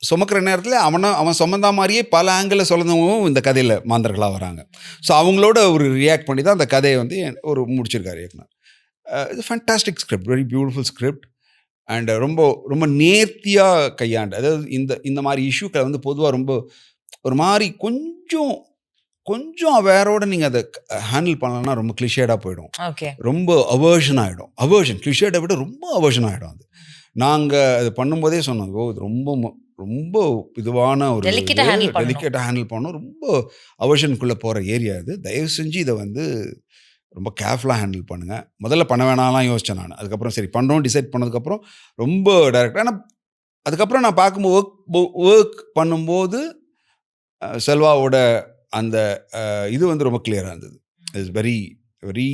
சுமக்கிற நேரத்தில் அவன் சுமந்தா மாதிரியே பல ஆங்கிளில் சொல்லந்தவங்களும் இந்த கதையில் மாந்தர்களாக வராங்க. ஸோ அவங்களோட ஒரு ரியாக்ட் பண்ணி தான் அந்த கதையை வந்து ஒரு முடிச்சிருக்காரு இயக்குனர். இது fantastic script, very beautiful script. And ரொம்ப ரொம்ப நேர்த்தியாக கையாண்டு, அதாவது இந்த மாதிரி இஷ்யூக்களை வந்து பொதுவாக ரொம்ப ஒரு மாதிரி கொஞ்சம் அவேரோட நீங்கள் அதை ஹேண்டில் பண்ணலன்னா ரொம்ப கிளிஷேடாக போயிடும், ரொம்ப அவர்ஷன் ஆகிடும். கிளிஷேடை விட ரொம்ப அவர்ஷன் ஆகிடும். அது நாங்கள் அது பண்ணும்போதே சொன்னோம், இது ரொம்ப இதுவான ஒரு டெலிகேட்டாக ஹேண்டில் பண்ணோம், ரொம்ப அவர்ஷனுக்குள்ளே போகிற ஏரியா இது. தயவு செஞ்சு இதை வந்து ரொம்ப கேர்ஃபுல்லாக ஹேண்டில் பண்ணுங்கள். முதல்ல பண்ண வேணாம்லாம் யோசித்தேன் நான். அதுக்கப்புறம் சரி பண்ணுறோம் டிசைட் பண்ணதுக்கப்புறம் ரொம்ப டைரக்டாக. ஏன்னா அதுக்கப்புறம் நான் பார்க்கும்போது ஒர்க் பண்ணும்போது செல்வாவோட அந்த இது வந்து ரொம்ப கிளியராக இருந்தது. இட்ஸ் வெரி வெரி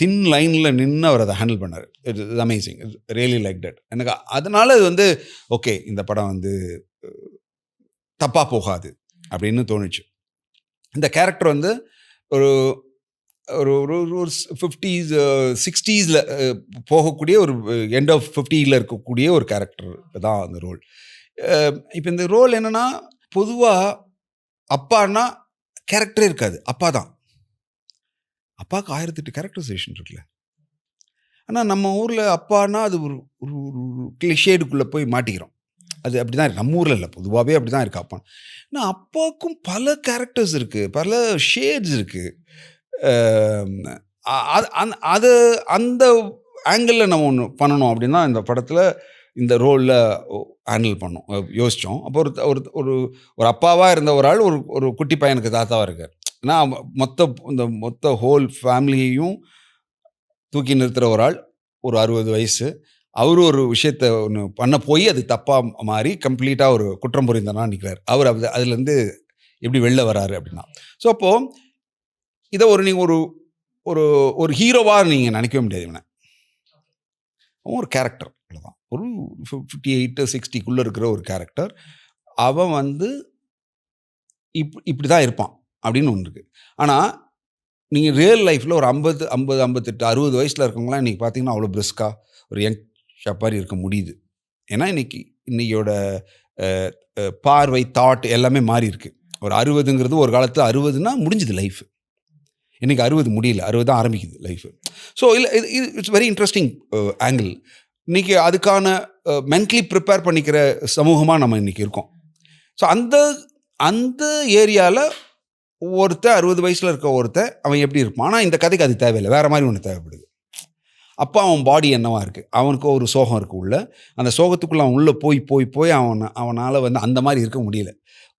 தின் லைனில் நின்று அவர் அதை ஹேண்டில் பண்ணார். It's amazing, it's really like that. எனக்கு அதனால இது வந்து ஓகே, இந்த படம் வந்து தப்பாக போகாது அப்படின்னு தோணுச்சு. இந்த கேரக்டர் வந்து ஒரு ஒரு ஒரு 50s 60s போகக்கூடிய ஒரு எண்ட் ஆஃப் 50s இருக்கக்கூடிய ஒரு கேரக்டர் தான் அந்த ரோல். இப்போ இந்த ரோல் என்னென்னா, பொதுவாக அப்பான்னா கேரக்டரே இருக்காது, அப்பா தான். அப்பாவுக்கு 1008 கேரக்டரைசேஷன் இருக்குல்ல. ஆனால் நம்ம ஊரில் அப்பான்னா அது ஒரு ஒரு கிளிஷேடுக்குள்ளே போய் மாட்டிக்கிறோம். அது அப்படி தான் இருக்குது நம்ம ஊரில், இல்லை பொதுவாகவே அப்படி தான் இருக்குது அப்பா. ஆனால் அப்பாவுக்கும் பல கேரக்டர்ஸ் இருக்குது, பல ஷேட்ஸ் இருக்குது. அது அந்த ஆங்கிளில் நம்ம ஒன்று பண்ணணும் அப்படின்னா இந்த படத்தில் இந்த ரோலில் ஹேண்டில் பண்ணோம், யோசித்தோம். அப்போ ஒரு அப்பாவாக இருந்த ஒரு ஆள் ஒரு குட்டி பையனுக்கு தாத்தாவாக இருக்கார். ஏன்னா மொத்த ஹோல் ஃபேமிலியையும் தூக்கி நிறுத்துகிற ஒரு ஆள், ஒரு 60 வயசு. அவரு ஒரு விஷயத்தை ஒன்று பண்ண போய் அது தப்பாக மாறி கம்ப்ளீட்டாக ஒரு குற்றம் புரிந்தனா நிற்கிறார். அவர் அதுலேருந்து எப்படி வெளில வராரு அப்படின்னா. ஸோ அப்போது இதை நீங்கள் ஒரு ஹீரோவாக நீங்கள் நினைக்கவே முடியாது. இவனை அவன் ஒரு கேரக்டர் அவ்வளோதான், ஒரு 58 60க்குள்ளே இருக்கிற ஒரு கேரக்டர். அவன் வந்து இப்படி தான் இருப்பான் அப்படின்னு ஒன்று இருக்குது. ஆனால் நீங்கள் ரியல் லைஃப்பில் ஒரு 50 58 60 வயசில் இருக்கவங்களாம் இன்றைக்கி பார்த்தீங்கன்னா அவ்வளோ பிரிஸ்காக ஒரு யங் ஷப்பாரி இருக்க முடியுது. ஏன்னா இன்னையோட பார்வை, தாட் எல்லாமே மாறி இருக்கு. ஒரு 60ங்கிறது ஒரு காலத்தில் 60னா முடிஞ்சுது லைஃப். இன்றைக்கி 60 முடியல, 60 தான் ஆரம்பிக்குது லைஃபு. ஸோ இல்லை, இட்ஸ் வெரி இன்ட்ரெஸ்டிங் ஆங்கிள். இன்றைக்கி அதுக்கான மென்டலி ப்ரிப்பேர் பண்ணிக்கிற சமூகமாக நம்ம இன்றைக்கி இருக்கோம். ஸோ அந்த ஏரியாவில் ஒருத்தன் 60 வயசில் இருக்க ஒருத்தன் அவன் எப்படி இருப்பான். ஆனால் இந்த கதைக்கு அது தேவையில்லை, வேறு மாதிரி ஒன்று தேவைப்படுது. அப்போ அவன் பாடி என்னவாக இருக்குது, அவனுக்கு ஒரு சோகம் இருக்குது உள்ள. அந்த சோகத்துக்குள்ளே அவன் உள்ளே போய் அவனால் வந்து அந்த மாதிரி இருக்க முடியல.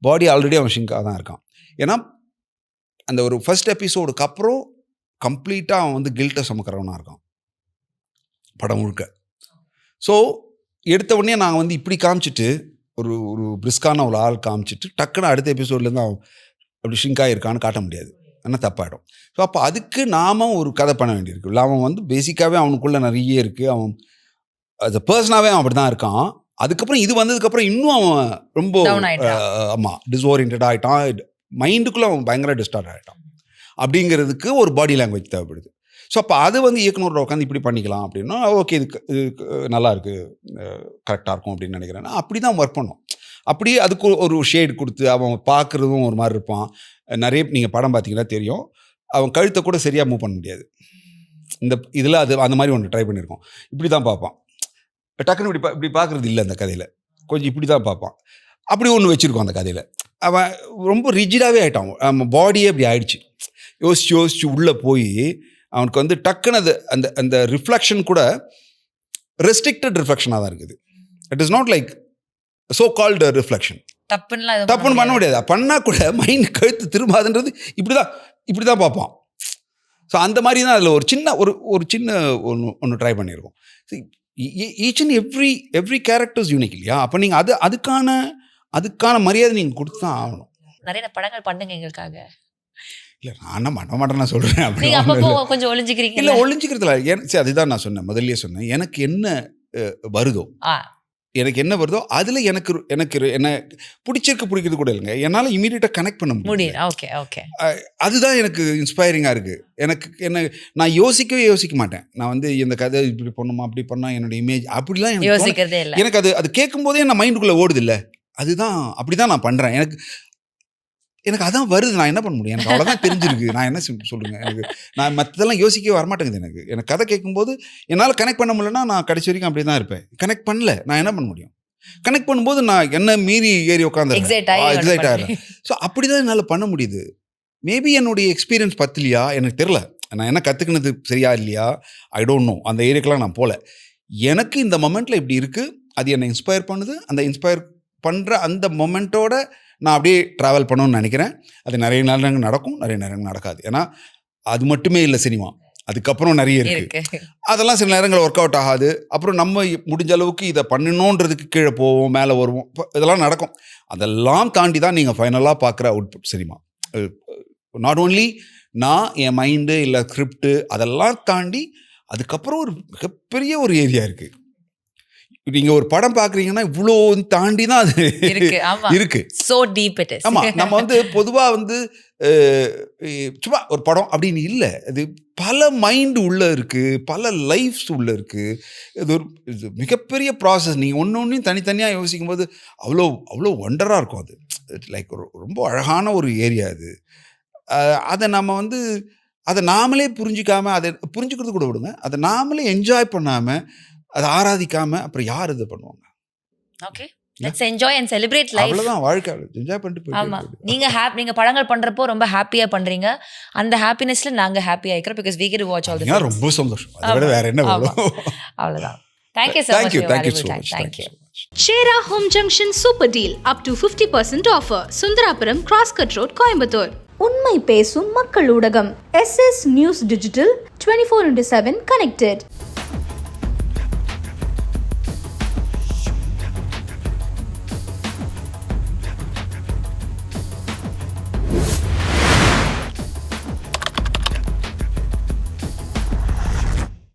பாடி ஆல்ரெடி அவன் ஷிங்காக தான் இருக்கான். ஏன்னா அந்த ஒரு ஃபர்ஸ்ட் எபிசோடுக்கு அப்புறம் கம்ப்ளீட்டாக அவன் வந்து கில்ட்டை சுமக்கிறவனாக இருக்கான் படம் முழுக்க. ஸோ எடுத்த உடனே நாங்கள் வந்து இப்படி காமிச்சிட்டு ஒரு பிரிஸ்கான ஒரு ஆள் காமிச்சிட்டு டக்குன்னு அடுத்த எபிசோட்லேருந்து அவன் அப்படி ஷிங்காக இருக்கான்னு காட்ட முடியாது, ஆனால் தப்பாயிடும். ஸோ அப்போ அதுக்கு நாம் ஒரு கதை பண்ண வேண்டியிருக்கு. இல்லை, அவன் வந்து பேசிக்காகவே அவனுக்குள்ளே நிறைய இருக்குது. அவன் அது பர்சனாகவே அவன் அப்படி தான் இருக்கான். அதுக்கப்புறம் இது வந்ததுக்கப்புறம் இன்னும் அவன் ரொம்ப ஆமாம் டிஸ்ஓரியன்ட் ஆகிட்டான். மைண்டுக்குள்ளே அவன் பயங்கர டிஸ்டார்ட் ஆகிட்டான். அப்படிங்கிறதுக்கு ஒரு பாடி லாங்குவேஜ் தேவைப்படுது. ஸோ அப்போ அது வந்து இயக்குனரோட உட்காந்து இப்படி பண்ணிக்கலாம் அப்படின்னா ஓகே, இது நல்லா இருக்குது, கரெக்டாக இருக்கும் அப்படின்னு நினைக்கிறேன்னா அப்படி தான் ஒர்க் பண்ணோம். அப்படியே அதுக்கு ஒரு ஷேட் கொடுத்து அவன் பார்க்குறதும் ஒரு மாதிரி இருப்பான். நிறைய நீங்கள் படம் பார்த்தீங்கன்னா தெரியும், அவன் கழுத்தை கூட சரியாக மூவ் பண்ண முடியாது. இந்த இதில் அது அந்த மாதிரி ஒன்று ட்ரை பண்ணியிருக்கோம். இப்படி தான் பார்ப்பான், டக்குன்னு இப்படி பார்க்குறது இல்லை. அந்த கதையில் கொஞ்சம் இப்படி தான் பார்ப்பான். அப்படி ஒன்று வச்சுருக்கோம் அந்த கதையில். அவன் ரொம்ப ரிஜிடாகவே ஆகிட்டான். அவன் பாடியே அப்படி ஆயிடுச்சு. யோசிச்சு உள்ளே போய் அவனுக்கு வந்து டக்குன்னு அது அந்த ரிஃப்ளெக்ஷன் கூட ரெஸ்ட்ரிக்டட் ரிஃப்ளெக்ஷனாக தான் இருக்குது. It is not like so called reflection. தப்புன்னு பண்ண முடியாது. பண்ணால் கூட மைண்ட் கழுத்து திரும்பாதுன்றது இப்படி தான் பார்ப்பான். ஸோ அந்த மாதிரி தான் அதில் ஒரு சின்ன ஒன்று ட்ரை பண்ணியிருக்கோம். Each and every characters unique இல்லையா? அப்போ நீங்கள் அதுக்கான மரியாதை நீங்கள் கொடுத்து தான் ஆகணும். நிறைய படங்கள் பண்ணுங்க எங்களுக்காக. இல்லை, நான் பண்ண மாட்டேன், நான் சொல்கிறேன். கொஞ்சம் ஒளிஞ்சிக்கிறீங்க. இல்லை, ஒளிஞ்சிக்கிறதுல சரி, அதுதான் நான் சொன்னேன், முதல்லயே சொன்னேன். எனக்கு என்ன வருதோ அதில் எனக்கு என்ன பிடிக்கிறது கூட இல்லைங்க. என்னால் இமீடியட்டாக கனெக்ட் பண்ண முடியும். ஓகே, அதுதான் எனக்கு இன்ஸ்பைரிங்காக இருக்குது. நான் யோசிக்க மாட்டேன். நான் வந்து இந்த கதை இப்படி பண்ணணுமா, அப்படி பண்ணால் என்னோட இமேஜ் அப்படிலாம் யோசிக்கிறதே இல்லை. எனக்கு அது கேட்கும் போதே நான் மைண்டுக்குள்ளே ஓடுது இல்லை. அதுதான் அப்படி தான் நான் பண்ணுறேன். எனக்கு அதான் வருது. நான் என்ன பண்ண முடியும்? எனக்கு அவ்வளோதான் தெரிஞ்சிருக்கு. நான் என்ன சொல்லுங்கள், நான் மற்றதெல்லாம் யோசிக்கவே வரமாட்டேங்குது. எனக்கு கதை கேட்கும்போது என்னால் கனெக்ட் பண்ண முடியலன்னா நான் கடைசி வரைக்கும் அப்படி தான் இருப்பேன். கனெக்ட் பண்ணல, நான் என்ன பண்ண முடியும்? கனெக்ட் பண்ணும்போது நான் என்ன மீறி ஏறி உட்காந்து எக்ஸைட் ஆகிறேன். ஸோ அப்படி தான் என்னால் பண்ண முடியுது. மேபி என்னுடைய எக்ஸ்பீரியன்ஸ் பத்தலையா எனக்கு தெரில. நான் என்ன கற்றுக்கினது சரியா இல்லையா, ஐ டோன்ட் நோ. அந்த ஏரியாக்கெலாம் நான் போகல. எனக்கு இந்த மொமெண்ட்டில் இப்படி இருக்குது, அது என்னை இன்ஸ்பயர் பண்ணுது. அந்த இன்ஸ்பயர் பண்ணுற அந்த மொமெண்ட்டோட நான் அப்படியே ட்ராவல் பண்ணணும்னு நினைக்கிறேன். அது நிறைய நேரங்கள் நடக்கும், நிறைய நேரங்கள் நடக்காது. ஏன்னா அது மட்டுமே இல்லை சினிமா, அதுக்கப்புறம் நிறைய இருக்குது. அதெல்லாம் சில நேரங்கள் ஒர்க் அவுட் ஆகாது. அப்புறம் நம்ம முடிஞ்ச அளவுக்கு இதை பண்ணணுன்றதுக்கு கீழே போவோம், மேலே வருவோம், இதெல்லாம் நடக்கும். அதெல்லாம் தாண்டி தான் நீங்கள் ஃபைனலாக பார்க்குற அவுட்புட் சினிமா. நாட் ஓன்லி நான் என் மைண்டு இல்லை ஸ்கிரிப்டு, அதெல்லாம் தாண்டி அதுக்கப்புறம் ஒரு மிகப்பெரிய ஒரு ஏரியா இருக்குது. நீங்க ஒரு படம் பாக்குறீங்கன்னா இவ்வளோ தாண்டி தான் அது இருக்கு. So deep it is. ஆமா, நம்ம வந்து பொதுவா வந்து சும்மா ஒரு படம் அப்படின்னு இல்லை. அது பல மைண்டு உள்ள இருக்கு, பல லைஃப்ஸ் உள்ள இருக்கு. இது மிகப்பெரிய ப்ராசஸ். நீங்க ஒன்னொன்னையும் தனித்தனியாக யோசிக்கும் போது அவ்வளோ ஒண்டராக இருக்கும். அது லைக் ரொம்ப அழகான ஒரு ஏரியா அது. அதை நம்ம வந்து அதை நாமளே புரிஞ்சிக்காம, அதை புரிஞ்சுக்கிறது கூட விடுங்க, அதை நாமளே என்ஜாய் பண்ணாம, அதை ஆராதிக்காம அப்புறம் யார் இது பண்ணுவாங்க? Okay, let's enjoy and celebrate life. அவ்வளவுதான் வாழ்க்கை, என்ஜாய் பண்ணிட்டு போயிட்டு. ஆமா, நீங்க படங்கள் பண்றப்போ ரொம்ப ஹாப்பியா பண்றீங்க. அந்த ஹாப்பினஸ்ல நாங்க ஹாப்பியா இருக்கிறோம் because we get to watch all the things. ரொம்ப சந்தோஷம். அதை விட வேற என்ன வேணும்? அவ்வளவுதான். Thank you so much. Thank you so much. Thank you. Shera Home Junction Super Deal up to 50% offer. Sundarapuram Crosscut Road, Coimbatore. உண்மை பேசும் மக்கள் ஊடகம் SS News Digital 24/7 connected.